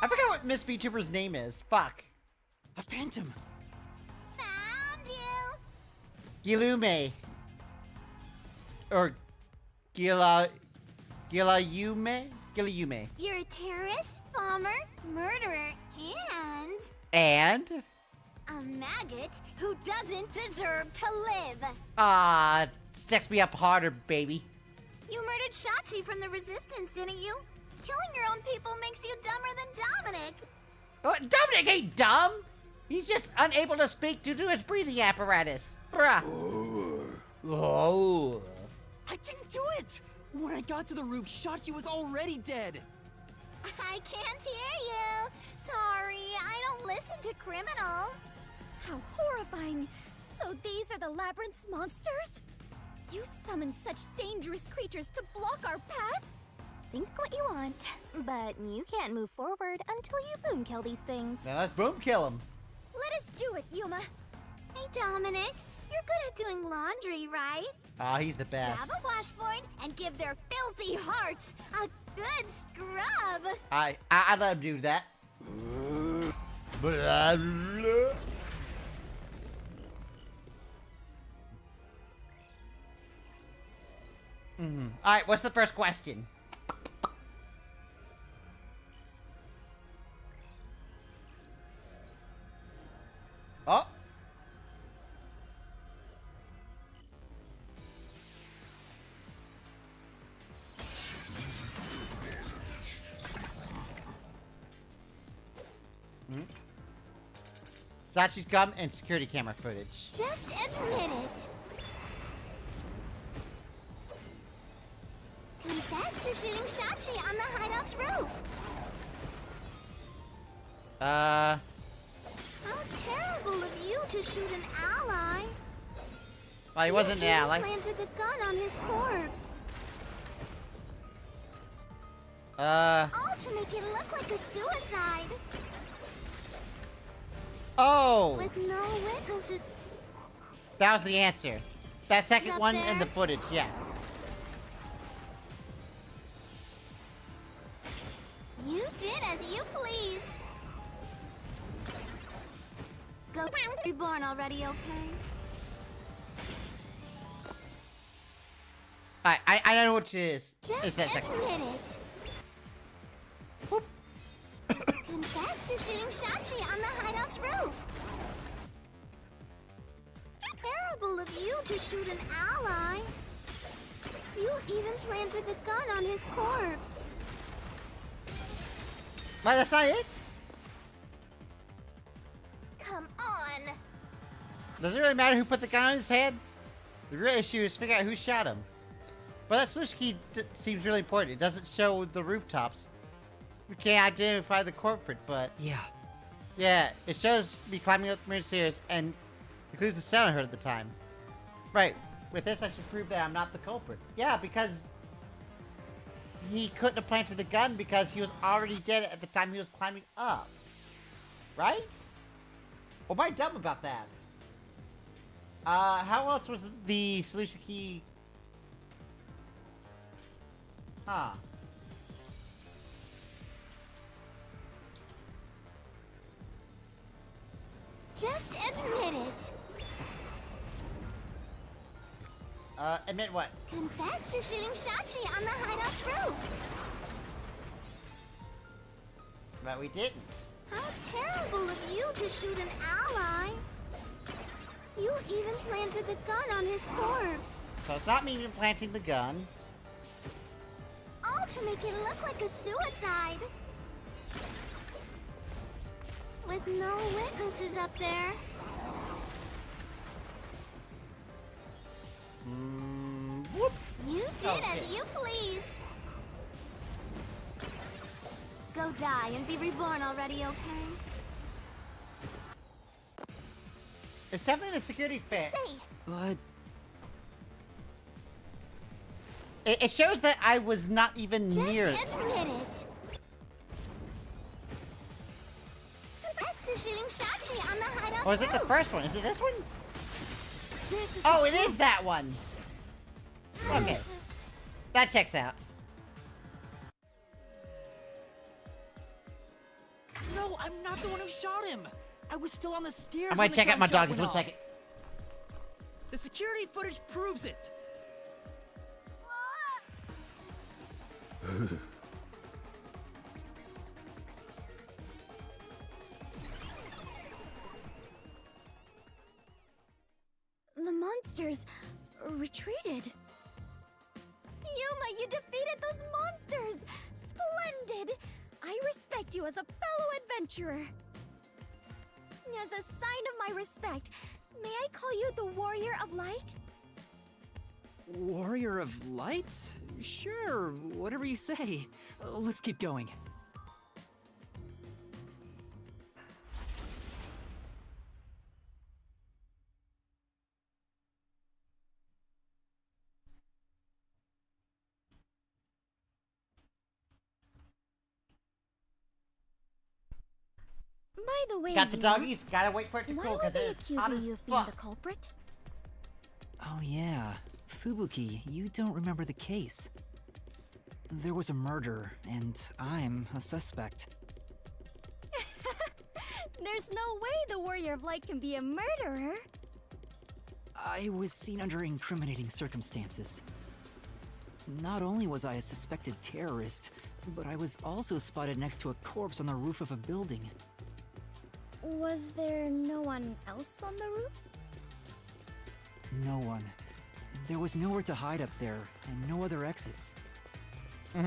I forgot what Miss Vtuber's name is. Fuck. A phantom. Found you! Gilume. Or Gilayume? Gilayume. You're a terrorist, bomber, murderer, And? a maggot who doesn't deserve to live. Sex me up harder, baby. You murdered Shachi from the Resistance, didn't you? killing your own people makes you dumber than Dominic. What? Dominic ain't dumb. He's just unable to speak due to his breathing apparatus. Bruh. Oh. I didn't do it! When I got to the roof, Shachi was already dead. I can't hear you. Sorry, I don't listen to criminals. How horrifying! So these are the Labyrinth's monsters? You summoned such dangerous creatures to block our path? Think what you want, but you can't move forward until you boom kill these things. Now let's boom kill him. Let us do it, Yuma. Hey, Dominic, you're good at doing laundry, right? Oh, he's the best. Grab a washboard and give their filthy hearts a good scrub. I let him do that. Alright, what's the first question? Oh. Sachi's gum and security camera footage. Just admit it. Confess to shooting Shachi on the hideout's roof. How terrible of you to shoot an ally. Well, he wasn't an ally. You planted the gun on his corpse. All to make it look like a suicide. Oh! With no witnesses. That was the answer. That second Up one there? in the footage, yeah. You did as you pleased. Go reborn already, okay? I know what it is. Just It's that second. admit it. Confess to shooting Shachi on the hideout's roof. Terrible of you to shoot an ally. You even planted the gun on his corpse. Well, that's not it. Come on! Does it really matter who put the gun on his head? The real issue is figure out who shot him. Well, that solution key seems really important. It doesn't show the rooftops. We can't identify the culprit, but... Yeah, it shows me climbing up the main stairs and includes the sound I heard at the time. Right, with this I should prove that I'm not the culprit. Yeah, because... he couldn't have planted the gun because he was already dead at the time he was climbing up. Right? Or am I dumb about that? How else was the solution key... Huh. Just admit it. Admit what? Confess to shooting Shachi on the hideout's roof. But we didn't. How terrible of you to shoot an ally. You even planted the gun on his corpse. So it's not me even planting the gun. All to make it look like a suicide. With no witnesses up there. Whoop. You did Okay. as you pleased. Go die and be reborn already, okay? It's definitely the security fit. Say, But It shows that I was not even just near. admit it. Confess to shooting Shachi on the hideout's Or is it the roof. first one? Is it this one? This is Oh, the it is truth. that one. Okay. That checks out. no, I'm not the one who shot him. I was still on the stairs. I might check out my doggies. 1 second. The security footage proves it. The monsters retreated. Yuma, you defeated those monsters! Splendid! I respect you as a fellow adventurer. As a sign of my respect, may I call you the Warrior of Light? Warrior of Light? Sure, whatever you say. Let's keep going. By the way, Got the Yuma, doggies. Gotta wait for it to why cool were because they it's hot accusing as you of being fuck. the culprit? Oh yeah, Fubuki, you don't remember the case. There was a murder, and I'm a suspect. There's no way the Warrior of Light can be a murderer. I was seen under incriminating circumstances. Not only was I a suspected terrorist, but I was also spotted next to a corpse on the roof of a building. Was there no one else on the roof? No one. There was nowhere to hide up there, and no other exits. Well,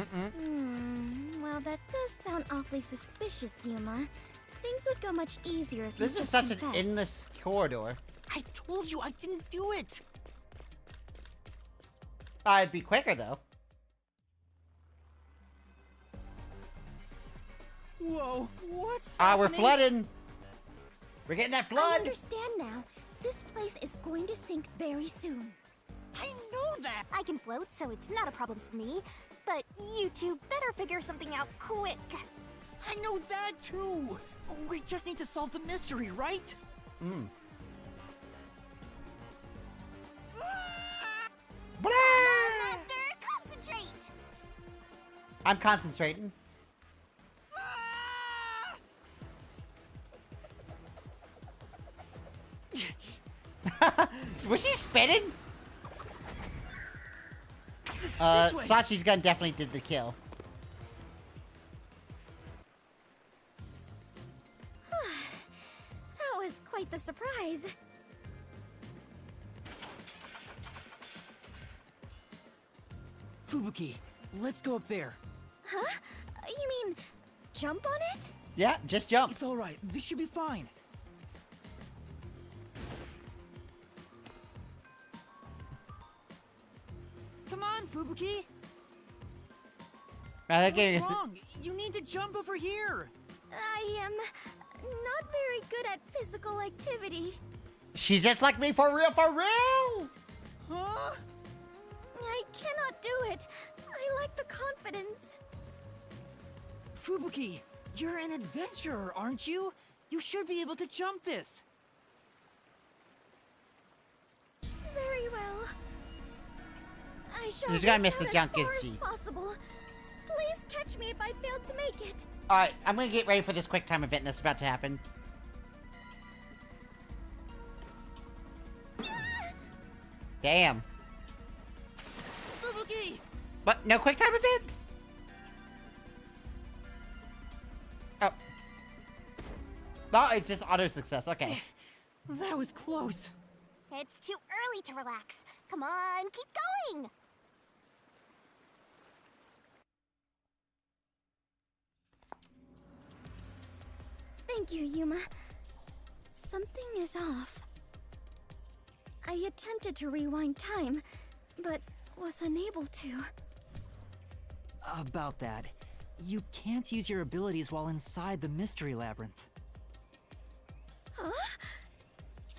that does sound awfully suspicious, Yuma. Things would go much easier if you This is just such an confessed. endless corridor. I told you I didn't do it! It'd be quicker though. Whoa, what's We're happening? flooding. We're getting that I flood. understand now. This place is going to sink very soon. I know that! I can float, so it's not a problem for me. But you two better figure something out quick. I know that too! We just need to solve the mystery, right? Master, concentrate! I'm concentrating. Was she spinning? This way. Sachi's gun definitely did the kill. That was quite the surprise. Fubuki, let's go up there. Huh? You mean jump on it? Yeah, just jump. It's alright, this should be fine. Come on, Fubuki! What's wrong? You need to jump over here! I am not very good at physical activity. She's just like me for real, for real. Huh? I cannot do it. I lack the confidence. Fubuki, you're an adventurer, aren't you? You should be able to jump this. Very well. I shall She's gonna reach miss the out junk, as far isn't she? as possible. Please catch me if I fail to make it. Alright, I'm gonna get ready for this quick time event that's about to happen. Damn. Fubuki! But no quick time event? Oh. No, it's just auto success. Okay. That was close. It's too early to relax. Come on, keep going! Thank you, Yuma. Something is off. I attempted to rewind time, but was unable to. About that, you can't use your abilities while inside the mystery labyrinth. Huh?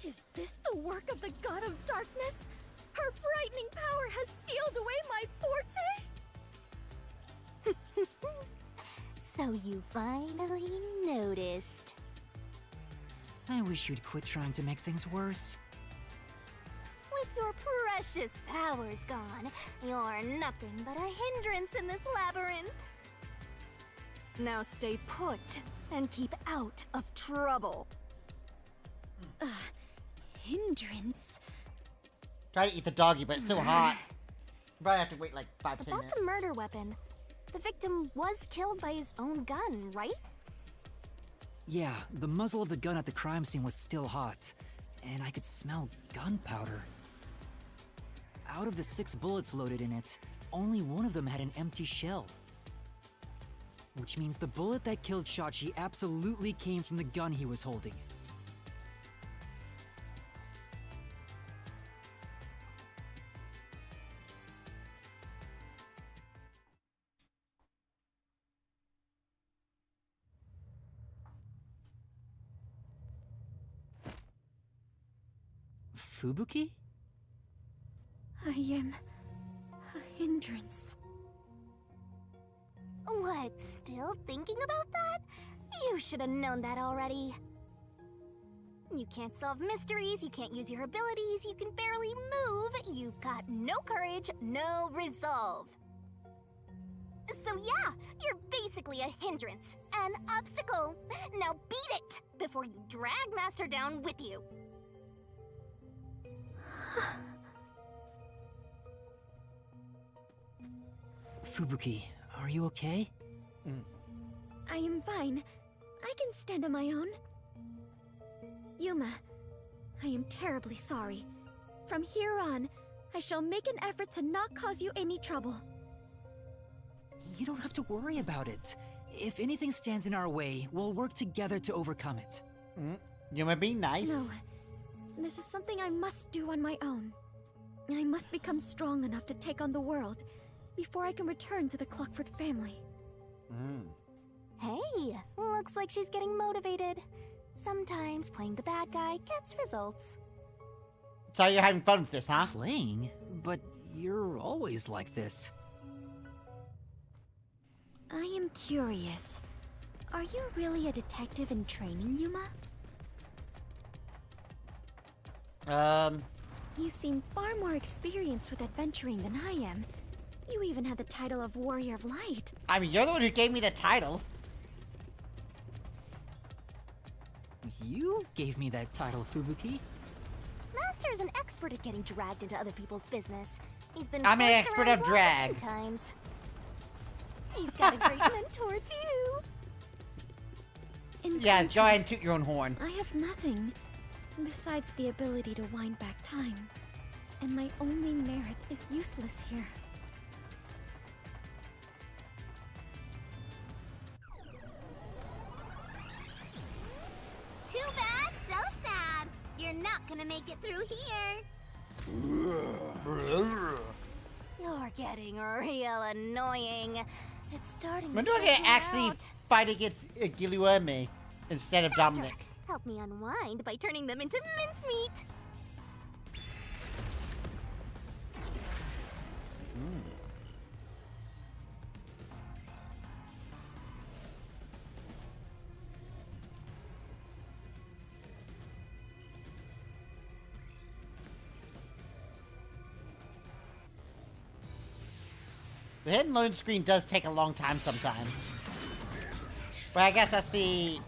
Is this the work of the God of Darkness? Her frightening power has sealed away my forte? So you finally noticed. I wish you'd quit trying to make things worse. With your precious powers gone, you're nothing but a hindrance in this labyrinth. Now stay put and keep out of trouble. Hindrance? Try to eat the doggy, but it's so hot. You probably have to wait like 5 to 10 About minutes. the murder weapon, the victim was killed by his own gun, right? Yeah, the muzzle of the gun at the crime scene was still hot, and I could smell gunpowder. Out of the 6 bullets loaded in it, only one of them had an empty shell. which means the bullet that killed Shachi absolutely came from the gun he was holding. Fubuki? I am a hindrance. What, still thinking about that? You should have known that already. You can't solve mysteries, you can't use your abilities, you can barely move, you've got no courage, no resolve. So yeah, you're basically a hindrance, an obstacle. Now beat it, before you drag Master down with you. Fubuki, are you okay? I am fine. I can stand on my own. Yuma, I am terribly sorry. From here on, I shall make an effort to not cause you any trouble. You don't have to worry about it. If anything stands in our way, we'll work together to overcome it. Yuma, be nice. No, this is something I must do on my own. I must become strong enough to take on the world before I can return to the Clockford family. Hey, looks like she's getting motivated. Sometimes playing the bad guy gets results. So you're having fun with this, huh? Playing? But you're always like this. I am curious. Are you really a detective in training, Yuma? You seem far more experienced with adventuring than I am. You even had the title of Warrior of Light. I mean, you're the one who gave me the title. You gave me that title, Fubuki. Master's an expert at getting dragged into other people's business. He's been I'm an pushed expert around of drag. lots of times. He's got a great mentor too. In Yeah, go ahead and contrast, toot your own horn. I have nothing besides the ability to wind back time. And my only merit is useless here. Too bad, so sad. You're not gonna make it through here. You're getting real annoying. It's starting to When do I stress get me actually out. fight against Guillermo instead of Master, Dominic? help me unwind by turning them into mincemeat. The hidden load screen does take a long time sometimes. But I guess that's the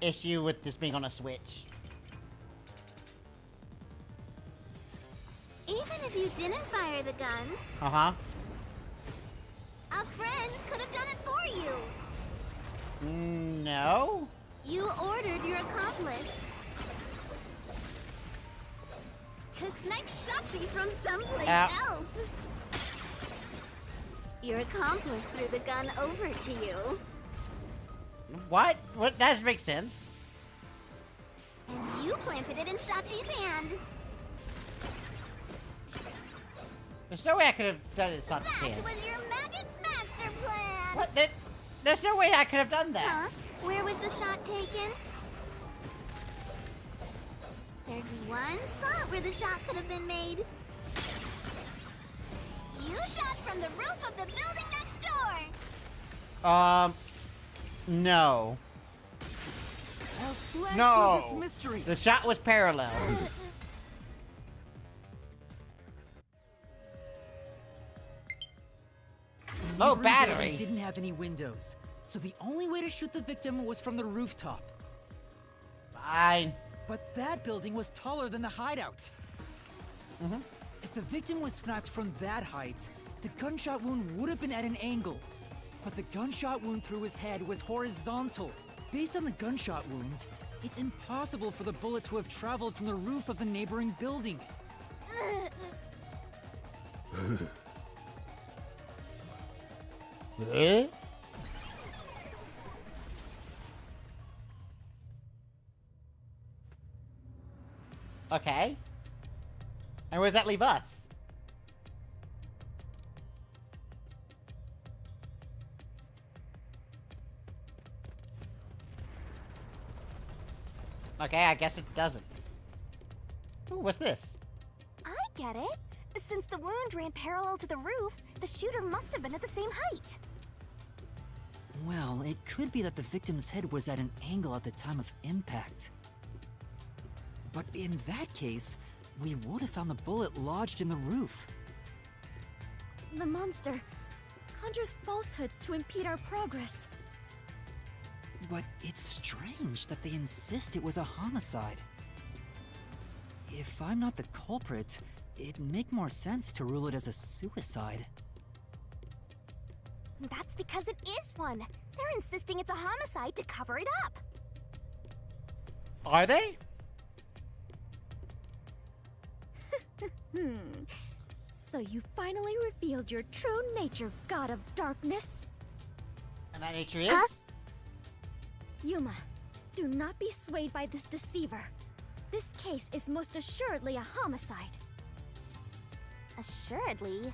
issue with this being on a Switch. Even if you didn't fire the gun, Uh-huh. a friend could have done it for you. No? You ordered your accomplice to snipe Shachi from someplace else. Your accomplice threw the gun over to you. What? What? That doesn't make sense. And you planted it in Shachi's hand. There's no way I could have done it in such That hand. was your maggot master plan. What? There's no way I could have done that. Huh? Where was the shot taken? There's one spot where the shot could have been made. You shot from the roof of the building next door. No. I'll slash No. through this mystery. The shot was parallel. Oh, Neighboring battery. building didn't have any windows, so the only way to shoot the victim was from the rooftop. Fine. But that building was taller than the hideout. If the victim was sniped from that height, the gunshot wound would have been at an angle. But the gunshot wound through his head was horizontal. Based on the gunshot wound, it's impossible for the bullet to have traveled from the roof of the neighboring building. Okay. And where does that leave us? Okay, I guess it doesn't. Ooh, what's this? I get it. Since the wound ran parallel to the roof, the shooter must have been at the same height. Well, it could be that the victim's head was at an angle at the time of impact. But in that case, we would have found the bullet lodged in the roof. The monster conjures falsehoods to impede our progress. But it's strange that they insist it was a homicide. If I'm not the culprit, it'd make more sense to rule it as a suicide. That's because it is one. They're insisting it's a homicide to cover it up. Are they? So you finally revealed your true nature, God of Darkness. And that nature is? Yuma, do not be swayed by this deceiver. This case is most assuredly a homicide. Assuredly.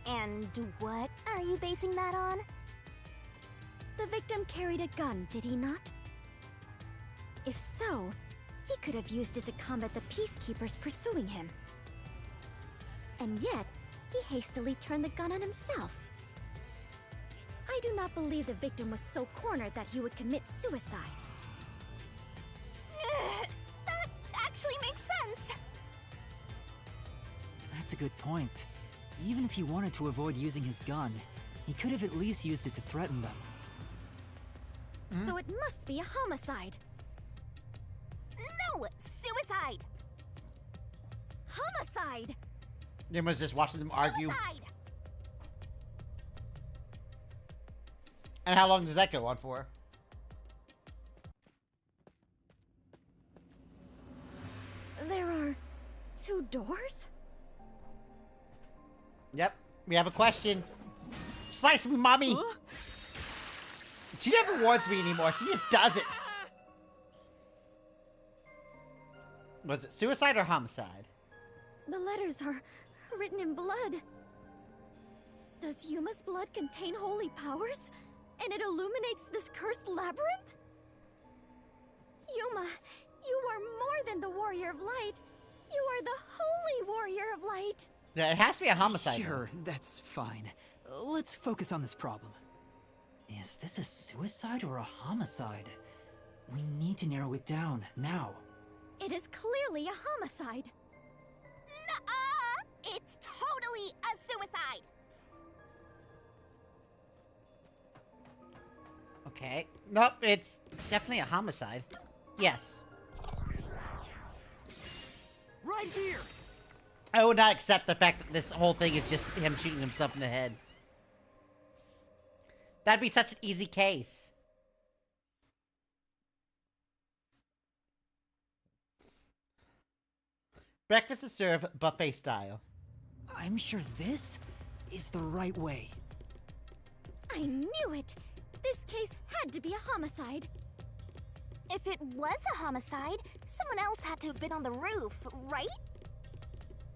And what are you basing that on? The victim carried a gun, did he not? If so, he could have used it to combat the peacekeepers pursuing him. And yet, he hastily turned the gun on himself. I do not believe the victim was so cornered that he would commit suicide. That actually makes sense. That's a good point. Even if he wanted to avoid using his gun, he could have at least used it to threaten them. So it must be a homicide. No! Suicide! Homicide! Yuma's just watching them argue. Suicide! And how long does that go on for? There are 2 doors? Yep, we have a question. Slice me, mommy! Huh? She never warns me anymore, she just does it. Was it suicide or homicide? The letters are written in blood. Does Yuma's blood contain holy powers? And it illuminates this cursed labyrinth? Yuma, you are more than the warrior of light. You are the holy warrior of light. Yeah, it has to be a homicide. Sure, that's fine. Let's focus on this problem. Is this a suicide or a homicide? We need to narrow it down, now. It is clearly a homicide. Nuh-uh! It's totally a suicide! Okay. Nope, it's definitely a homicide. Yes. Right here! I would not accept the fact that this whole thing is just him shooting himself in the head. That'd be such an easy case. Breakfast is served buffet style. I'm sure this is the right way. I knew it! This case had to be a homicide. If it was a homicide, someone else had to have been on the roof, right?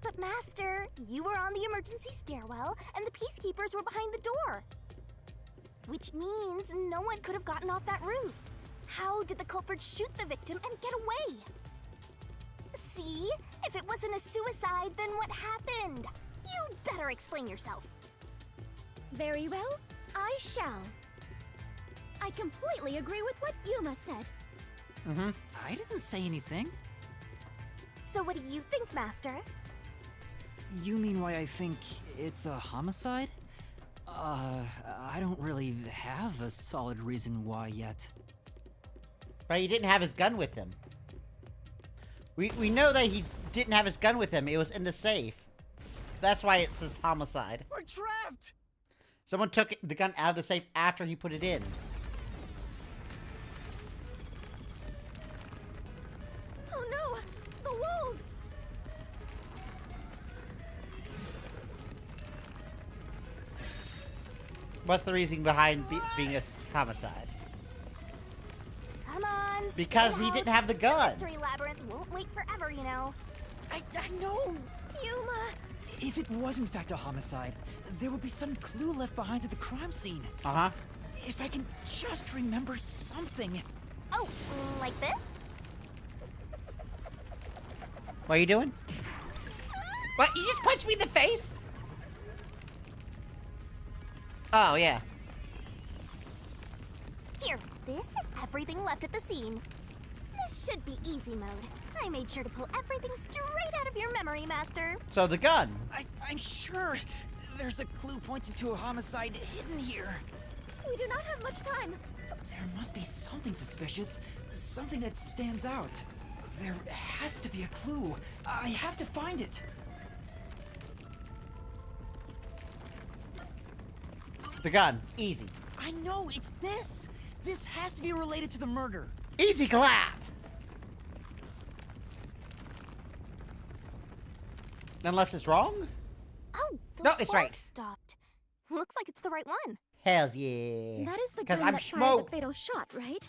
But Master, you were on the emergency stairwell, and the peacekeepers were behind the door. Which means no one could have gotten off that roof. How did the culprit shoot the victim and get away? See? If it wasn't a suicide, then what happened? You'd better explain yourself. Very well, I shall. I completely agree with what Yuma said. I didn't say anything. So what do you think, Master? You mean why I think it's a homicide? I don't really have a solid reason why yet. But he didn't have his gun with him. We know that he didn't have his gun with him. It was in the safe. That's why it says homicide. We're trapped! Someone took the gun out of the safe after he put it in. Oh no! The walls! What's the reasoning behind being a homicide? Come on, Because he didn't have the gun. Mystery labyrinth won't wait forever, you know. I know! Yuma! If it was in fact a homicide, there would be some clue left behind at the crime scene. Uh-huh. If I can just remember something. Oh, like this? What are you doing? What? You just punched me in the face? Oh, yeah. Here, this is everything left at the scene. This should be easy mode. I made sure to pull everything straight out of your memory, Master. So the gun. I'm sure there's a clue pointing to a homicide hidden here. We do not have much time. There must be something suspicious, something that stands out. There has to be a clue. I have to find it. The gun. Easy. I know, it's this. This has to be related to the murder. Easy clap. Unless it's wrong? Oh, the No, it's pulse right. stopped. Looks like it's the right one. Hells yeah. That is the 'Cause gun I'm that fired smoked. the fatal shot, right?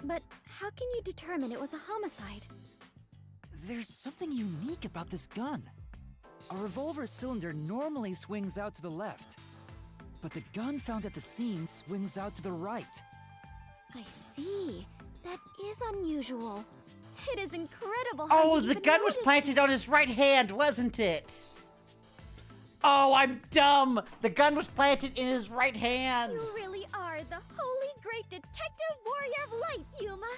But how can you determine it was a homicide? There's something unique about this gun. A revolver cylinder normally swings out to the left, but the gun found at the scene swings out to the right. I see. That is unusual. It is incredible how Oh, you the even gun was noticed planted on his right hand, wasn't it? Oh, I'm dumb. The gun was planted in his right hand. You really are the holy great detective warrior of light, Yuma.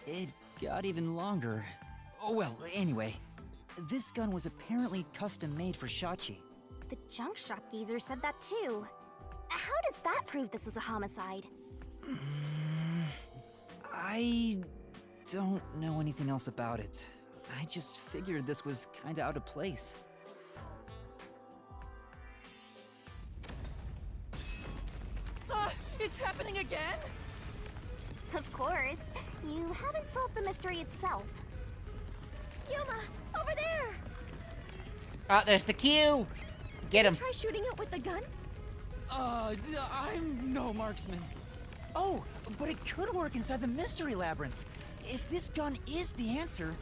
It got even longer. Oh, well, anyway. This gun was apparently custom made for Shachi. The junk shop geezer said that too. How does that prove this was a homicide? I don't know anything else about it. I just figured this was kinda out of place. It's happening again? Of course. You haven't solved the mystery itself. Yuma, over there! Oh, there's the cue. Get him. Try shooting it with the gun? I'm no marksman. Oh, but it could work inside the mystery labyrinth. If this gun is the answer...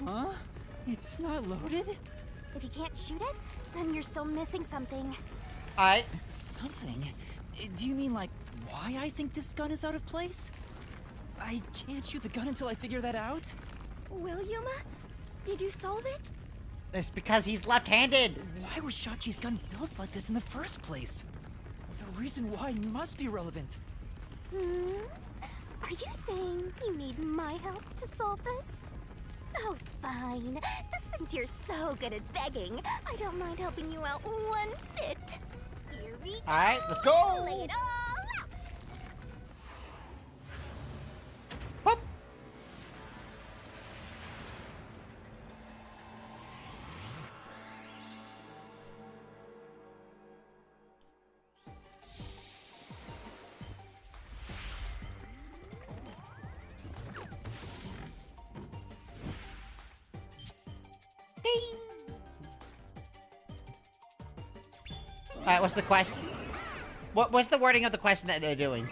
Huh? It's not loaded? If you can't shoot it, then you're still missing something. Alright. Something? Do you mean like why I think this gun is out of place? I can't shoot the gun until I figure that out? Well, Yuma, did you solve it? It's because he's left-handed. Why was Shachi's gun built like this in the first place? The reason why must be relevant. Are you saying you need my help to solve this? Oh, fine. Since you're so good at begging, I don't mind helping you out one bit. Here we go. Alright, let's go. Lay it all out. Whoop. Alright, what's the question? What's the wording of the question that they're doing?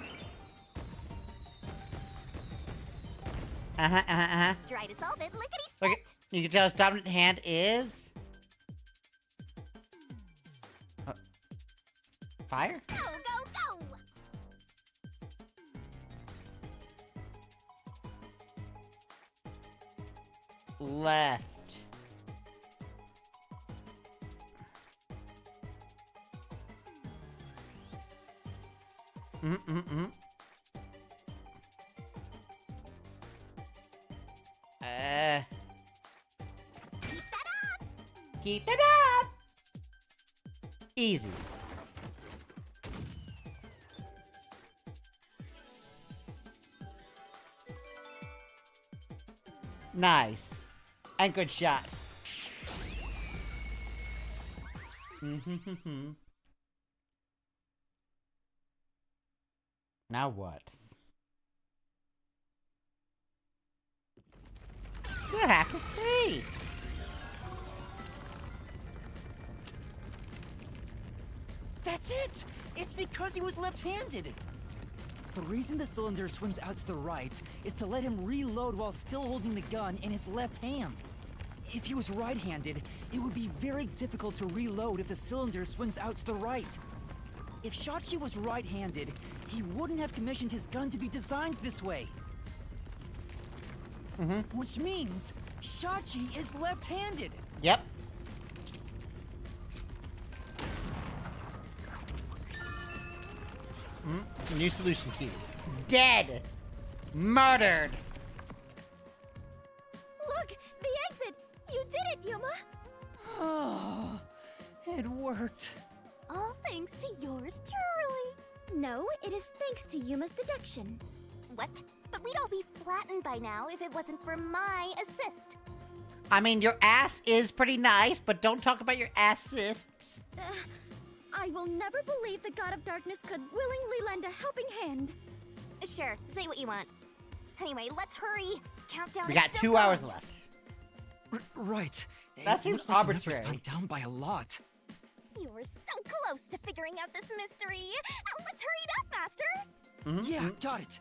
Try to solve it, lickety Okay, split. you can tell his dominant hand is... Fire? Go, go, go! Left. Mm-mm-mm. Keep that up! Easy. Nice. And good shot. Now what? You have to stay. That's it! It's because he was left-handed! The reason the cylinder swings out to the right is to let him reload while still holding the gun in his left hand. If he was right-handed, it would be very difficult to reload if the cylinder swings out to the right. If Shachi was right-handed, he wouldn't have commissioned his gun to be designed this way. Which means Shachi is left-handed. Yep. New solution key. Dead. Murdered. Look! The exit! You did it, Yuma! Oh, it worked. All thanks to yours truly. No, it is thanks to Yuma's deduction. What? But we'd all be flattened by now if it wasn't for my assist. I mean, your ass is pretty nice, but don't talk about your assists. I will never believe the God of Darkness could willingly lend a helping hand. Sure, say what you want. Anyway, let's hurry. Countdown. We is got still 2 hours going. left. Right. That It seems looks like the numbers arbitrary. gone down by a lot. You were so close to figuring out this mystery. Let's hurry it up, Master. Yeah, got it.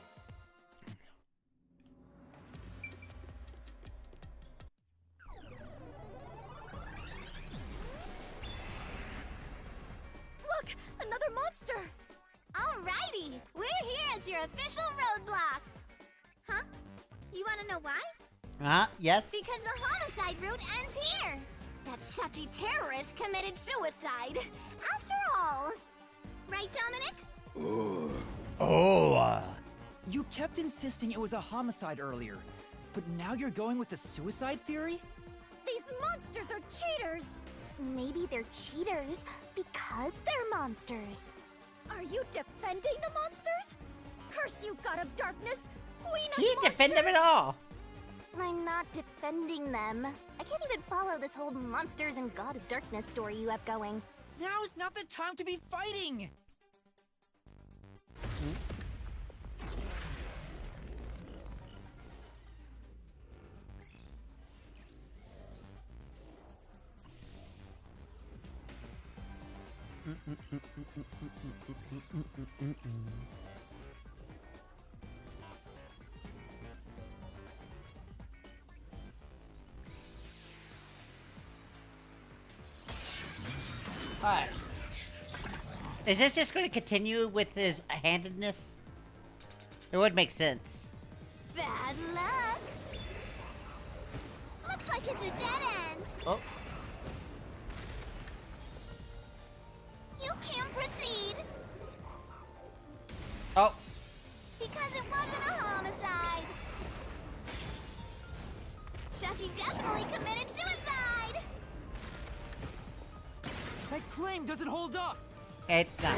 Look! Another monster! Alrighty, we're here as your official roadblock. Huh? You wanna know why? Yes? Because the homicide route ends here. That Shachi terrorist committed suicide. After all. Right, Dominic? Oh. You kept insisting it was a homicide earlier, but now you're going with the suicide theory? These monsters are cheaters! Maybe they're cheaters because they're monsters. Are you defending the monsters? Curse you, God of Darkness! Queen of She didn't defend them at monsters! all. I'm not defending them. I can't even follow this whole monsters and God of Darkness story you have going. Now's not the time to be fighting! Alright. Is this just going to continue with his handedness? It would make sense. Bad luck. Looks like it's a dead end. Oh. You can't proceed Oh. because it wasn't a homicide. Shachi definitely committed suicide. That claim doesn't hold up! It's not.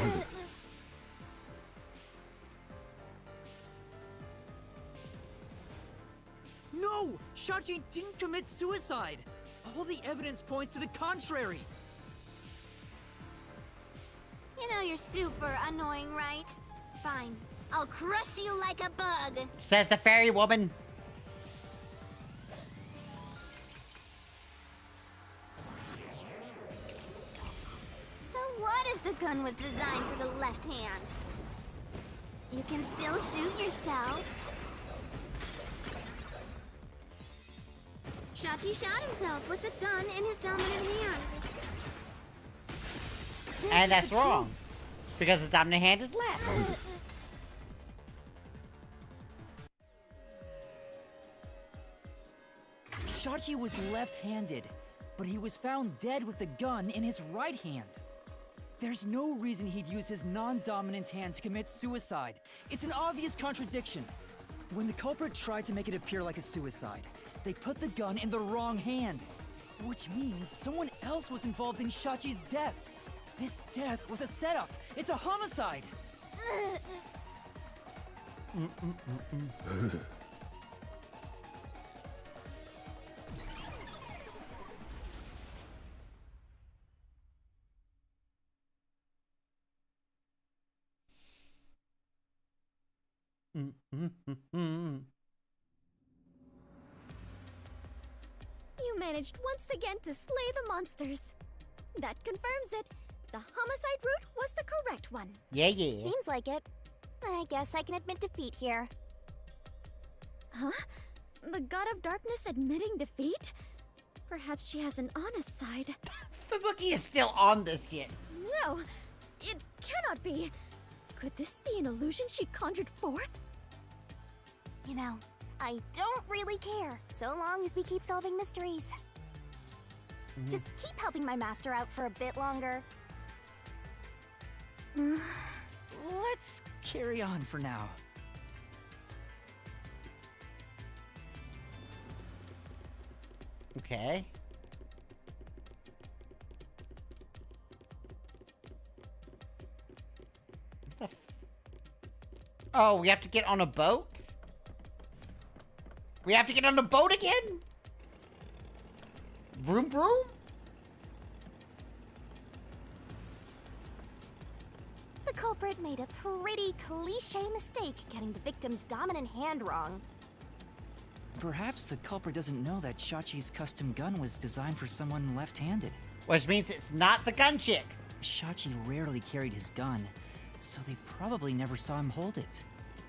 No! Shachi didn't commit suicide! All the evidence points to the contrary! You know you're super annoying, right? Fine. I'll crush you like a bug. Says the fairy woman. So what if the gun was designed for the left hand? You can still shoot yourself. Shachi shot himself with the gun in his dominant hand. And that's wrong. Because his dominant hand is left. Shachi was left-handed, but he was found dead with the gun in his right hand. There's no reason he'd use his non-dominant hand to commit suicide. It's an obvious contradiction. When the culprit tried to make it appear like a suicide, they put the gun in the wrong hand. Which means someone else was involved in Shachi's death. This death was a setup. It's a homicide. You managed once again to slay the monsters. That confirms it. The homicide route was the correct one. Yeah, yeah. Seems like it. I guess I can admit defeat here. Huh? The God of Darkness admitting defeat? Perhaps she has an honest side. Fubuki is still on this shit. No, it cannot be. Could this be an illusion she conjured forth? You know, I don't really care, so long as we keep solving mysteries. Just keep helping my master out for a bit longer. Let's carry on for now. Okay. What the oh, we have to get on a boat? We have to get on a boat again? Vroom vroom? The culprit made a pretty cliché mistake getting the victim's dominant hand wrong. Perhaps the culprit doesn't know that Shachi's custom gun was designed for someone left-handed. Which means it's not the gun chick. Shachi rarely carried his gun, so they probably never saw him hold it.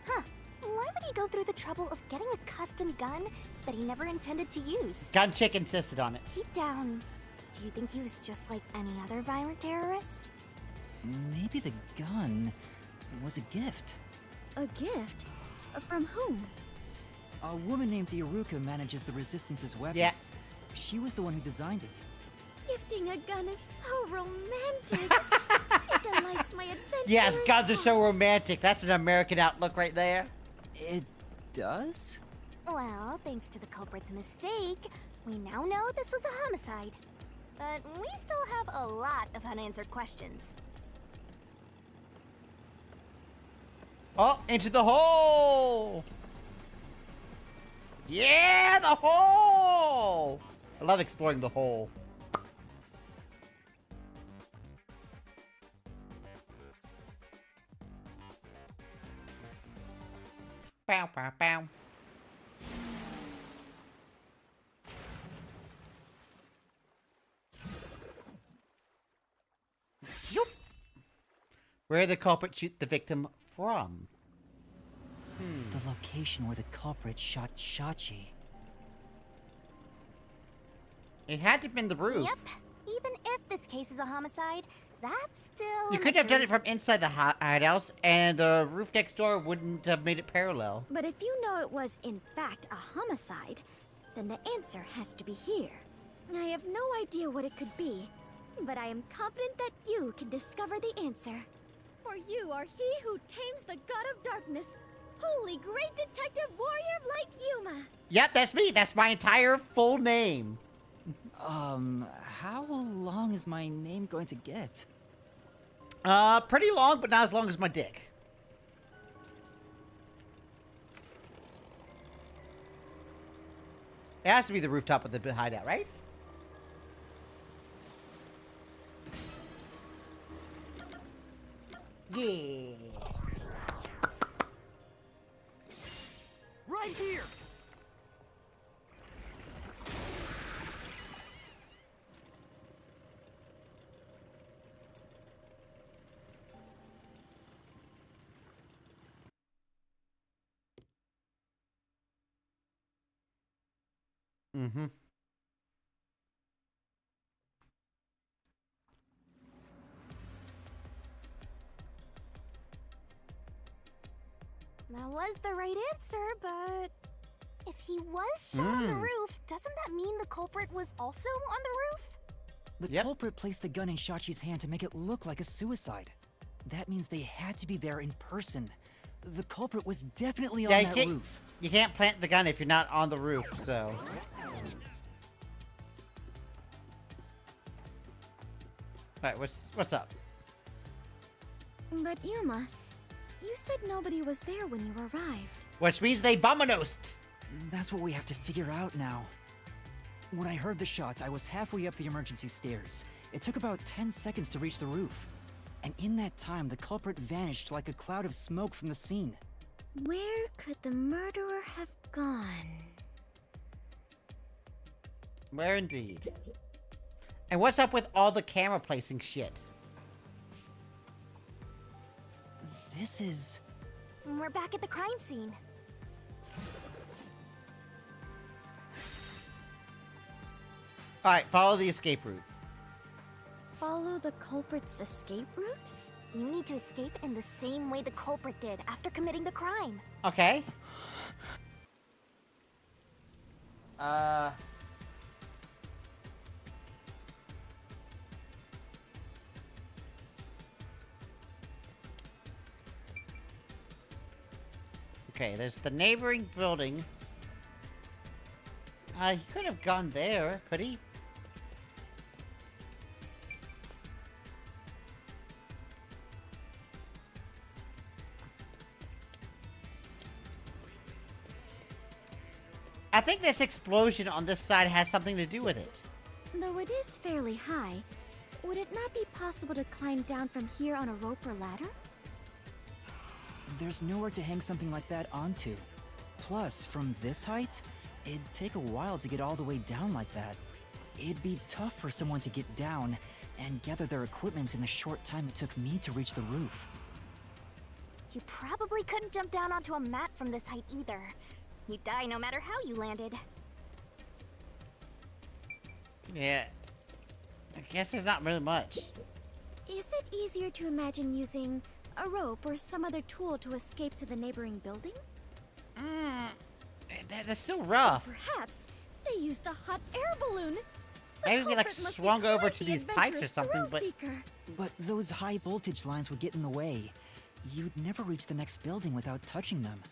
Huh. Why would he go through the trouble of getting a custom gun that he never intended to use? Gun chick insisted on it. Deep down, do you think he was just like any other violent terrorist? Maybe the gun was a gift. A gift? From whom? A woman named Iruka manages the Resistance's weapons. Yeah. She was the one who designed it. Gifting a gun is so romantic. It delights my adventurous Yes, guns are so heart. romantic. That's an American outlook right there. It does? Well, thanks to the culprit's mistake, we now know this was a homicide. But we still have a lot of unanswered questions. Oh, into the hole! Yeah, the hole! I love exploring the hole. Bow, bow, bow. Yoop. Where did the culprit shoot the victim from? The location where the culprit shot Shachi. It had to have been the roof. Yep. Even if this case is a homicide, that's still You a could have done mystery. it from inside the hidehouse, and the roof next door wouldn't have made it parallel. But if you know it was, in fact, a homicide, then the answer has to be here. I have no idea what it could be, but I am confident that you can discover the answer. For you are he who tames the God of Darkness, holy great detective warrior of light Yuma. Yep, that's me. That's my entire full name. How long is my name going to get? Pretty long, but not as long as my dick. It has to be the rooftop of the hideout, right? Yeah. Right here! Mm-hmm. That was the right answer, but if he was shot on the roof, doesn't that mean the culprit was also on the roof? The culprit placed the gun in Shachi's hand to make it look like a suicide. That means they had to be there in person. The culprit was definitely on that roof. You can't plant the gun if you're not on the roof, so... Alright, what's up? But Yuma, you said nobody was there when you arrived. Which means they vamonosed! That's what we have to figure out now. When I heard the shot, I was halfway up the emergency stairs. It took about 10 seconds to reach the roof. And in that time, the culprit vanished like a cloud of smoke from the scene. Where could the murderer have gone? Where indeed? And what's up with all the camera placing shit? This is We're back at the crime scene. Alright, follow the escape route. Follow the culprit's escape route? You need to escape in the same way the culprit did after committing the crime. Okay. Okay, there's the neighboring building. He could have gone there, could he? I think this explosion on this side has something to do with it. Though it is fairly high, would it not be possible to climb down from here on a rope or ladder? There's nowhere to hang something like that onto. Plus, from this height, it'd take a while to get all the way down like that. It'd be tough for someone to get down and gather their equipment in the short time it took me to reach the roof. You probably couldn't jump down onto a mat from this height either. You'd die no matter how you landed. Yeah. I guess there's not really much. Is it easier to imagine using a rope or some other tool to escape to the neighboring building? That's still rough. Perhaps they used a hot air balloon. Maybe we like swung over to these pipes or something, but... But those high voltage lines would get in the way. You'd never reach the next building without touching them.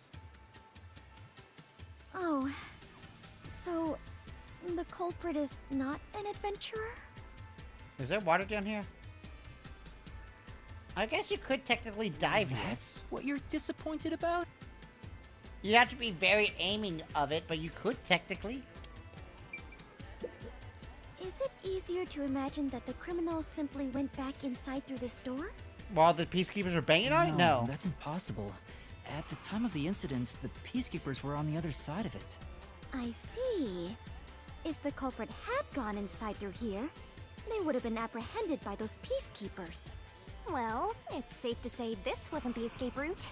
Oh, so the culprit is not an adventurer? Is there water down here? I guess you could technically dive here. That's what you're disappointed about? You'd have to be very aiming of it, but you could technically. Is it easier to imagine that the criminals simply went back inside through this door? While the peacekeepers were banging on it? No. That's impossible. At the time of the incident, the peacekeepers were on the other side of it. I see. If the culprit had gone inside through here, they would have been apprehended by those peacekeepers. Well, it's safe to say this wasn't the escape route.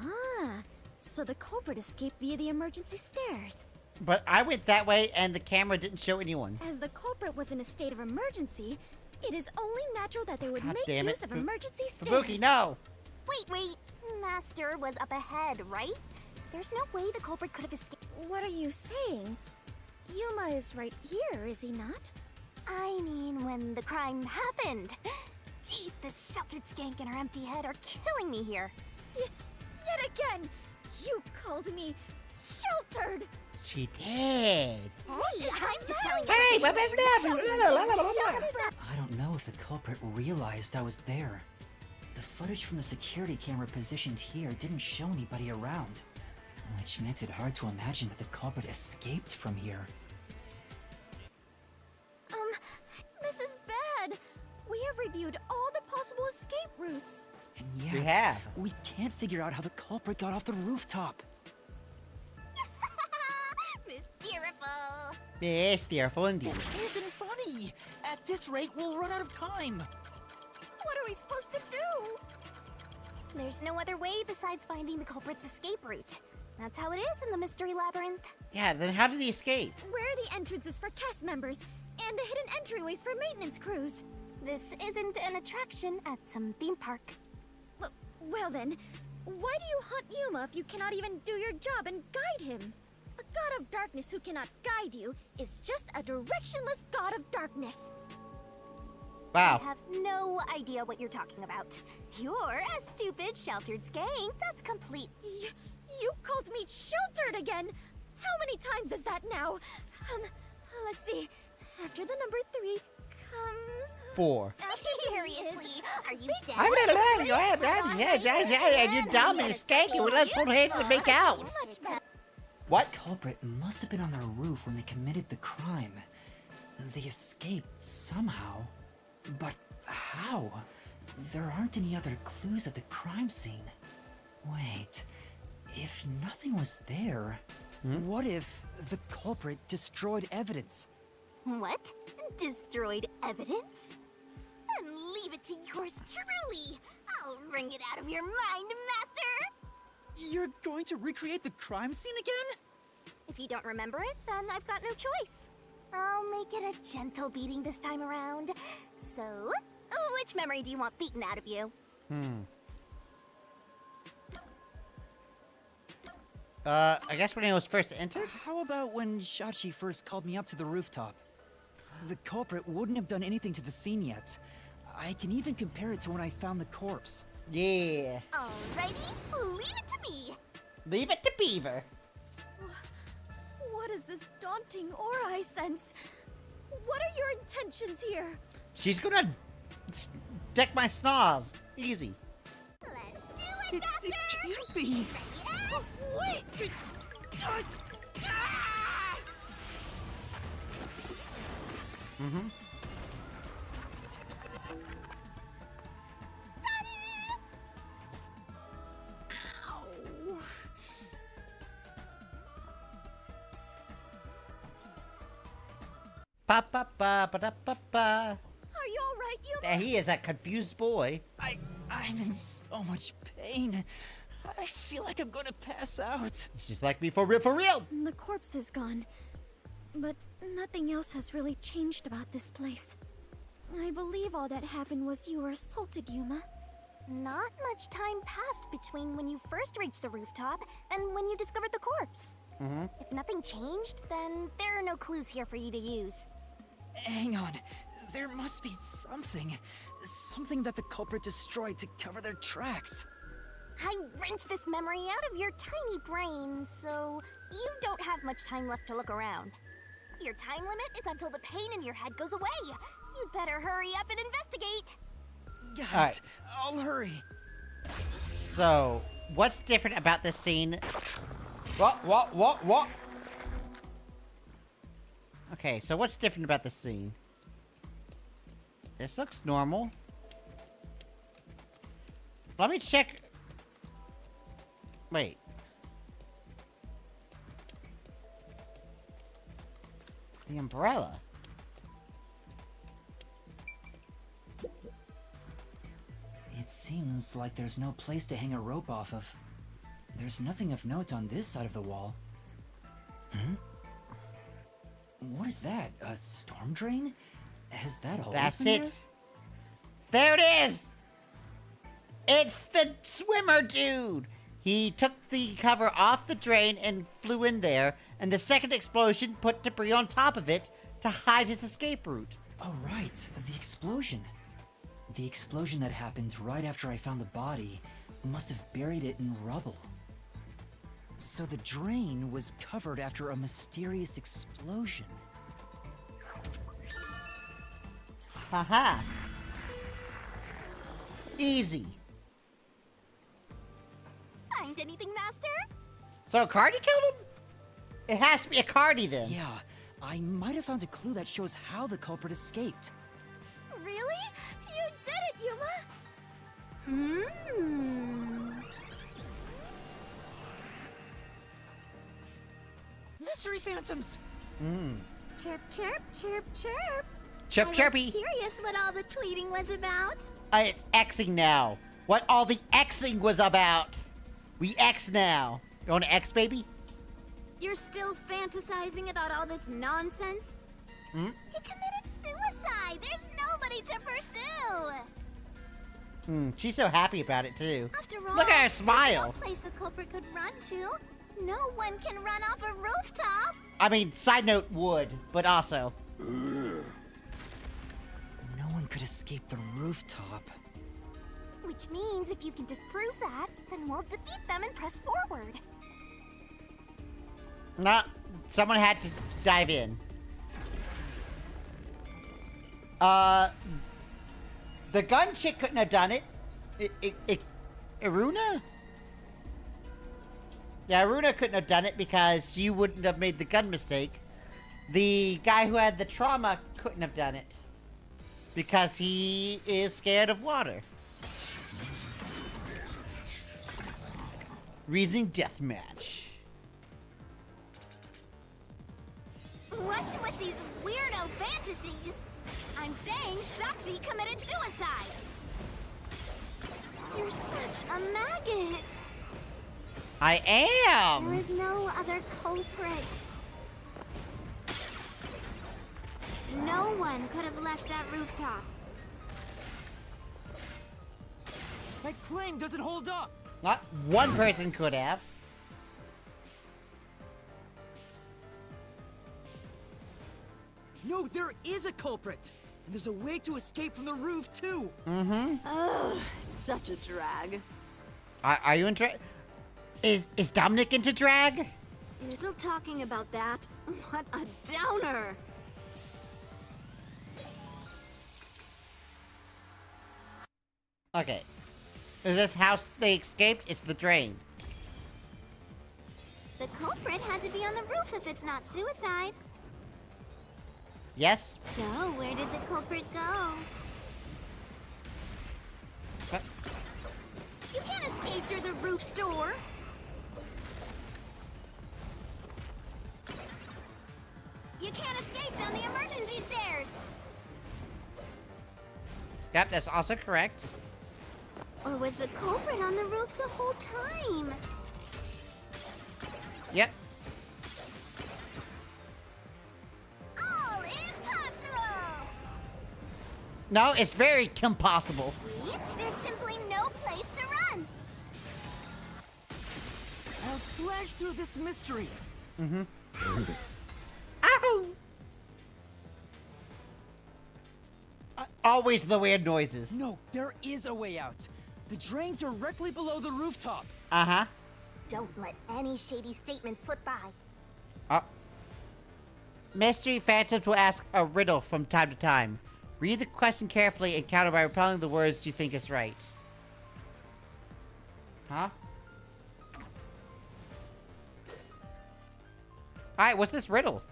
Ah, so the culprit escaped via the emergency stairs. But I went that way and the camera didn't show anyone. As the culprit was in a state of emergency, it is only natural that they would God make damn it. use of emergency stairs. Fubuki, no! Wait. Master was up ahead, right? There's no way the culprit could have escaped. What are you saying? Yuma is right here, is he not? I mean, when the crime happened. Jeez, this sheltered skank and her empty head are killing me here. Yet again, you called me sheltered. She did. Hey, I'm just telling you. Hey, what I don't know if the culprit realized I was there. The footage from the security camera positioned here didn't show anybody around, which makes it hard to imagine that the culprit escaped from here. This is bad. We have reviewed all the possible escape routes. And yet, We have. we can't figure out how the culprit got off the rooftop. Mysteriful. Yes, fearful indeed. This isn't funny! At this rate, we'll run out of time! What are we supposed to do? There's no other way besides finding the culprit's escape route. That's how it is in the Mystery Labyrinth. Yeah, then how did he escape? Where are the entrances for cast members and the hidden entryways for maintenance crews? This isn't an attraction at some theme park. Well then, why do you hunt Yuma if you cannot even do your job and guide him? A god of darkness who cannot guide you is just a directionless god of darkness. Wow. I have no idea what you're talking about. You're a stupid, sheltered skank. That's complete. You called me sheltered again? How many times is that now? Let's see. After the number 3 comes... 4. Seriously, are you dead? And you're dumb and skanky. Well, let's hold hands and make out. What? The culprit must have been on their roof when they committed the crime. They escaped somehow. But how? There aren't any other clues at the crime scene. Wait, if nothing was there, what if the culprit destroyed evidence? What? Destroyed evidence? give it to yours truly. I'll wring it out of your mind, Master. You're going to recreate the crime scene again? If you don't remember it, then I've got no choice. I'll make it a gentle beating this time around. So, which memory do you want beaten out of you? I guess when he was first entered? How about when Shachi first called me up to the rooftop? The culprit wouldn't have done anything to the scene yet. I can even compare it to when I found the corpse. Yeah. Alrighty, leave it to me. Leave it to Beaver. What is this daunting aura I sense? What are your intentions here? She's gonna deck my snarls. Easy. Let's do it, Master! It can't be! Wait! Mm-hmm. Pa pa pa pa da pa pa. Are you alright, Yuma? He is a confused boy. I'm in so much pain. I feel like I'm gonna pass out. He's just like me for real, for real. The corpse is gone. But nothing else has really changed about this place. I believe all that happened was you were assaulted, Yuma. Not much time passed between when you first reached the rooftop and when you discovered the corpse. If nothing changed, then there are no clues here for you to use. Hang on. There must be something. Something that the culprit destroyed to cover their tracks. I wrenched this memory out of your tiny brain, so you don't have much time left to look around. Your time limit is until the pain in your head goes away. You'd better hurry up and investigate. Got it. Alright. I'll hurry. So, what's different about this scene? What? Okay, so what's different about this scene? This looks normal. Let me check. Wait. The umbrella. It seems like there's no place to hang a rope off of. There's nothing of note on this side of the wall. What is that? A storm drain? Has that always That's been it. There it is! It's the swimmer dude! He took the cover off the drain and flew in there, and the second explosion put debris on top of it to hide his escape route. Oh, right. The explosion. The explosion that happened right after I found the body must have buried it in rubble. So the drain was covered after a mysterious explosion. Haha. Easy. Find anything, Master? So Cardi killed him? It has to be a Cardi then. Yeah, I might have found a clue that shows how the culprit escaped. Really? You did it, Yuma! Mystery phantoms! Chirp, chirp, chirp, chirp. Chirp chirpy. I was curious what all the tweeting was about. It's Xing now. What all the Xing was about. We X now. You want to X, baby? You're still fantasizing about all this nonsense? Hmm? He committed suicide. There's nobody to pursue. She's so happy about it too. After all, Look at her smile. There's no place a culprit could run to. No one can run off a rooftop. I mean, side note, would, but also. No one could escape the rooftop. Which means if you can disprove that, then we'll defeat them and press forward. Nah, someone had to dive in. The gun chick couldn't have done it. Iruna? Yeah, Iruna couldn't have done it because you wouldn't have made the gun mistake. The guy who had the trauma couldn't have done it because he is scared of water. Reasoning deathmatch. What's with these weirdo fantasies? I'm saying Shachi committed suicide. You're such a maggot. I am. There is no other culprit. No one could have left that rooftop. That claim doesn't hold up! Not one person could have. No, there is a culprit! And there's a way to escape from the roof, too! Mm-hmm. Ugh, such a drag. Are you into... Is Dominic into drag? You're still talking about that? What a downer! Okay. Is this how they escaped? It's the drain. The culprit had to be on the roof if it's not suicide. Yes? So, where did the culprit go? You can't escape through the roof door. You can't escape down the emergency stairs. Yep, that's also correct. Or was the culprit on the roof the whole time? Yep. All impossible! No, it's very impossible. See? There's simply no place to run. I'll slash through this mystery! Mm-hmm. Ow! Always the weird noises. No, there is a way out. The drain directly below the rooftop. Uh-huh. Don't let any shady statements slip by. Mystery Phantoms will ask a riddle from time to time. Read the question carefully and counter by repelling the words you think is right. Huh? Alright, what's this riddle?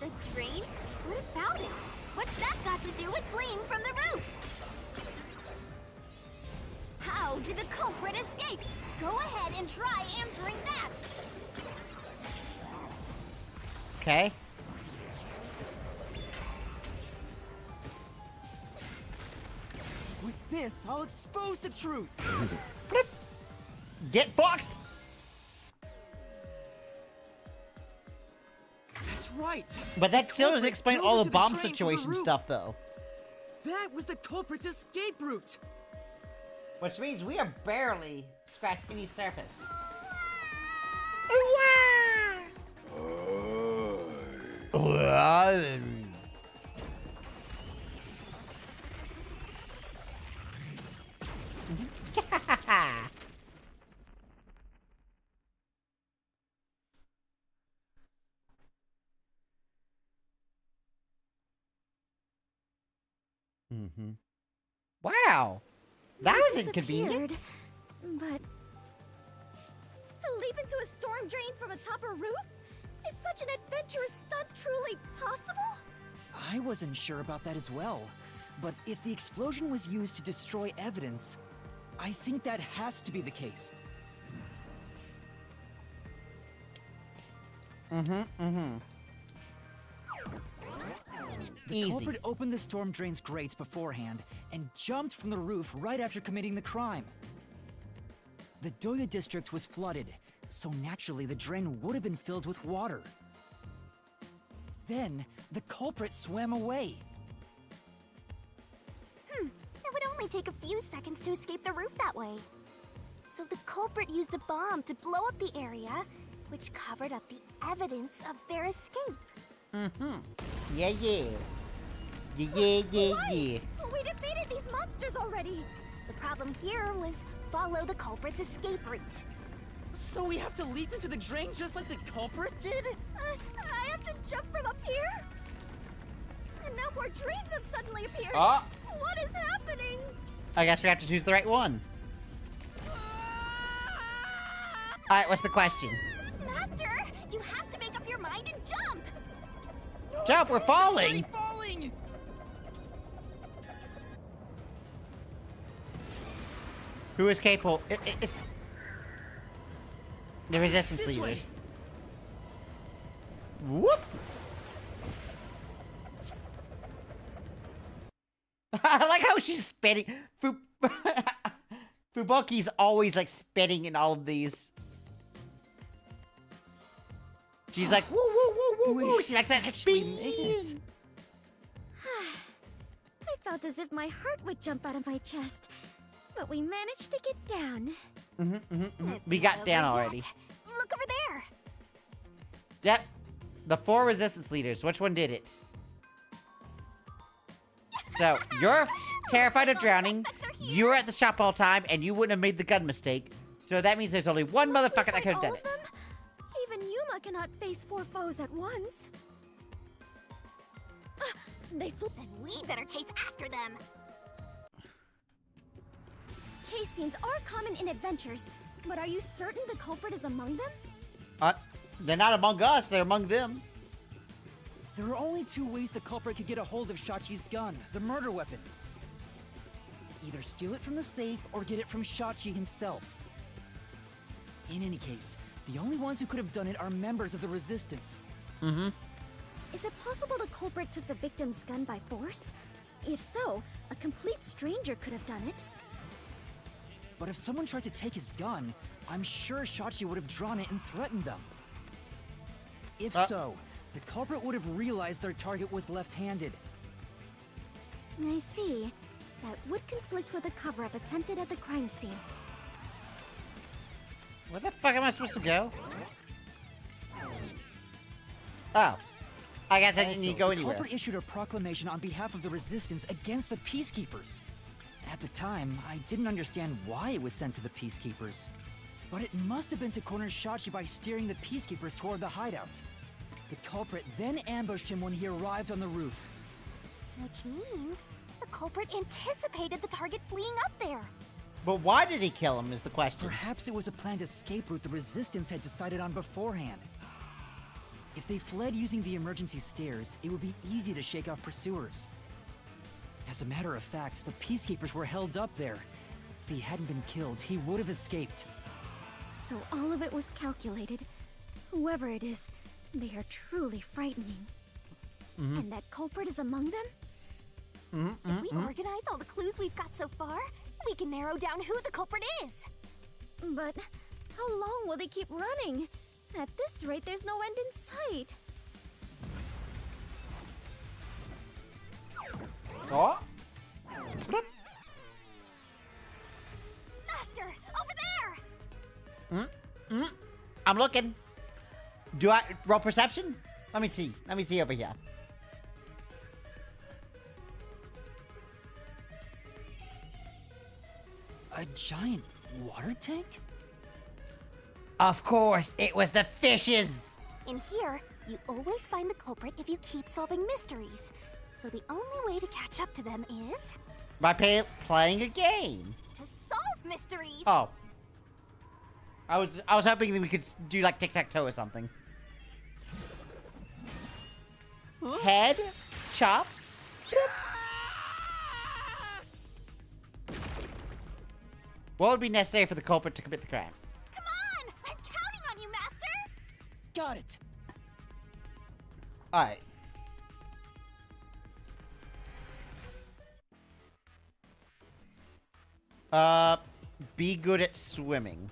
The drain? What about it? What's that got to do with fleeing from the roof? How did the culprit escape? Go ahead and try answering that. Okay. With this, I'll expose the truth. Get boxed! That's right. But that still doesn't Culprit explain drove all the into bomb train from the situation roof. stuff, though. That was the culprit's escape route. Which means we are barely scratched any surface. Mm-hmm. Wow! That was inconvenient. But to leap into a storm drain from atop a roof? Is such an adventurous stunt truly possible? I wasn't sure about that as well. But if the explosion was used to destroy evidence, I think that has to be the case. The Easy. culprit opened the storm drain's grates beforehand and jumped from the roof right after committing the crime. The Doya district was flooded, so naturally the drain would have been filled with water. Then, the culprit swam away. It would only take a few seconds to escape the roof that way. So the culprit used a bomb to blow up the area, which covered up the evidence of their escape. Yeah. Yeah. We defeated these monsters already! The problem here was follow the culprit's escape route. So we have to leap into the drain just like the culprit did? I have to jump from up here? And now more drains have suddenly appeared! Oh. What is happening? I guess we have to choose the right one. Alright, what's the question? Master, you have to make up your mind and jump! Jump, we're falling! Falling! Who is capable? It's the resistance This leader. way. Whoop! I like how she's spitting. Fubuki's always like spitting in all of these. She's like, woo, woo, woo, woo, woo. She likes that spin. I felt as if my heart would jump out of my chest, but we managed to get down. We got down already. Look over there. Yep. The 4 resistance leaders. Which one did it? So, you're terrified of drowning. You were at the shop all time, and you wouldn't have made the gun mistake. So that means there's only one motherfucker that could have done it. Even Yuma cannot face 4 foes at once. They flew. Then we better chase after them. Chase scenes are common in adventures, but are you certain the culprit is among them? They're not among us, they're among them. There are only 2 ways the culprit could get a hold of Shachi's gun, the murder weapon. Either steal it from the safe or get it from Shachi himself. In any case, the only ones who could have done it are members of the Resistance. Is it possible the culprit took the victim's gun by force? If so, a complete stranger could have done it. But if someone tried to take his gun, I'm sure Shachi would have drawn it and threatened them. If so, the culprit would have realized their target was left-handed. I see. That would conflict with a cover-up attempted at the crime scene. Where the fuck am I supposed to go? Oh. I guess I didn't need to go anywhere. The culprit issued a proclamation on behalf of the Resistance against the Peacekeepers. At the time, I didn't understand why it was sent to the Peacekeepers. But it must have been to corner Shachi by steering the Peacekeepers toward the hideout. The culprit then ambushed him when he arrived on the roof. Which means the culprit anticipated the target fleeing up there. But why did he kill him is the question. Perhaps it was a planned escape route the Resistance had decided on beforehand. If they fled using the emergency stairs, it would be easy to shake off pursuers. As a matter of fact, the Peacekeepers were held up there. If he hadn't been killed, he would have escaped. So all of it was calculated. Whoever it is, they are truly frightening. And that culprit is among them? If we organize all the clues we've got so far, we can narrow down who the culprit is. But how long will they keep running? At this rate, there's no end in sight. Oh? Master, over there! I'm looking. Do I roll perception? Let me see. Let me see over here. A giant water tank? Of course, it was the fishes! In here, you always find the culprit if you keep solving mysteries. So the only way to catch up to them is... By playing a game. to solve mysteries! Oh. I was hoping that we could do like tic-tac-toe or something. Head, chop. What would be necessary for the culprit to commit the crime? Come on! I'm counting on you, Master! Got it! Alright. Be good at swimming.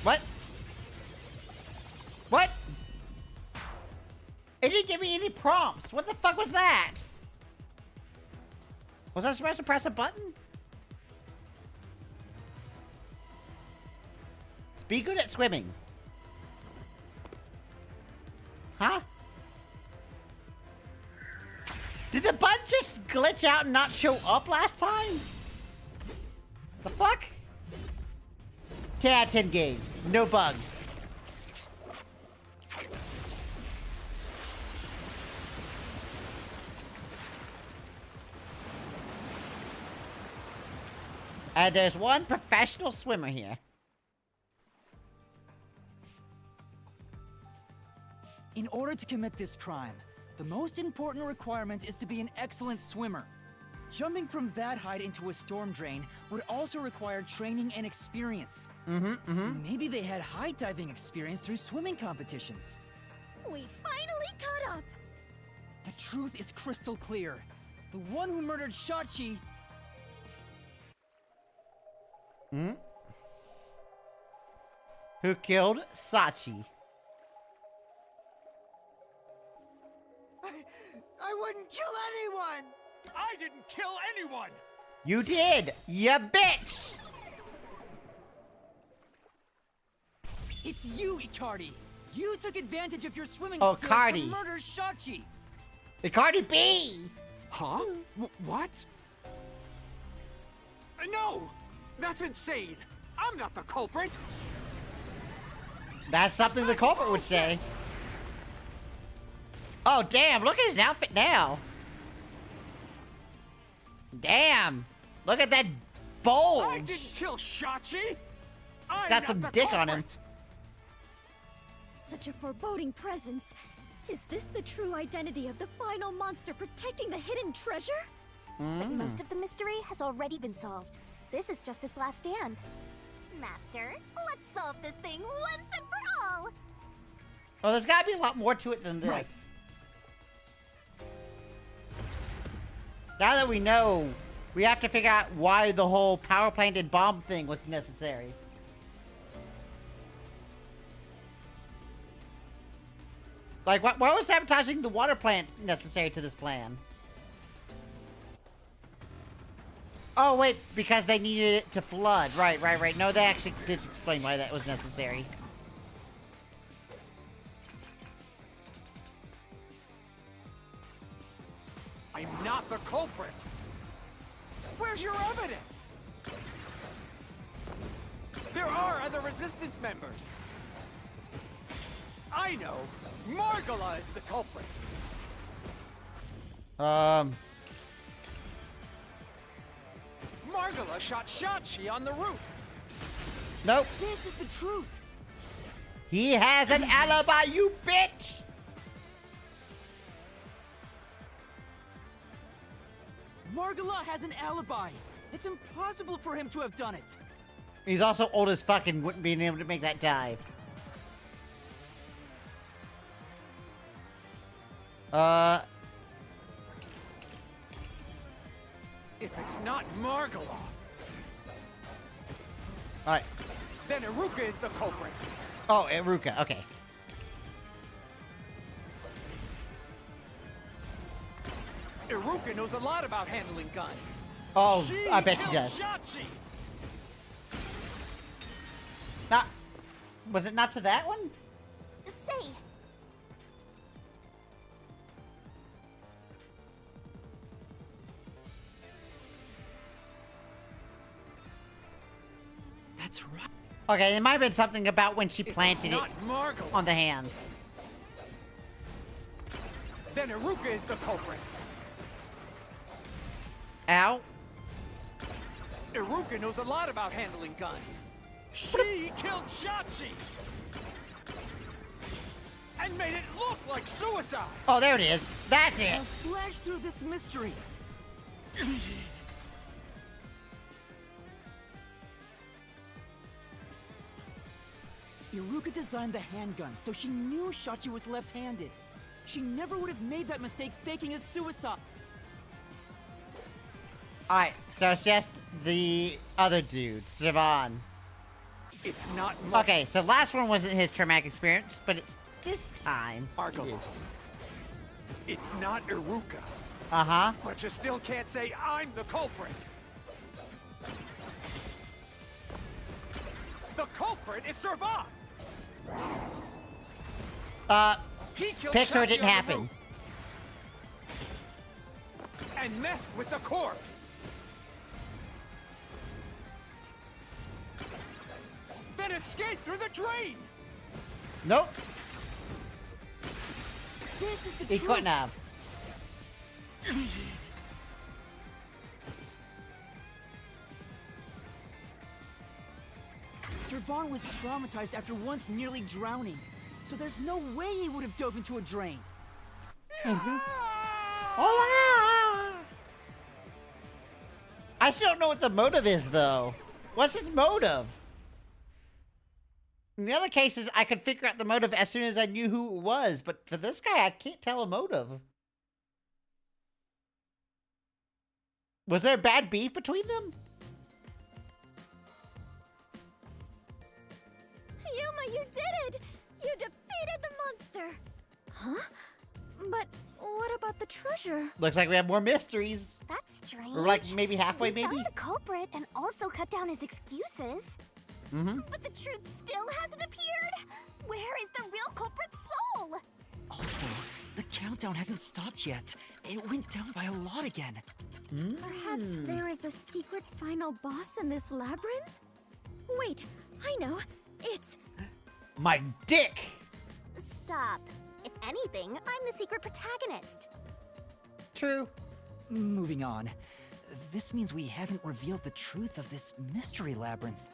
What? What? It didn't give me any prompts. What the fuck was that? Was I supposed to press a button? Be good at swimming. Huh? Did the button just glitch out and not show up last time? The fuck? 10 out of 10 game. No bugs. And there's one professional swimmer here. In order to commit this crime, the most important requirement is to be an excellent swimmer. Jumping from that height into a storm drain would also require training and experience. Maybe they had high diving experience through swimming competitions. We finally caught up! The truth is crystal clear. The one who murdered Shachi... Who killed Sachi? I wouldn't kill anyone! I didn't kill anyone! You did, you bitch! It's you, Icardi! You took advantage of your swimming Oh, skills Cardi. to murder Shachi! Cardi B! Huh? What? No! That's insane! I'm not the culprit! That's something the culprit would say. Oh, damn, look at his outfit now. Damn, look at that bulge. I didn't kill Shachi! He's got some dick on him. Such a foreboding presence. Is this the true identity of the final monster protecting the hidden treasure? But most of the mystery has already been solved. This is just its last stand. Master, let's solve this thing once and for all! Oh, there's gotta be a lot more to it than this. Right. Now that we know, we have to figure out why the whole power plant and bomb thing was necessary. Like, why was sabotaging the water plant necessary to this plan? Oh, wait, because they needed it to flood. Right. No, they actually did explain why that was necessary. I'm not the culprit! Where's your evidence? There are other Resistance members! I know! Margala is the culprit! Margala shot Shachi on the roof! Nope. This is the truth! He has an alibi, you bitch! Margala has an alibi! It's impossible for him to have done it! He's also old as fuck and wouldn't be able to make that dive. If it's not Margala, Alright. then Iruka is the culprit! Oh, Iruka, okay. Iruka knows a lot about handling guns! Oh, She I bet she killed does. Shachi! Not... Was it not to that one? Say, That's right. Okay, it might have been something about when she If planted it's it not Margala, on the hand. then Iruka is the culprit! Ow. Iruka knows a lot about handling guns. She killed Shachi! And made it look like suicide! Oh, there it is. That's it. Now slash through this mystery! Iruka designed the handgun, so she knew Shachi was left-handed. She never would have made that mistake faking his suicide. Alright, so it's just the other dude, Sivan. It's not Margala. Okay, so last one wasn't his traumatic experience, but it's this time. Margala. It is. It's not Iruka. Uh-huh. But you still can't say I'm the culprit. The culprit is Servan! He killed Picture it Shachi didn't on the happen. roof and messed with the corpse. Then escaped through the drain. Nope. This is the He truth. couldn't have. Servan was traumatized after once nearly drowning, so there's no way he would have dove into a drain. Hola! I still don't know what the motive is, though. What's his motive? In the other cases, I could figure out the motive as soon as I knew who it was, but for this guy, I can't tell a motive. Was there bad beef between them? Yuma, you did it! You defeated the monster! Huh? But what about the treasure? Looks like we have more mysteries. That's strange. We're like maybe halfway, We maybe? found the culprit and also cut down his excuses. Mm-hmm. But the truth still hasn't appeared. Where is the real culprit's soul? Also, the countdown hasn't stopped yet. It went down by a lot again. Perhaps there is a secret final boss in this labyrinth? Wait, I know. It's... My dick! Stop. If anything, I'm the secret protagonist. True. Moving on. This means we haven't revealed the truth of this mystery labyrinth.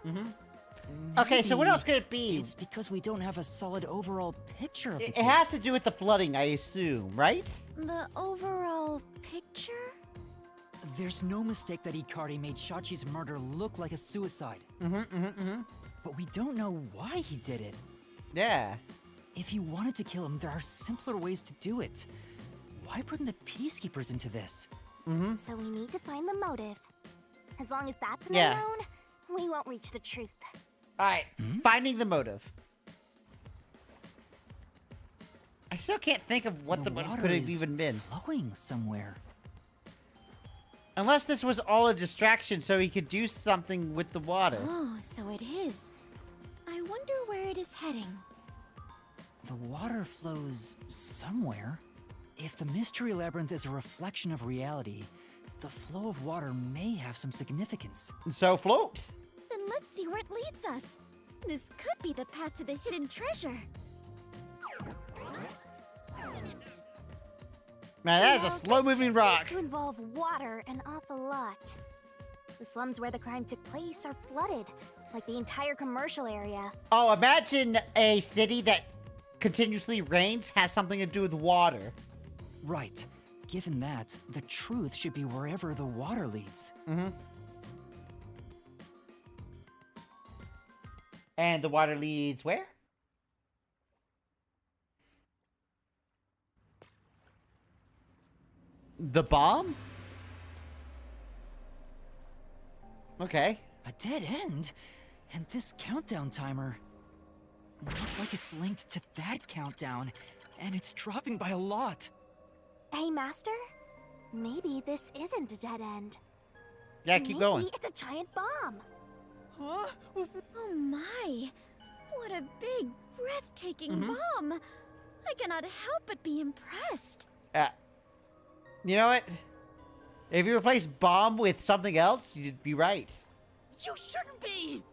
Mm-hmm. Okay, so what Maybe else could it be? It's because we don't have a solid overall picture of the It has case. to do with the flooding, I assume, right? the overall picture? There's no mistake that Ikari made Shachi's murder look like a suicide. But we don't know why he did it. Yeah. If you wanted to kill him, there are simpler ways to do it. Why bring the Peacekeepers into this? So we need to find the motive. As long as that's Yeah. unknown, we won't reach the truth. Alright, finding the motive. I still can't think of what the motive water could have is even been. flowing somewhere. Unless this was all a distraction so he could do something with the water. Oh, so it is. I wonder where it is heading. The water flows somewhere. If the mystery labyrinth is a reflection of reality, the flow of water may have some significance. So float. Then let's see where it leads us. This could be the path to the hidden treasure. Man, that is a Well, slow-moving this rock. seems to involve water an awful lot. The slums where the crime took place are flooded, like the entire commercial area. Oh, imagine a city that continuously rains has something to do with water. Right. Given that, the truth should be wherever the water leads. And the water leads where? The bomb? Okay. A dead end? And this countdown timer looks like it's linked to that countdown, and it's dropping by a lot. Hey, Master? Maybe this isn't a dead end. Yeah, keep going. Maybe it's a giant bomb. Huh? Oh my! What a big, breathtaking bomb! I cannot help but be impressed. You know what? If you replace bomb with something else, you'd be right. You shouldn't be!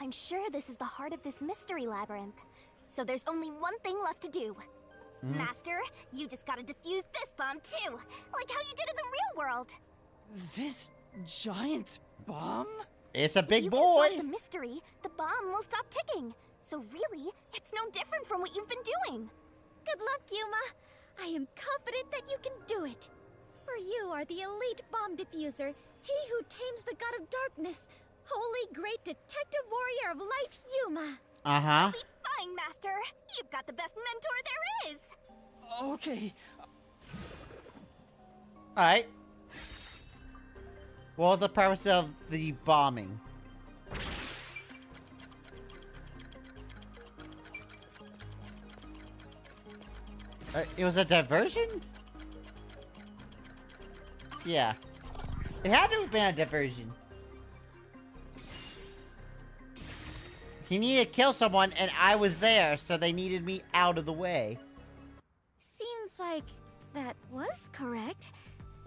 I'm sure this is the heart of this mystery labyrinth. So there's only one thing left to do. Master, you just gotta defuse this bomb too, like how you did in the real world. This giant bomb? It's a big If you boy. can solve the mystery, the bomb will stop ticking. So really, it's no different from what you've been doing. Good luck, Yuma. I am confident that you can do it. For you are the elite bomb diffuser, he who tames the god of darkness, holy great detective warrior of light, Yuma. Uh-huh. Be fine, Master. You've got the best mentor there is. Okay. Alright. What was the purpose of the bombing? It was a diversion? Yeah. It had to have been a diversion. He needed to kill someone, and I was there, so they needed me out of the way. Seems like that was correct,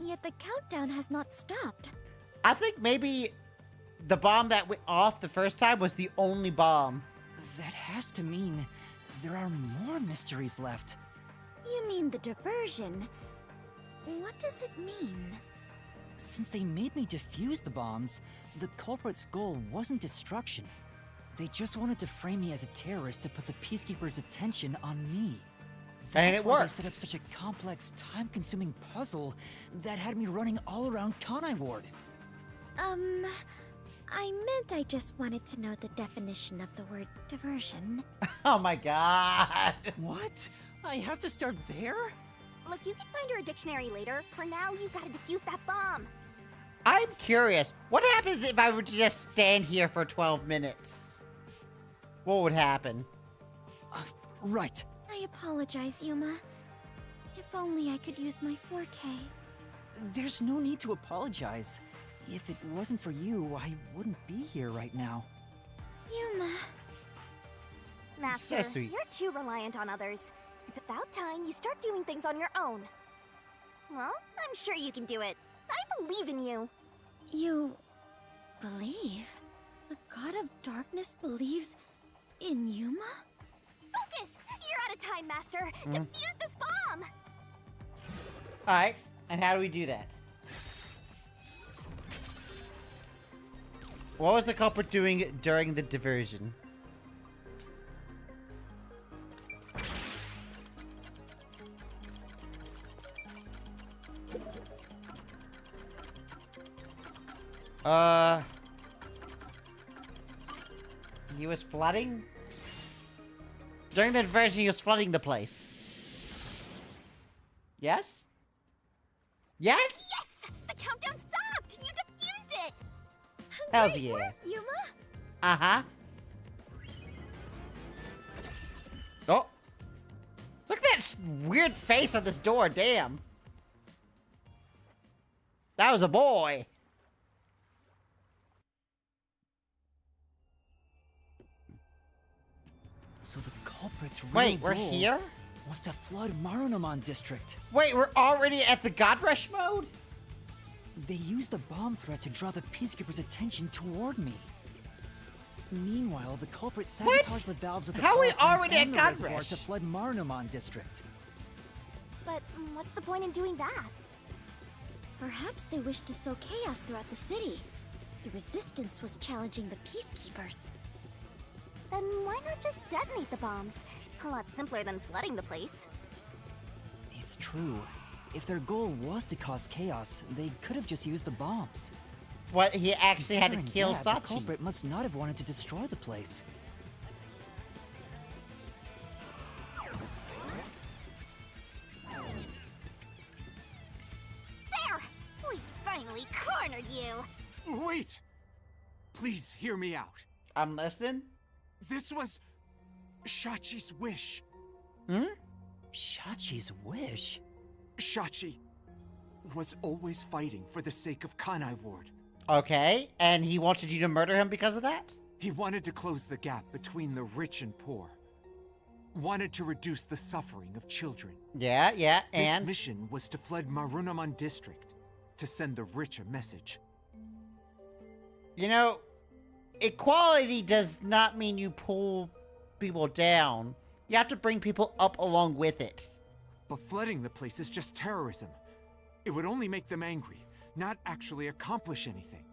yet the countdown has not stopped. I think maybe the bomb that went off the first time was the only bomb. That has to mean there are more mysteries left. You mean the diversion? What does it mean? Since they made me defuse the bombs, the culprit's goal wasn't destruction. They just wanted to frame me as a terrorist to put the Peacekeepers' attention on me. And That's it why worked. they set up such a complex, time-consuming puzzle that had me running all around Kanai Ward. I meant I just wanted to know the definition of the word diversion. Oh my god. What? I have to start there? Look, you can find her a dictionary later. For now, you gotta defuse that bomb. I'm curious, what happens if I were to just stand here for 12 minutes? What would happen? Right. I apologize, Yuma. If only I could use my forte. There's no need to apologize. If it wasn't for you, I wouldn't be here right now. Yuma. Master, So sweet. you're too reliant on others. It's about time you start doing things on your own. Well, I'm sure you can do it. I believe in you. You believe? The god of darkness believes in Yuma? Focus! You're out of time, Master. Defuse this bomb! Alright, and how do we do that? What was the culprit doing during the diversion? He was flooding? During the diversion, he was flooding the place. Yes? Yes? Yes! The countdown stopped! You defused it! Hells Great yeah. work, Yuma! Uh-huh. Oh. Look at that weird face on this door, damn. That was a boy. So the culprit's real Wait, we're goal here? was to flood Marunomon District. Wait, we're already at the God Rush mode? They used the bomb threat to draw the Peacekeepers' attention toward me. Meanwhile, the culprit sabotaged the valves of the How are we power plants already and at the God reservoir Rush? to flood Marunomon District. But what's the point in doing that? Perhaps they wished to sow chaos throughout the city. The resistance was challenging the peacekeepers. Then why not just detonate the bombs? A lot simpler than flooding the place. It's true. If their goal was to cause chaos, they could have just used the bombs. What, he actually had to Considering kill that, the Sachi. culprit must not have wanted to destroy the place. There! We finally cornered you! Wait! Please hear me out. I'm listening. This was Shachi's wish. Hmm? Shachi's wish? Shachi was always fighting for the sake of Kanai Ward. Okay, and he wanted you to murder him because of that? He wanted to close the gap between the rich and poor. Wanted to reduce the suffering of children. Yeah, and? This mission was to flood Marunomon District, to send the rich a message. You know, equality does not mean you pull people down. You have to bring people up along with it. But flooding the place is just terrorism. It would only make them angry, not actually accomplish anything.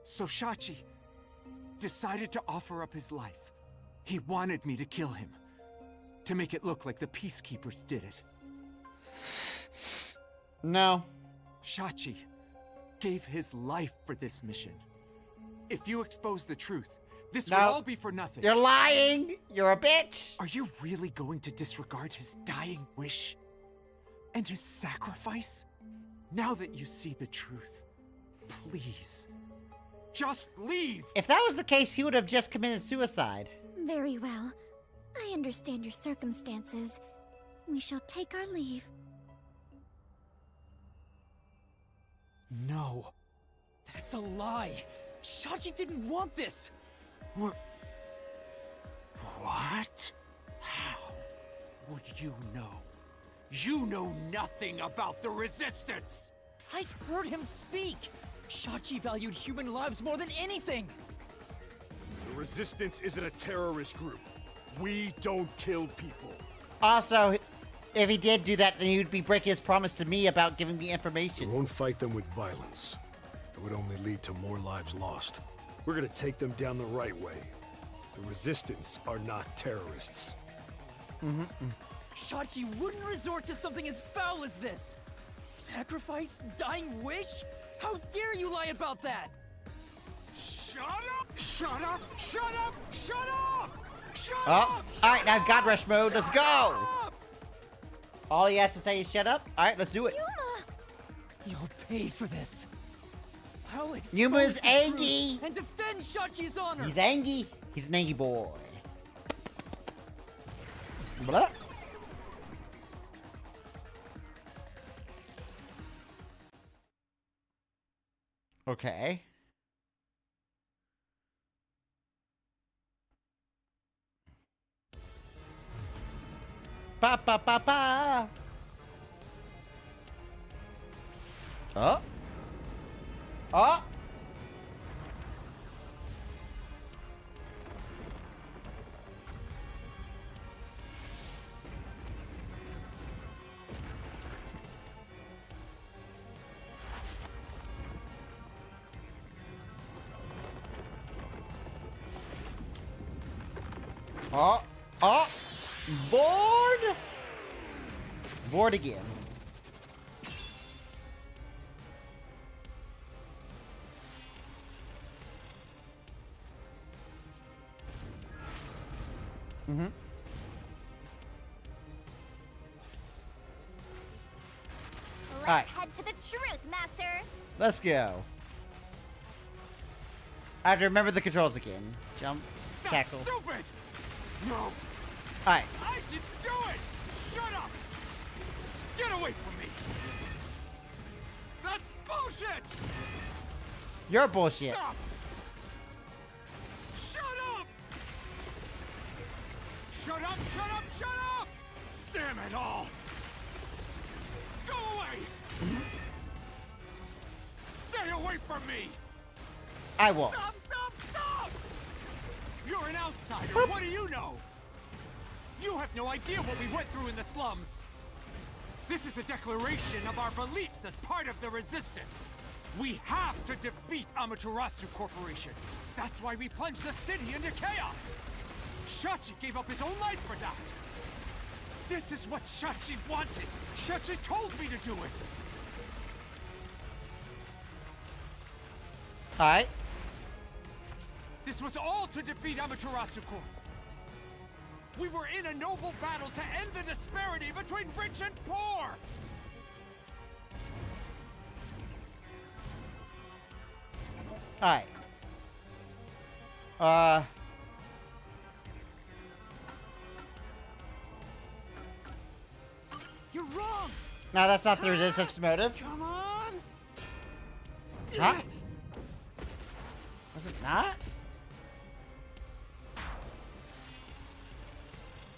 So Shachi decided to offer up his life. He wanted me to kill him, to make it look like the Peacekeepers did it. No. Shachi gave his life for this mission. If you expose the truth, this will all be for nothing. You're lying! You're a bitch! Are you really going to disregard his dying wish? And his sacrifice? Now that you see the truth, please, just leave! If that was the case, he would have just committed suicide. Very well. I understand your circumstances. We shall take our leave. No. That's a lie. Shachi didn't want this. What? How would you know? You know nothing about the Resistance! I've heard him speak. Shachi valued human lives more than anything. The Resistance isn't a terrorist group. We don't kill people. Also, if he did do that, then he would be breaking his promise to me about giving me information. We won't fight them with violence. It would only lead to more lives lost. We're gonna take them down the right way. The Resistance are not terrorists. Shachi wouldn't resort to something as foul as this. Sacrifice? Dying wish? How dare you lie about that? Shut up! Shut up! Shut up! Shut up! Shut Oh, up! alright, now God Rush mode, let's go! All he has to say is shut up. Alright, let's do it. You'll pay for this. I'll expose Yuma's the angry. truth and defend Shachi's honor. He's angry. He's an angry boy. Blah. Okay. Pa pa pa pa. Oh. Oh. Oh. Oh. Bored. Bored again. Mm-hmm. Let's head to the truth, Master. Let's go. I have to remember the controls again. Jump, That's tackle. stupid! No! Alright. I didn't do it! Shut up! Get away from me! That's bullshit! You're bullshit. Stop! Shut up! Shut up, shut up, shut up! Damn it all! Go away! Stay away from me! I won't. Stop, stop, stop! You're an outsider, what do you know? You have no idea what we went through in the slums. This is a declaration of our beliefs as part of the resistance. We have to defeat Amaterasu Corporation. That's why we plunged the city into chaos. Shachi gave up his own life for that. This is what Shachi wanted. Shachi told me to do it. Alright. This was all to defeat Amaterasu Corp. We were in a noble battle to end the disparity between rich and poor. Alright. You're wrong. No, that's not the resistance motive. Come on. Huh? Was it not?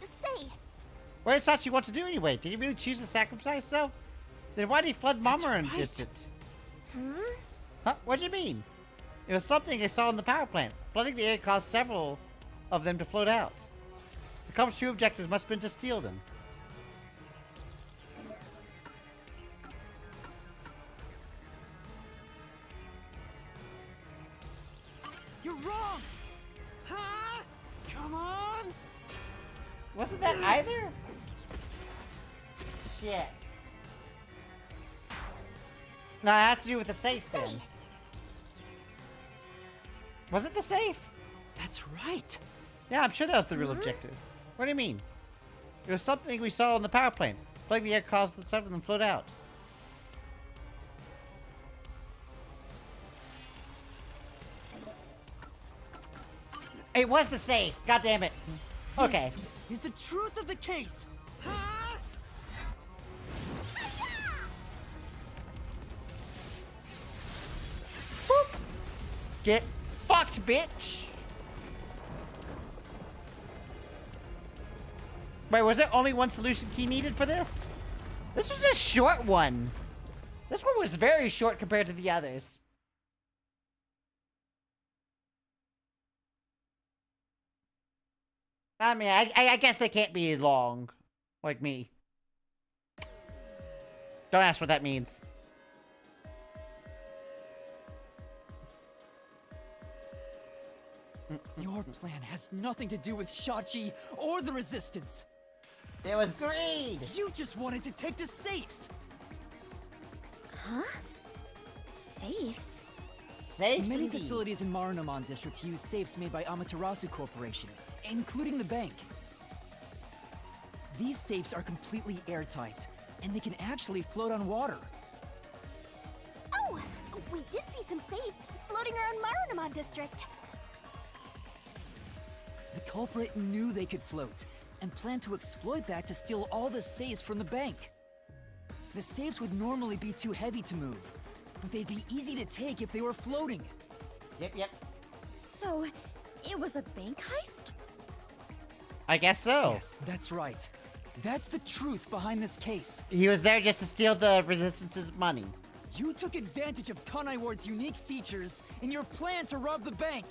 Say, What did Sachi want to do anyway? Did he really choose to sacrifice himself? Then why did he flood Mama and right. distant? Huh? What do you mean? It was something I saw in the power plant. Flooding the area caused several of them to float out. The comp's true objectives must have been to steal them. You're wrong. Huh? Come on. Wasn't that either? Shit. No, it has to do with the safe then. Was it the safe? That's right. Yeah, I'm sure that was the real objective. What do you mean? It was something we saw in the power plant. Flooding the air caused the some of them float out. It was the safe. God damn it. Okay. This is the truth of the case. Huh? Get fucked, bitch. Wait, was there only one solution key needed for this? This was a short one. This one was very short compared to the others. I mean, I guess they can't be long. Like me. Don't ask what that means. Your plan has nothing to do with Shachi or the Resistance. It was greed! You just wanted to take the safes! Huh? Safes? Safes Many indeed. facilities in Marunouman District use safes made by Amaterasu Corporation, including the bank. These safes are completely airtight, and they can actually float on water. Oh, we did see some safes floating around Marunouman District. The culprit knew they could float, and planned to exploit that to steal all the safes from the bank. The safes would normally be too heavy to move, but they'd be easy to take if they were floating. Yep. So, it was a bank heist? I guess so. Yes, that's right. That's the truth behind this case. He was there just to steal the Resistance's money. You took advantage of Kanai Ward's unique features in your plan to rob the bank.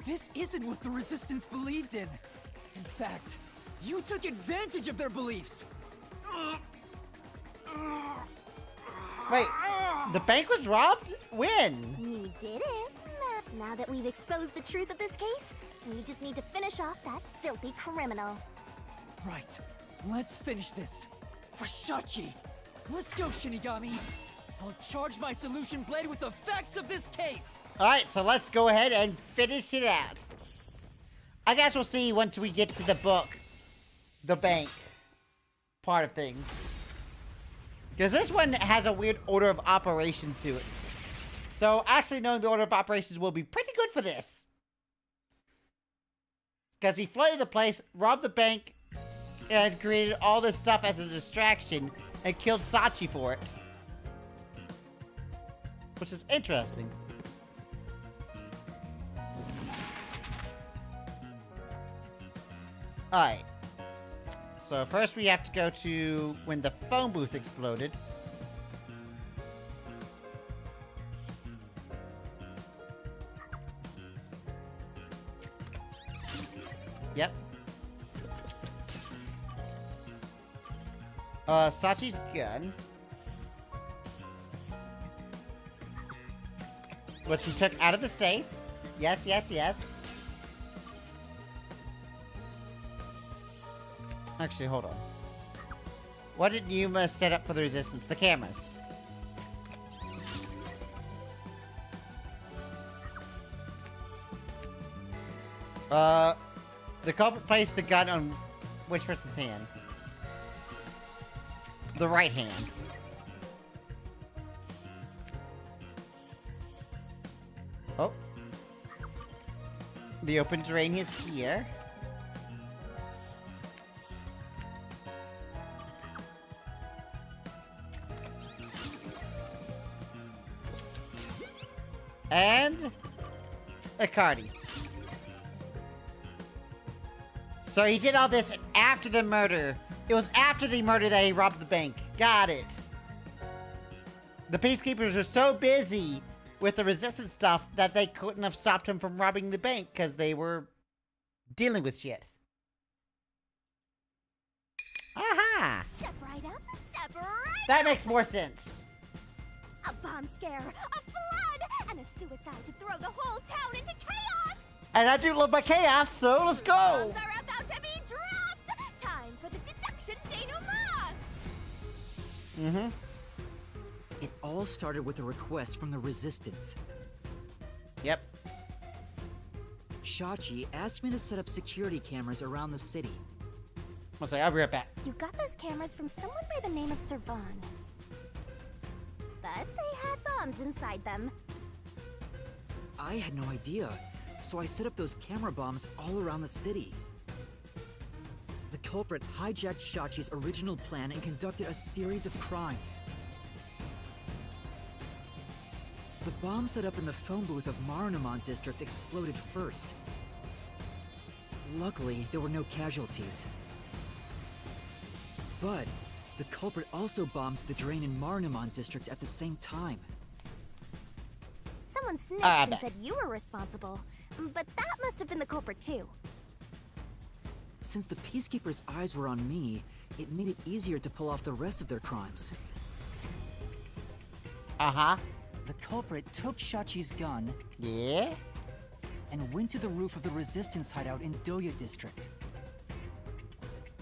This isn't what the Resistance believed in. In fact, you took advantage of their beliefs. Wait, the bank was robbed? When? You did it. Now that we've exposed the truth of this case, we just need to finish off that filthy criminal. Right. Let's finish this. For Shachi. Let's go, Shinigami. I'll charge my solution blade with the facts of this case. Alright, so let's go ahead and finish it out. I guess we'll see once we get to the book. The bank part of things. Because this one has a weird order of operation to it. So actually knowing the order of operations will be pretty good for this. Because he flooded the place, robbed the bank, and created all this stuff as a distraction, and killed Sachi for it. Which is interesting. Alright. So first we have to go to when the phone booth exploded. Yep. Sachi's gun. Which he took out of the safe. Yes. Actually, hold on. What did Yuma set up for the Resistance? The cameras. The culprit placed the gun on which person's hand? The right hand. Oh. The open terrain is here. And Akari. So he did all this after the murder. It was after the murder that he robbed the bank. Got it. The peacekeepers were so busy with the resistance stuff that they couldn't have stopped him from robbing the bank because they were dealing with shit. Aha! Step right up, step right That up. makes more sense. A bomb scare, a flood, and a suicide to throw the whole town into chaos. And I do love my chaos, so let's go! Bombs are about to be dropped. Time for the deduction denouement. Mm-hmm. It all started with a request from the Resistance. Yep. Shachi asked me to set up security cameras around the city. One second, I'll be right back. You got those cameras from someone by the name of Servan. But they had bombs inside them. I had no idea, so I set up those camera bombs all around the city. The culprit hijacked Shachi's original plan and conducted a series of crimes. The bomb set up in the phone booth of Marunouman District exploded first. Luckily, there were no casualties. But the culprit also bombed the drain in Marunouman District at the same time. Someone snitched and said you were responsible, but that must have been the culprit too. Since the Peacekeepers' eyes were on me, it made it easier to pull off the rest of their crimes. Uh-huh. The culprit took Shachi's gun. Yeah? And went to the roof of the Resistance hideout in Doya District.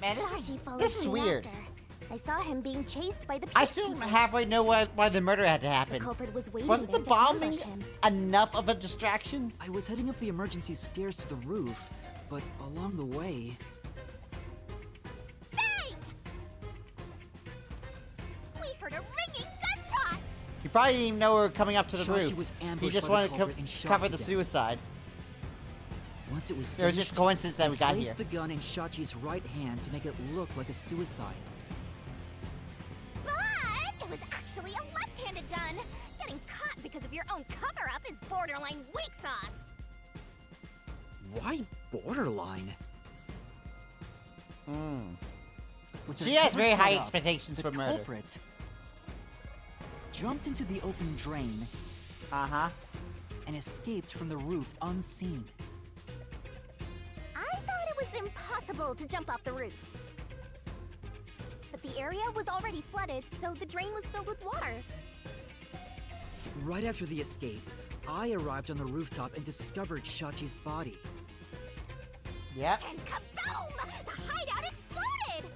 Man, Shachi follows this is soon weird. after. I saw him being chased by the I still peacekeepers. halfway know why the murder had to The happen. culprit was waiting Wasn't the there to bombing ambush him. enough of a distraction? I was heading up the emergency stairs to the roof, but along the way... Bang! We heard a ringing gunshot! He probably didn't even know we were coming up to the Shachi roof. was He ambushed just by the wanted to culprit and shot cover to the death. suicide. Once it was It was finished, just coincidence that I we got placed here. the gun in Shachi's right hand to make it look like a suicide. But it was actually a left-handed gun. Getting caught because of your own cover-up is borderline weak sauce. Why borderline? With She their has cover very set high up, expectations the for murder. culprit jumped into the open drain Uh-huh. and escaped from the roof unseen. I thought it was impossible to jump off the roof. But the area was already flooded, so the drain was filled with water. Right after the escape, I arrived on the rooftop and discovered Shachi's body. Yep. And kaboom! The hideout exploded!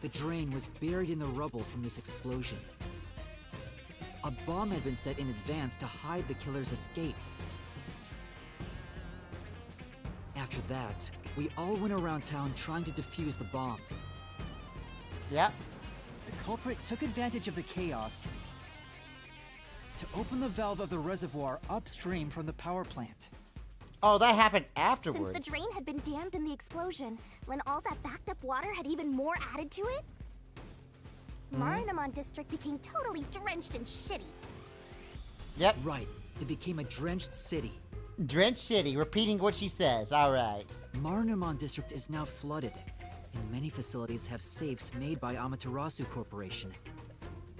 The drain was buried in the rubble from this explosion. A bomb had been set in advance to hide the killer's escape. After that, we all went around town trying to defuse the bombs. Yep. The culprit took advantage of the chaos to open the valve of the reservoir upstream from the power plant. Oh, that happened afterwards. Since the drain had been dammed in the explosion, when all that backed up water had even more added to it, Marinamon District became totally drenched and shitty. Yep. Right. It became a drenched city. Drenched City, repeating what she says. All right. Marinamon District is now flooded, and many facilities have safes made by Amaterasu Corporation.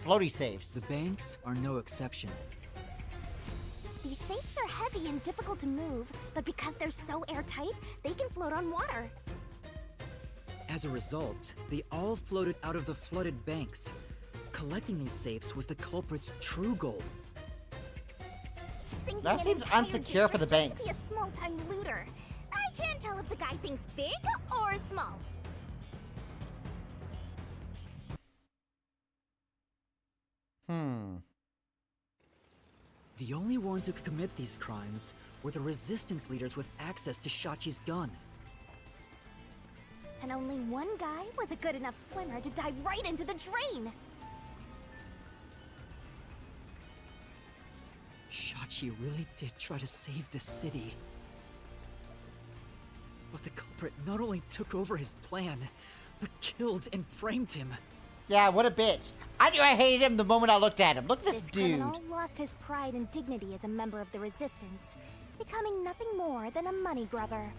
Floaty safes. The banks are no exception. These safes are heavy and difficult to move, but because they're so airtight, they can float on water. As a result, they all floated out of the flooded banks. Collecting these safes was the culprit's true goal. Sinking That an seems entire insecure for the district just banks. to be a small-time looter. I can't tell if the guy thinks big or small. The only ones who could commit these crimes were the resistance leaders with access to Shachi's gun. And only one guy was a good enough swimmer to dive right into the drain. Shachi really did try to save this city. But the culprit not only took over his plan, but killed and framed him. Yeah, what a bitch. I knew I hated him the moment I looked at him. Look at this dude. Criminal lost his pride and dignity as a member of the Resistance, becoming nothing more than a money grubber.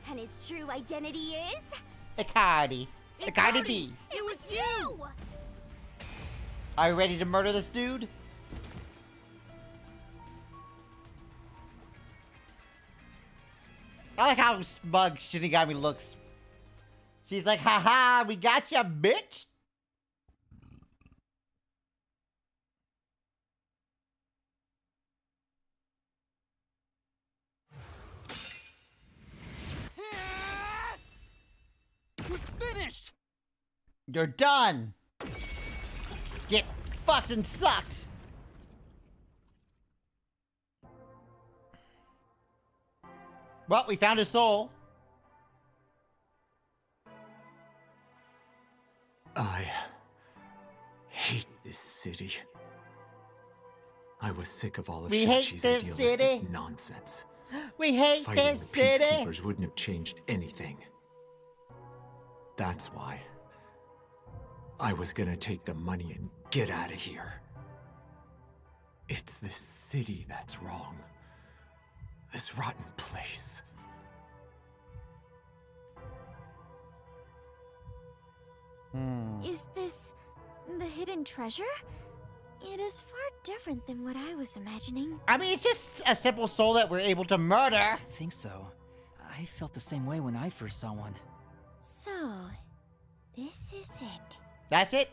And his true identity is... Icardi. Icardi B. It was you! Are you ready to murder this dude? I like how smug Shinigami looks. She's like, haha, we got ya, bitch. We're finished! You're done. Get fucked and sucked. Well, we found his soul. I hate this city. I was sick of all of We hate Shachi's this idealistic city. nonsense. We hate Fighting this the city. peacekeepers wouldn't have changed anything. That's why I was gonna take the money and get out of here. It's this city that's wrong. This rotten place. Is this the hidden treasure? It is far different than what I was imagining. I mean, it's just a simple soul that we're able to murder. I think so. I felt the same way when I first saw one. So, this is it. That's it.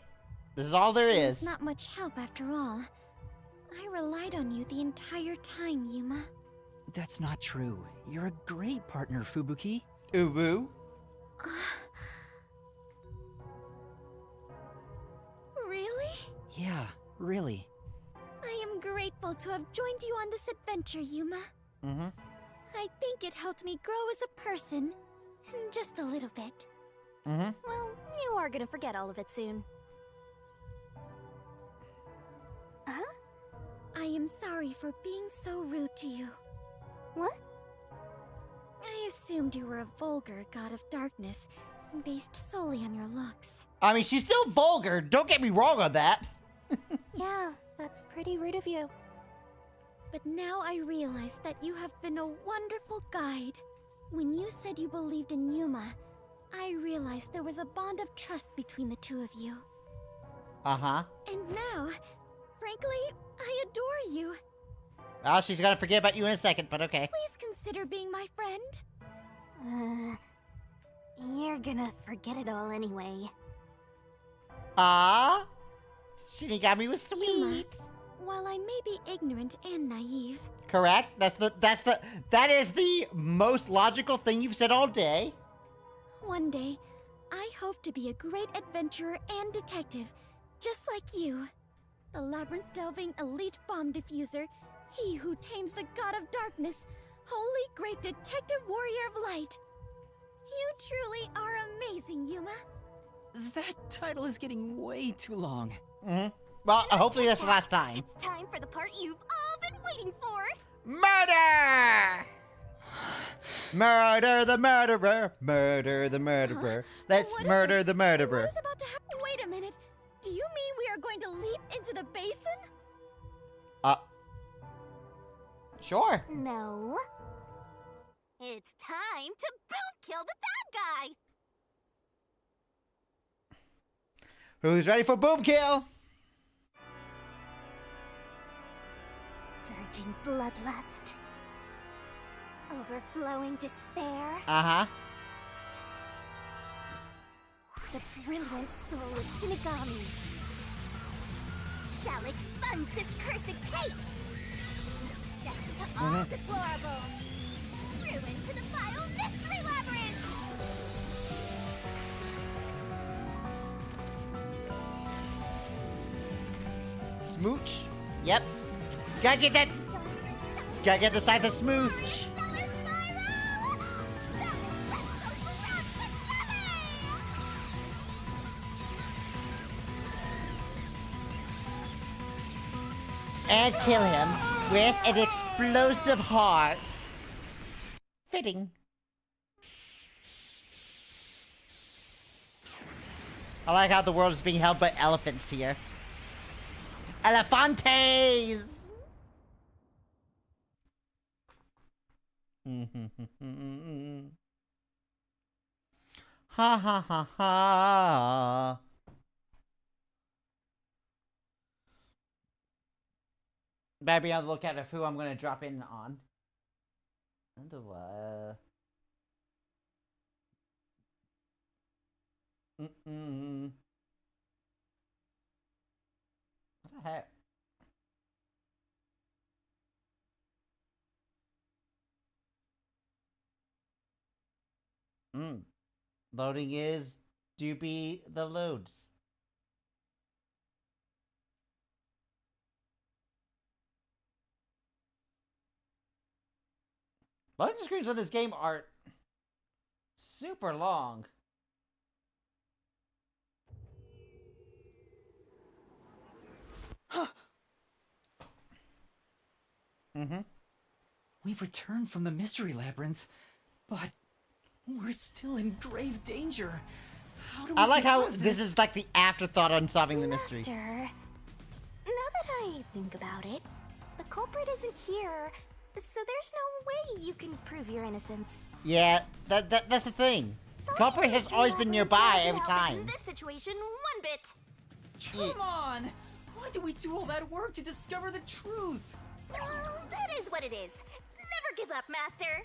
This is all there is. It's not much help after all. I relied on you the entire time, Yuma. That's not true. You're a great partner, Fubuki. Ubu. Yeah, really. I am grateful to have joined you on this adventure, Yuma. Mm-hmm. I think it helped me grow as a person. Just a little bit. Mm-hmm. Well, you are gonna forget all of it soon. Huh? I am sorry for being so rude to you. What? I assumed you were a vulgar god of darkness, based solely on your looks. I mean, she's still vulgar. Don't get me wrong on that. Yeah, that's pretty rude of you. But now I realize that you have been a wonderful guide. When you said you believed in Yuma, I realized there was a bond of trust between the two of you. Uh-huh. And now, frankly, I adore you. Oh, she's gonna forget about you in a second, but okay. Please consider being my friend. You're gonna forget it all anyway. Ah, Shinigami was sweet. Yuma, while I may be ignorant and naive, Correct. That is the most logical thing you've said all day. one day, I hope to be a great adventurer and detective, just like you. The labyrinth-delving elite bomb diffuser, he who tames the god of darkness, holy great detective warrior of light. You truly are amazing, Yuma. That title is getting way too long. Mm-hmm. Well, hopefully that's the last time. It's time for the part you've all been waiting for. Murder! Murder the murderer! Murder the murderer! Let's murder the murderer! What is about to happen? Wait a minute. Do you mean we are going to leap into the basin? Sure. No. It's time to boom kill the bad guy. Who's ready for boom kill? Surging bloodlust. Overflowing despair. Uh-huh. The brilliant soul of Shinigami shall expunge this cursed case. Death to all deplorables. Ruin to the vile mystery labyrinth. Smooch? Yep. Gotta get that. Gotta get the side of smooch. And kill him with an explosive heart. Fitting. I like how the world is being held by elephants here. Elefantes! Ha ha ha ha. Better be on the lookout of who I'm gonna drop in on. And what? What the heck? Loading is doobie the loads. Loading screens on this game are super long. We've returned from the mystery labyrinth, but we're still in grave danger. How do we I like get out how of this is like the afterthought on solving the mystery. Master, now that I think about it, the culprit isn't here, so there's no way you can prove your innocence. Yeah, that's the thing. Sorry, Culprit has Mr. always been Labyrinth nearby doesn't every help time. In this situation, one bit. Come on! Why do we do all that work to discover the truth? That is what it is. Never give up, Master.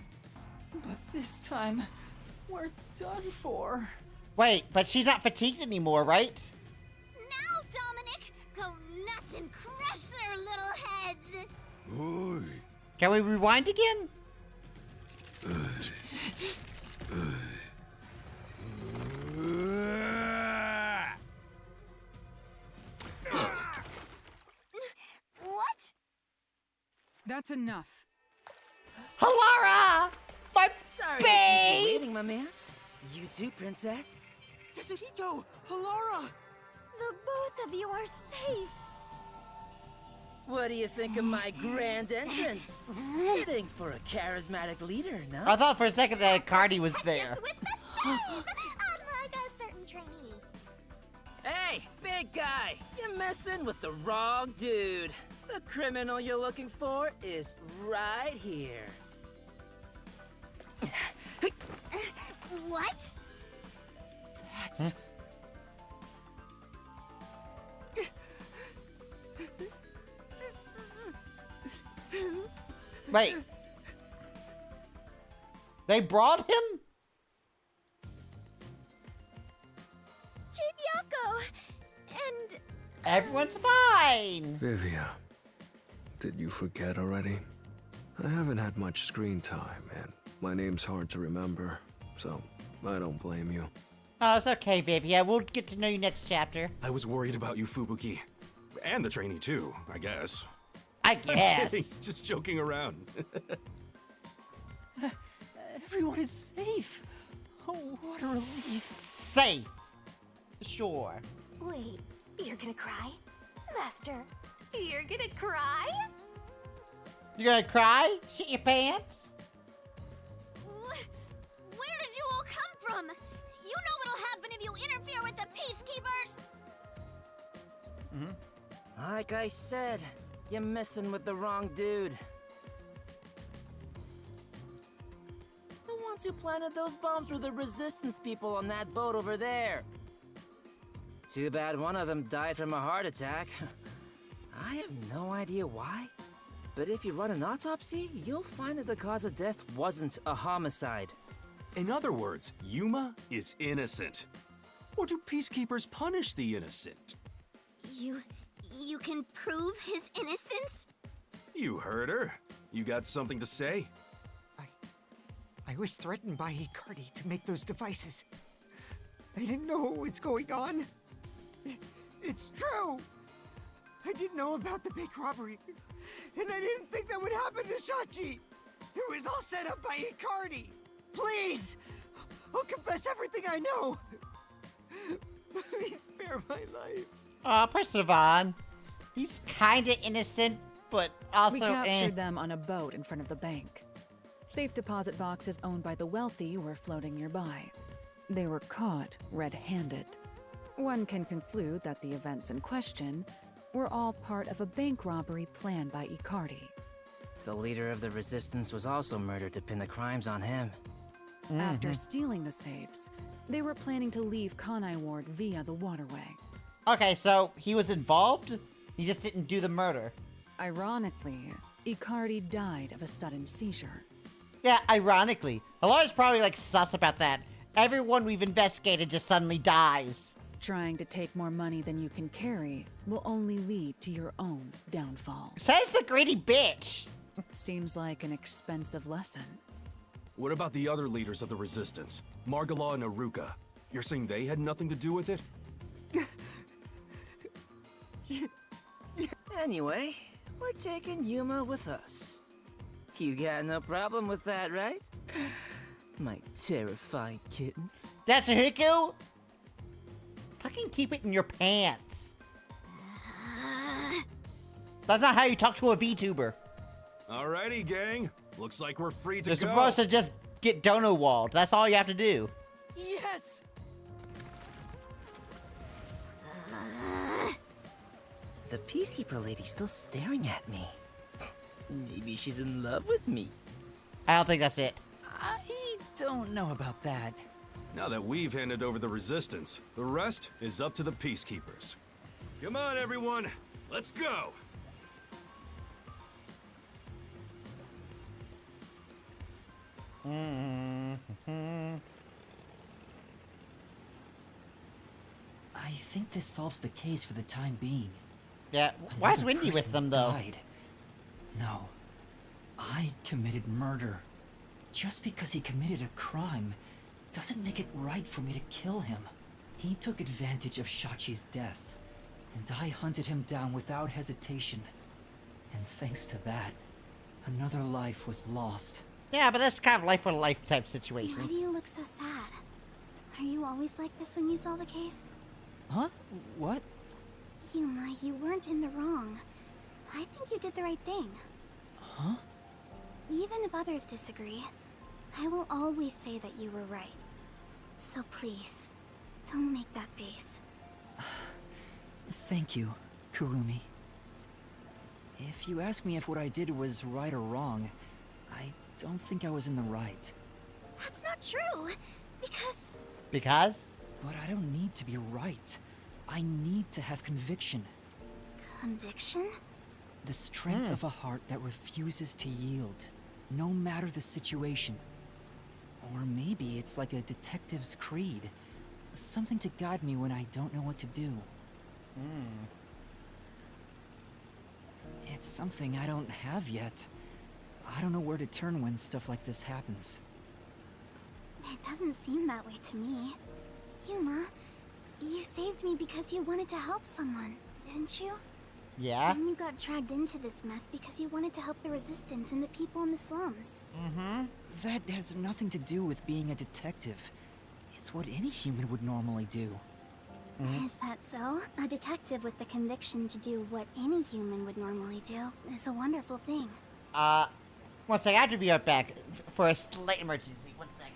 But this time, we're done for. Wait, but she's not fatigued anymore, right? Now, Dominic, go nuts and crush their little heads. Oy. Can we rewind again? That's enough. Halara! My Sorry babe! to keep you waiting, my man. You too, princess. Tetsuhiko! Halara! The both of you are safe. What do you think of my grand entrance? Fitting for a charismatic leader, no? I thought for a second that Cardi was there. With the same, unlike a certain trainee. Hey, big guy! You're messing with the wrong dude. The criminal you're looking for is right here. What? That's... Wait. They brought him? Chief Yako! And... Everyone's fine! Vivia, did you forget already? I haven't had much screen time, and my name's hard to remember, so I don't blame you. Oh, it's okay, baby. Yeah, we'll get to know you next chapter. I was worried about you, Fubuki. And the trainee, too, I guess. I I'm guess. kidding, just joking around. Everyone is safe. Oh, what a relief. Safe. Sure. Wait, you're gonna cry? Master, you're gonna cry? You gonna cry? Shit your pants? Where did you all come from? You know what'll happen if you interfere with the peacekeepers! Like I said, you're messing with the wrong dude. The ones who planted those bombs were the resistance people on that boat over there. Too bad one of them died from a heart attack. I have no idea why, but if you run an autopsy, you'll find that the cause of death wasn't a homicide. In other words, Yuma is innocent. Or do peacekeepers punish the innocent? You can prove his innocence? You heard her. You got something to say? I was threatened by Icardi to make those devices. I didn't know what was going on. It's true. I didn't know about the big robbery, and I didn't think that would happen to Shachi. It was all set up by Icardi. Please, I'll confess everything I know. Please spare my life. Percivan. He's kinda innocent, but also We captured them on a boat in front of the bank. Safe deposit boxes owned by the wealthy were floating nearby. They were caught red-handed. One can conclude that the events in question were all part of a bank robbery planned by Icardi. The leader of the resistance was also murdered to pin the crimes on him. After stealing the safes, they were planning to leave Kanai Ward via the waterway. Okay, so he was involved? He just didn't do the murder. Ironically, Icardi died of a sudden seizure. Yeah, ironically. Alara's probably like sus about that. Everyone we've investigated just suddenly dies. Trying to take more money than you can carry will only lead to your own downfall. Says the greedy bitch. Seems like an expensive lesson. What about the other leaders of the resistance? Margala and Aruka. You're saying they had nothing to do with it? Anyway, we're taking Yuma with us. You got no problem with that, right? My terrifying kitten. That's a Hiku? Fucking keep it in your pants. That's not how you talk to a VTuber. Alrighty, gang. Looks like we're free to You're go. supposed to just get dono walled. That's all you have to do. Yes! The Peacekeeper lady's still staring at me. Maybe she's in love with me. I don't think that's it. I don't know about that. Now that we've handed over the resistance, the rest is up to the peacekeepers. Come on, everyone. Let's go. I think this solves the case for the time being. Yeah, why is Another Wendy with person them, though? died. No, I committed murder. Just because he committed a crime doesn't make it right for me to kill him. He took advantage of Shachi's death, and I hunted him down without hesitation. And thanks to that, Another life was lost. Yeah, but that's kind of life for life type Why situations. do you look so sad? Are you always like this when you solve a case? Huh? What? Yuma, you weren't in the wrong. I think you did the right thing. Huh? Even if others disagree, I will always say that you were right. So please, don't make that face. Thank you, Kurumi. If you ask me if what I did was right or wrong, I don't think I was in the right. That's not true, because... Because? But I don't need to be right. I need to have conviction. Conviction? The strength of a heart that refuses to yield, no matter the situation. Or maybe it's like a detective's creed. Something to guide me when I don't know what to do. It's something I don't have yet. I don't know where to turn when stuff like this happens. It doesn't seem that way to me. Yuma, you saved me because you wanted to help someone, didn't you? Yeah. And you got dragged into this mess because you wanted to help the resistance and the people in the slums. That has nothing to do with being a detective. It's what any human would normally do. Is that so? A detective with the conviction to do what any human would normally do is a wonderful thing. One second, I have to be right back for a slight emergency. 1 second.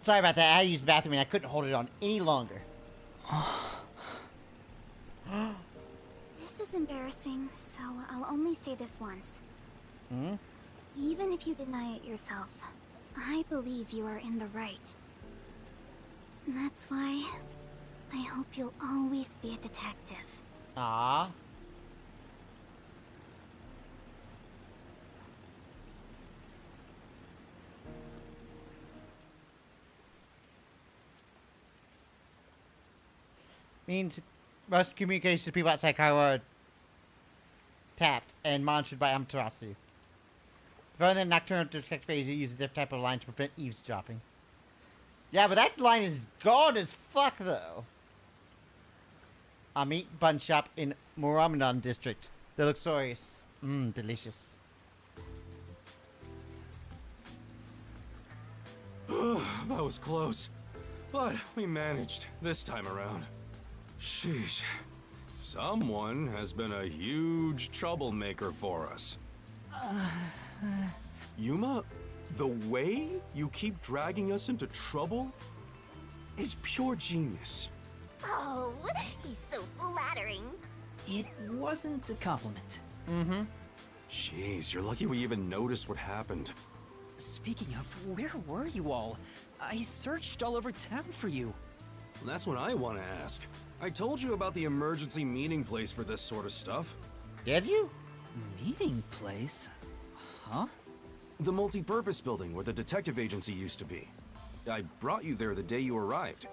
Sorry about that. I had to use the bathroom and I couldn't hold it on any longer. This is embarrassing, so I'll only say this once. Even if you deny it yourself, I believe you are in the right. That's why I hope you'll always be a detective. Ah. Means most communications to people outside Cairo are tapped and monitored by Amaterasu. Rather than nocturnal detective phase, you use a different type of line to prevent eavesdropping. Yeah, but that line is gone as fuck, though. A meat bun shop in Muramadan district. The luxurious. Delicious. That was close. But we managed this time around. Sheesh. Someone has been a huge troublemaker for us. Yuma, the way you keep dragging us into trouble is pure genius. Oh, he's so flattering. It wasn't a compliment. Jeez, you're lucky we even noticed what happened. Speaking of, where were you all? I searched all over town for you. That's what I want to ask. I told you about the emergency meeting place for this sort of stuff. Did you? Meeting place? Huh? The multi-purpose building where the detective agency used to be. I brought you there the day you arrived.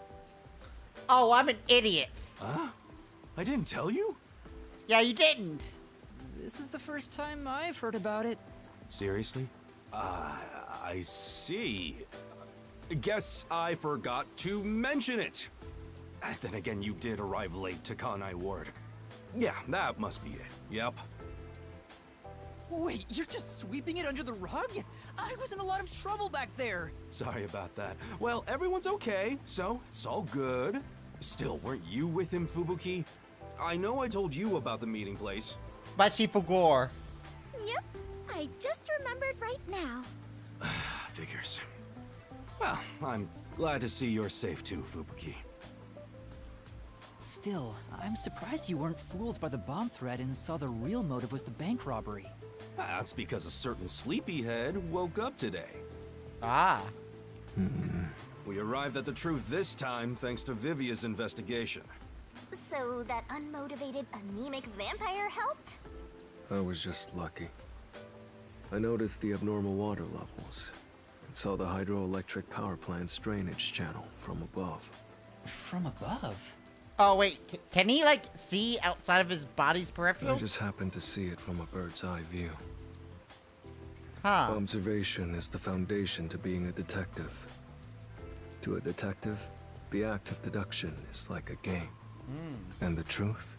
Oh, I'm an idiot. Huh? I didn't tell you? Yeah, you didn't. This is the first time I've heard about it. Seriously? I see. Guess I forgot to mention it. Then again, you did arrive late to Kanai Ward. Yeah, that must be it. Yep. Wait, you're just sweeping it under the rug? I was in a lot of trouble back there. Sorry about that. Well, everyone's okay, so it's all good. Still, weren't you with him, Fubuki? I know I told you about the meeting place. But she forgot. Yep, I just remembered right now. Figures. Well, I'm glad to see you're safe too, Fubuki. Still, I'm surprised you weren't fooled by the bomb threat and saw the real motive was the bank robbery. That's because a certain sleepyhead woke up today. Ah. We arrived at the truth this time thanks to Vivia's investigation. So that unmotivated, anemic vampire helped? I was just lucky. I noticed the abnormal water levels and saw the hydroelectric power plant's drainage channel from above. From above? Oh, wait. Can he, like, see outside of his body's peripherals? I just happened to see it from a bird's eye view. Huh. Observation is the foundation to being a detective. To a detective, the act of deduction is like a game. And the truth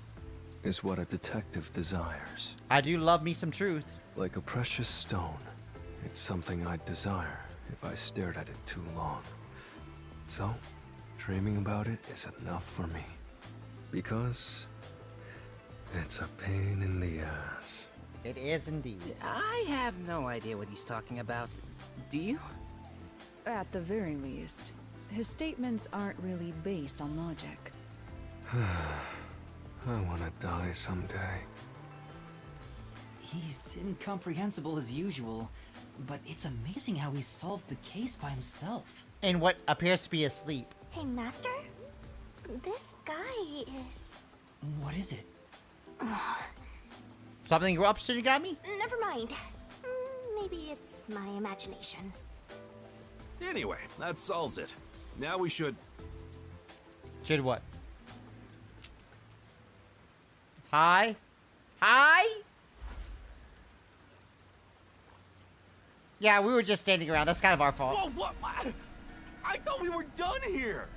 is what a detective desires. I do love me some truth. Like a precious stone, it's something I'd desire if I stared at it too long. So, dreaming about it is enough for me. Because it's a pain in the ass. It is indeed. I have no idea what he's talking about. Do you? At the very least, his statements aren't really based on logic. I want to die someday. He's incomprehensible as usual, but it's amazing how he solved the case by himself. In what appears to be a sleep. Hey, Master? This guy is... What is it? Something you're up to, Shinigami? Never mind. Maybe it's my imagination. Anyway, that solves it. Now we should... Should what? Hi? Hi? Yeah, we were just standing around. That's kind of our fault. Whoa, what? I thought we were done here.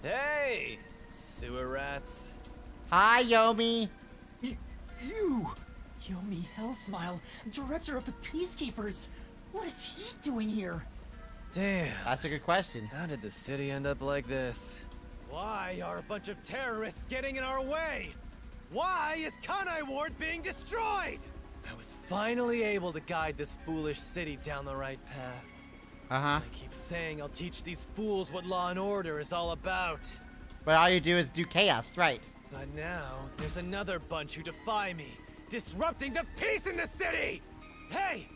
Hey, sewer rats. Hi, Yomi. You! Yomi Hellsmile, director of the Peacekeepers. What is he doing here? Damn. That's a good question. How did the city end up like this? Why are a bunch of terrorists getting in our way? Why is Kanai Ward being destroyed? I was finally able to guide this foolish city down the right path. I keep saying I'll teach these fools what law and order is all about. But all you do is do chaos, right? But now, there's another bunch who defy me, disrupting the peace in the city! Hey,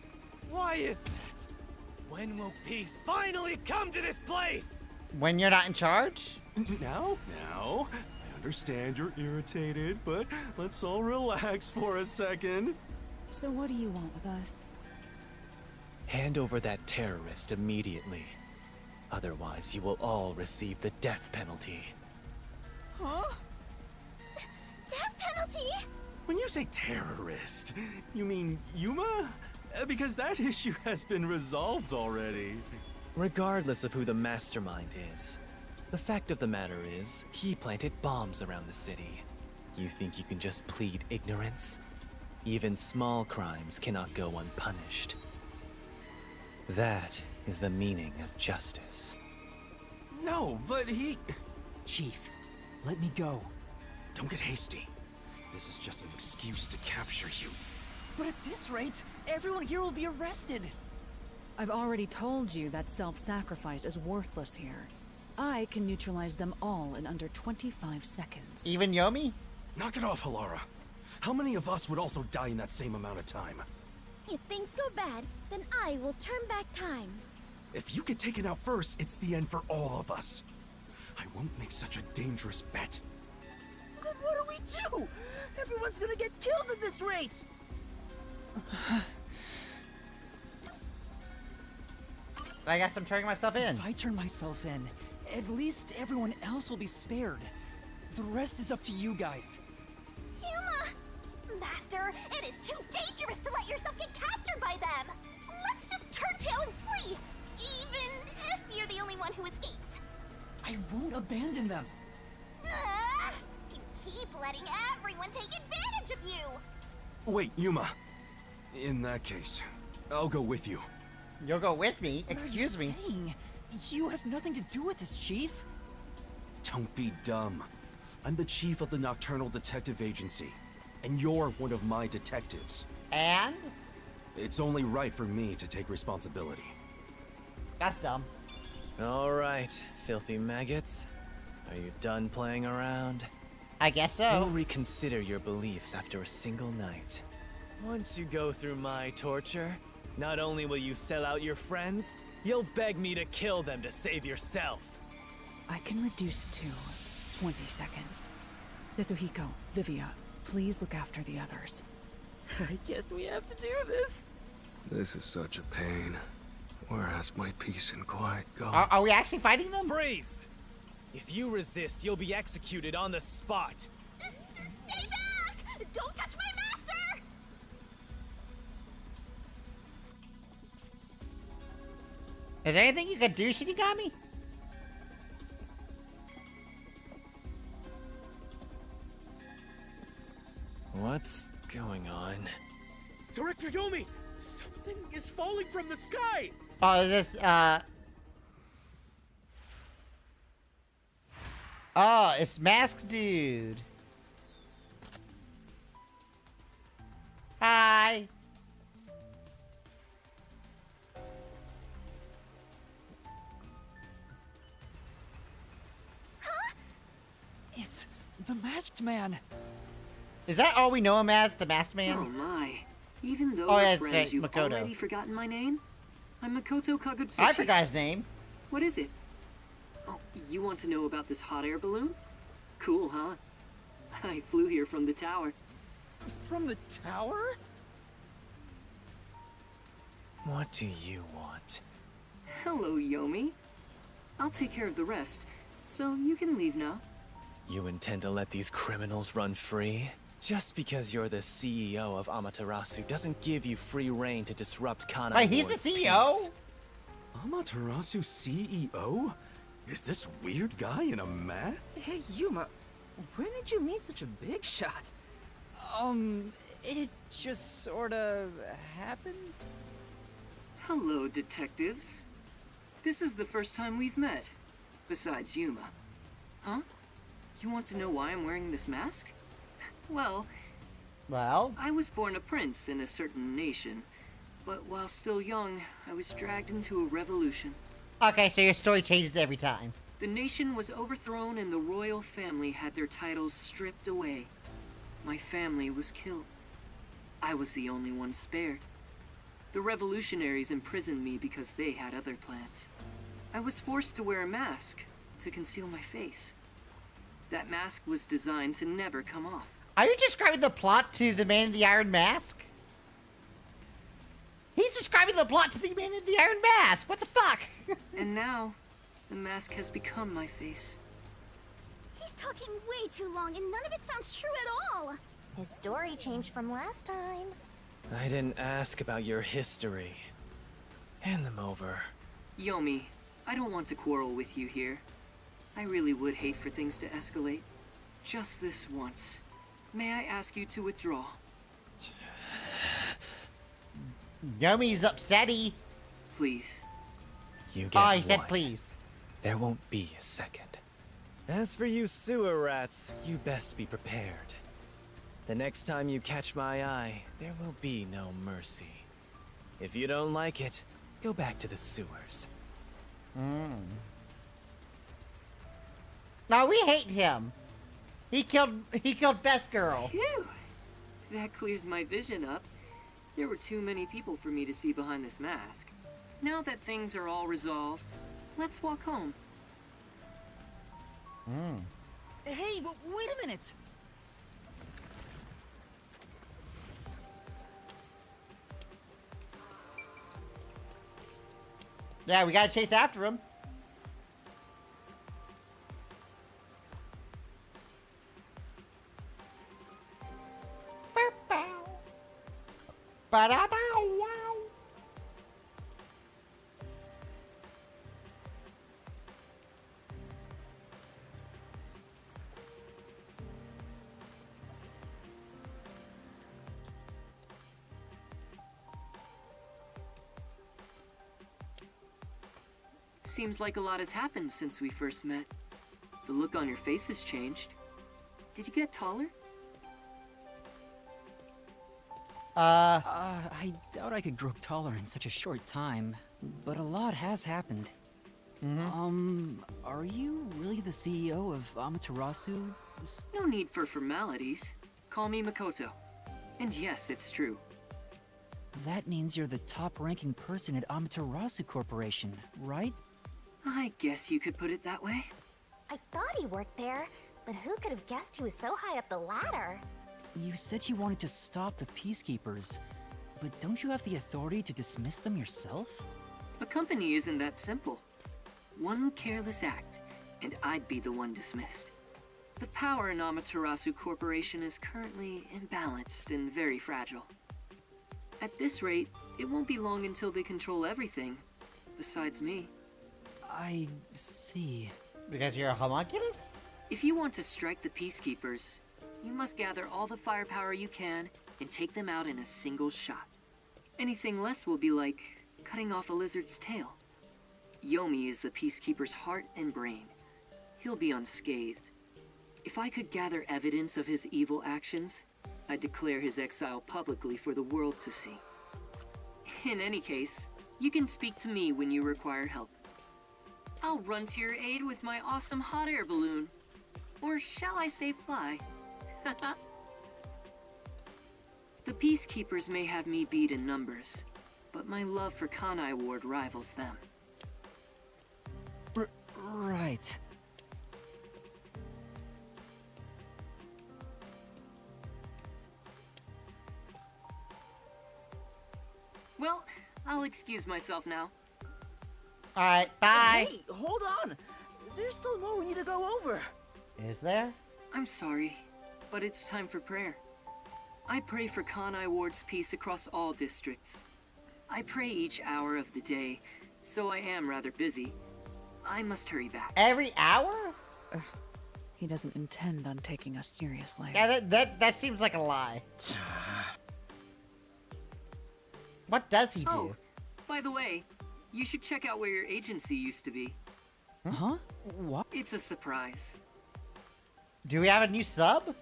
why is that? When will peace finally come to this place? When you're not in charge? Now, I understand you're irritated, but let's all relax for a second. So what do you want with us? Hand over that terrorist immediately. Otherwise, you will all receive the death penalty. Huh? Death penalty? When you say terrorist, you mean Yuma? Because that issue has been resolved already. Regardless of who the mastermind is, the fact of the matter is, he planted bombs around the city. You think you can just plead ignorance? Even small crimes cannot go unpunished. That is the meaning of justice. No, but he... Chief, let me go. Don't get hasty. This is just an excuse to capture you. But at this rate, everyone here will be arrested. I've already told you that self-sacrifice is worthless here. I can neutralize them all in under 25 seconds. Even Yomi? Knock it off, Halara. How many of us would also die in that same amount of time? If things go bad, then I will turn back time. If you get taken out first, it's the end for all of us. I won't make such a dangerous bet. Then what do we do? Everyone's gonna get killed at this rate! I guess I'm turning myself in. If I turn myself in, at least everyone else will be spared. The rest is up to you guys. Yuma! Master, it is too dangerous to let yourself get captured by them! Let's just turn tail and flee! Even if you're the only one who escapes. I won't abandon them. You keep letting everyone take advantage of you! Wait, Yuma. In that case, I'll go with you. You'll go with me? What are you Excuse me. saying? You have nothing to do with this, Chief. Don't be dumb. I'm the chief of the Nocturnal Detective Agency, and you're one of my detectives. And? It's only right for me to take responsibility. That's dumb. All right, filthy maggots. Are you done playing around? I guess so. You'll reconsider your beliefs after a single night. Once you go through my torture, not only will you sell out your friends, you'll beg me to kill them to save yourself. I can reduce it to 20 seconds. Yasuhiko, Vivia, please look after the others. I guess we have to do this. This is such a pain. Where has my peace and quiet gone? Are we actually fighting them? Freeze! If you resist, you'll be executed on the spot. Stay back! Don't touch my master! Is there anything you can do, Shinigami? What's going on? Director Yomi! Something is falling from the sky! Oh, is this, Oh, it's Masked Dude. Hi. It's the Masked Man. Is that all we know him as, the Masked Man? Oh my. Even though Oh, we're yeah, friends, it's you've Makoto. already forgotten my name? I'm Makoto Kagutsushi. I forgot his name. What is it? Oh, you want to know about this hot air balloon? Cool, huh? I flew here from the tower. From the tower? What do you want? Hello, Yomi. I'll take care of the rest, so you can leave now. You intend to let these criminals run free? Just because you're the CEO of Amaterasu doesn't give you free reign to disrupt Kanai Wait, he's the Ward's CEO? peace. Amaterasu CEO? Is this weird guy in a mask? Hey, Yuma, when did you meet such a big shot? It just sorta happened. Hello, detectives. This is the first time we've met, besides Yuma. Huh? You want to know why I'm wearing this mask? Well, I was born a prince in a certain nation, but while still young, I was dragged into a revolution. Okay, so your story changes every time. The nation was overthrown and the royal family had their titles stripped away. My family was killed. I was the only one spared. The revolutionaries imprisoned me because they had other plans. I was forced to wear a mask to conceal my face. That mask was designed to never come off. Are you describing the plot to the Man in the Iron Mask? He's describing the plot to the Man in the Iron Mask! What the fuck? And now, the mask has become my face. He's talking way too long and none of it sounds true at all. His story changed from last time. I didn't ask about your history. Hand them over. Yomi, I don't want to quarrel with you here. I really would hate for things to escalate. Just this once. May I ask you to withdraw? Yomi's upsetty. Please. You get he said one. please. There won't be a second. As for you sewer rats, you best be prepared. The next time you catch my eye, there will be no mercy. If you don't like it, go back to the sewers. No, we hate him. He killed Best Girl. Phew! That clears my vision up. There were too many people for me to see behind this mask. Now that things are all resolved, let's walk home. Hey, wait a minute! Yeah, we gotta chase after him. Ba-da-bow-wow. Seems like a lot has happened since we first met. The look on your face has changed. Did you get taller? I doubt I could grow taller in such a short time, but a lot has happened. Are you really the CEO of Amaterasu? No need for formalities. Call me Makoto. And yes, it's true. That means you're the top-ranking person at Amaterasu Corporation, right? I guess you could put it that way. I thought he worked there, but who could have guessed he was so high up the ladder? You said you wanted to stop the Peacekeepers, but don't you have the authority to dismiss them yourself? A company isn't that simple. One careless act, and I'd be the one dismissed. The power in Amaterasu Corporation is currently imbalanced and very fragile. At this rate, it won't be long until they control everything, besides me. I see. Because you're a homunculus? If you want to strike the Peacekeepers, you must gather all the firepower you can and take them out in a single shot. Anything less will be like cutting off a lizard's tail. Yomi is the Peacekeeper's heart and brain. He'll be unscathed. If I could gather evidence of his evil actions, I'd declare his exile publicly for the world to see. In any case, you can speak to me when you require help. I'll run to your aid with my awesome hot air balloon. Or shall I say fly? The Peacekeepers may have me beat in numbers, but my love for Kanai Ward rivals them. Right. Well, I'll excuse myself now. Alright, bye. Hey, hold on! There's still more we need to go over. Is there? I'm sorry, but it's time for prayer. I pray for Kanai Ward's peace across all districts. I pray each hour of the day, so I am rather busy. I must hurry back. Every hour? He doesn't intend on taking us seriously. Yeah, that seems like a lie. What does he do? Oh, by the way, you should check out where your agency used to be. Huh? What? It's a surprise. Do we have a new sub?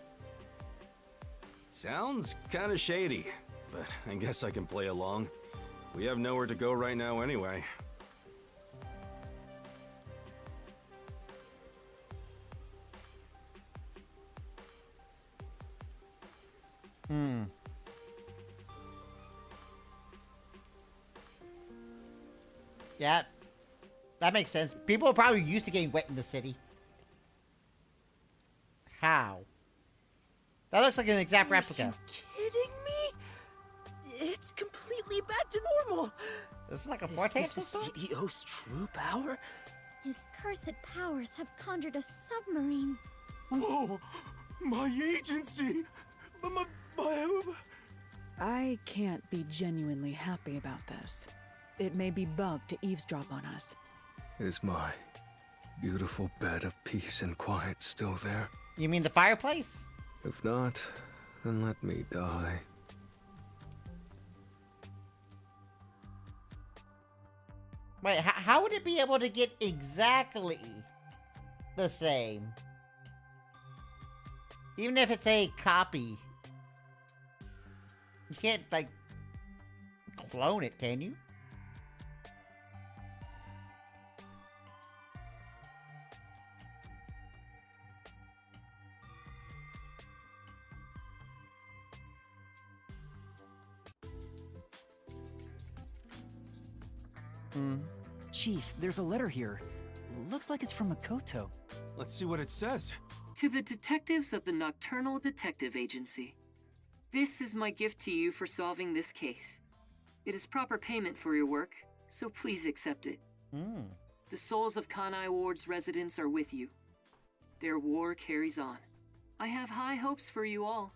Sounds kinda shady, but I guess I can play along. We have nowhere to go right now anyway. Yeah, that makes sense. People are probably used to getting wet in the city. How? That looks like an exact replica. Are you kidding me? It's completely back to normal. This is like a foretaste Is this the CEO's true power? His cursed powers have conjured a submarine. Whoa! My agency! I can't be genuinely happy about this. It may be bugged to eavesdrop on us. Is my beautiful bed of peace and quiet still there? You mean the fireplace? If not, then let me die. Wait, how would it be able to get exactly the same? Even if it's a copy. You can't, like, clone it, can you? Chief, there's a letter here. Looks like it's from Makoto. Let's see what it says. To the detectives of the Nocturnal Detective Agency. This is my gift to you for solving this case. It is proper payment for your work, so please accept it. The souls of Kanai Ward's residents are with you. Their war carries on. I have high hopes for you all.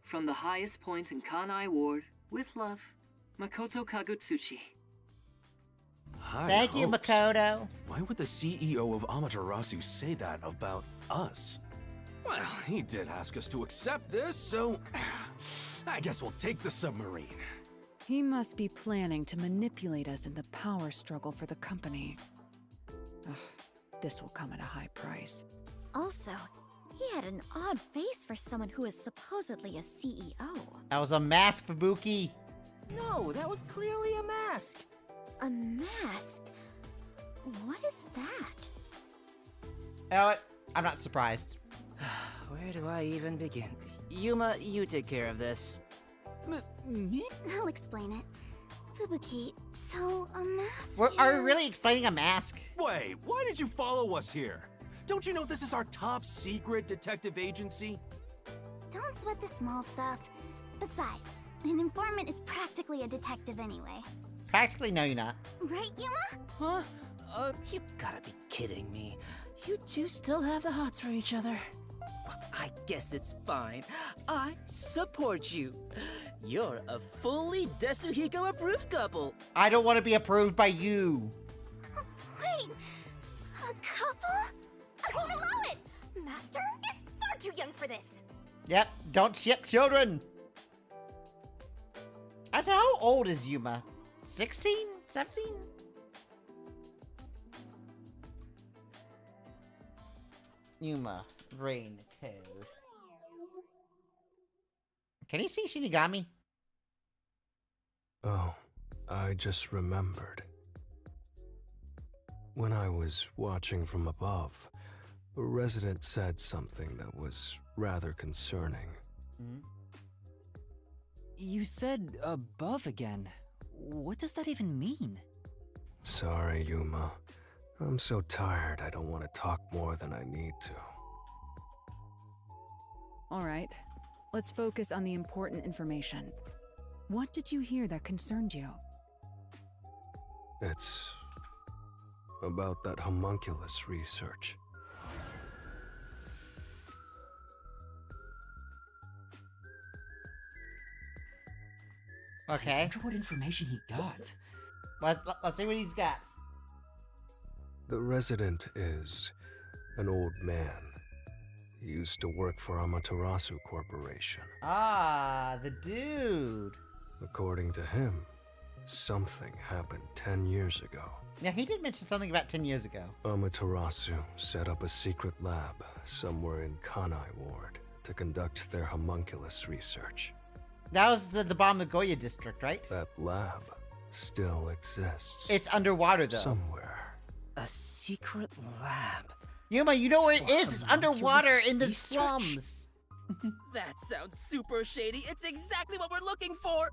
From the highest point in Kanai Ward, with love, Makoto Kagutsuchi. Thank you, Makoto. Why would the CEO of Amaterasu say that about us? Well, he did ask us to accept this, so I guess we'll take the submarine. He must be planning to manipulate us in the power struggle for the company. This will come at a high price. Also, he had an odd face for someone who is supposedly a CEO. That was a mask, Fubuki. No, that was clearly a mask. A mask? What is that? You know what? I'm not surprised. Where do I even begin? Yuma, you take care of this. I'll explain it. Fubuki, so a mask Are we really explaining a mask? Wait, why did you follow us here? Don't you know this is our top secret detective agency? Don't sweat the small stuff. Besides, an informant is practically a detective anyway. Practically, no, you're not. Right, Yuma? Huh? You gotta be kidding me. You two still have the hots for each other. Well, I guess it's fine. I support you. You're a fully Desuhiko approved couple. I don't want to be approved by you. Wait, a couple? I won't allow it! Master is far too young for this. Yep, don't ship children. How old is Yuma? 16? 17? Yuma, rain code. Can he see Shinigami? Oh, I just remembered. When I was watching from above, a resident said something that was rather concerning. You said above again. What does that even mean? Sorry, Yuma. I'm so tired I don't want to talk more than I need to. All right, let's focus on the important information. What did you hear that concerned you? It's about that homunculus research. Okay. I wonder what information he got. Let's see what he's got. The resident is an old man. He used to work for Amaterasu Corporation. Ah, the dude. According to him, something happened 10 years ago. Yeah, he did mention something about 10 years ago. Amaterasu set up a secret lab somewhere in Kanai Ward to conduct their homunculus research. That was the Bamagoya district, right? That lab still exists. It's underwater, though. Somewhere. A secret lab. Yuma, you know where it is? It's underwater homunculus in the research? slums. That sounds super shady. It's exactly what we're looking for.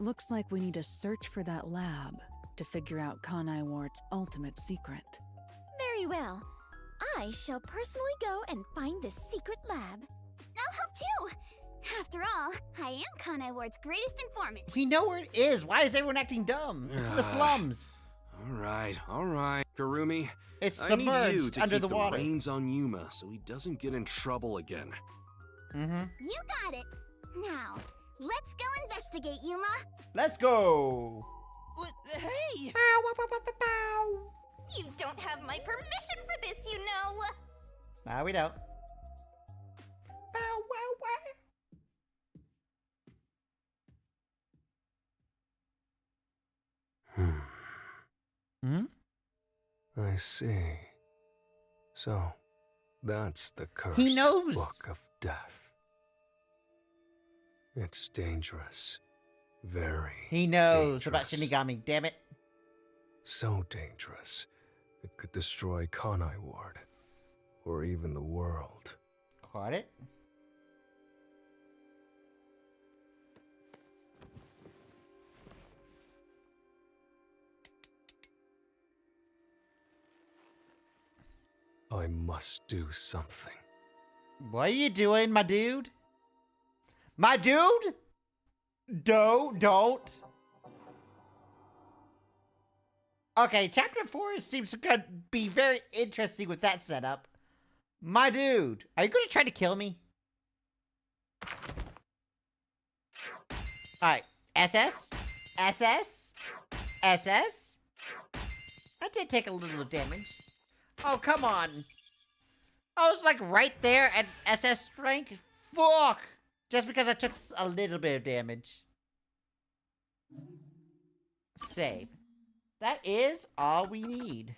Looks like we need to search for that lab to figure out Kanai Ward's ultimate secret. Very well. I shall personally go and find this secret lab. I'll help too. After all, I am Kanai Ward's greatest informant. We know where it is. Why is everyone acting dumb? It's in the slums. All right. Karumi, It's I need you submerged to under keep the water. reins on Yuma so he doesn't get in trouble again. You got it. Now, let's go investigate, Yuma. Let's go. Hey! You don't have my permission for this, you know. Nah, we don't. I see. So, that's the cursed He knows. Book of Death. It's dangerous. Very He knows dangerous. about Shinigami, damn it. So dangerous, it could destroy Kanai Ward. Or even the world. Caught it. I must do something. What are you doing, my dude? My dude? Don't. Okay, chapter 4 seems to be very interesting with that setup. My dude, are you going to try to kill me? Alright, SS. I did take a little damage. Oh, come on. I was like right there at SS rank. Fuck! Just because I took a little bit of damage. Save. That is all we need.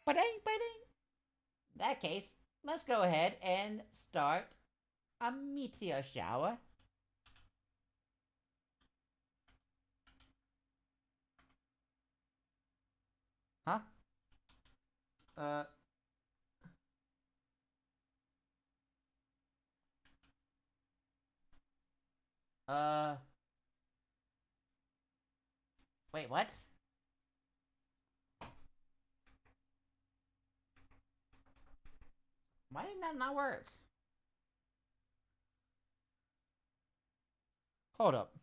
Ba-ding, ba-ding. In that case, let's go ahead and start a meteor shower. Huh? Wait, what? Why did that not work? Hold up.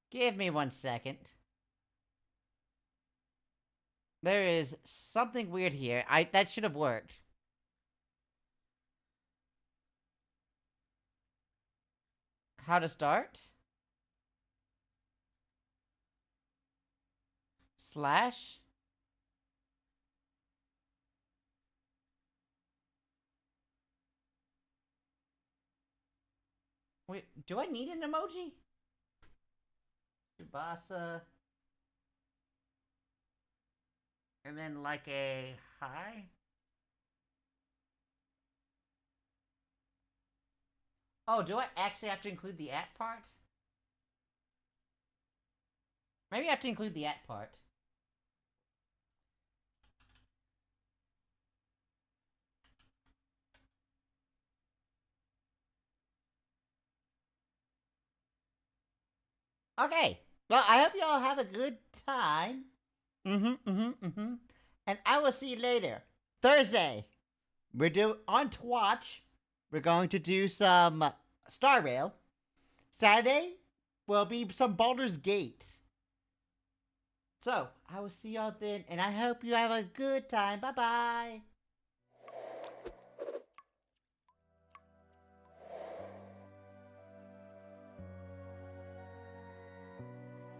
Give me 1 second. There is something weird here. That should have worked. How to start? Slash? Wait, do I need an emoji? Tsubasa. And then like a hi? Oh, do I actually have to include the at part? Maybe I have to include the at part. Okay. Well, I hope you all have a good time. And I will see you later. Thursday. On Twatch. We're going to do some Star Rail. Saturday will be some Baldur's Gate. So, I will see y'all then, and I hope you have a good time. Bye-bye.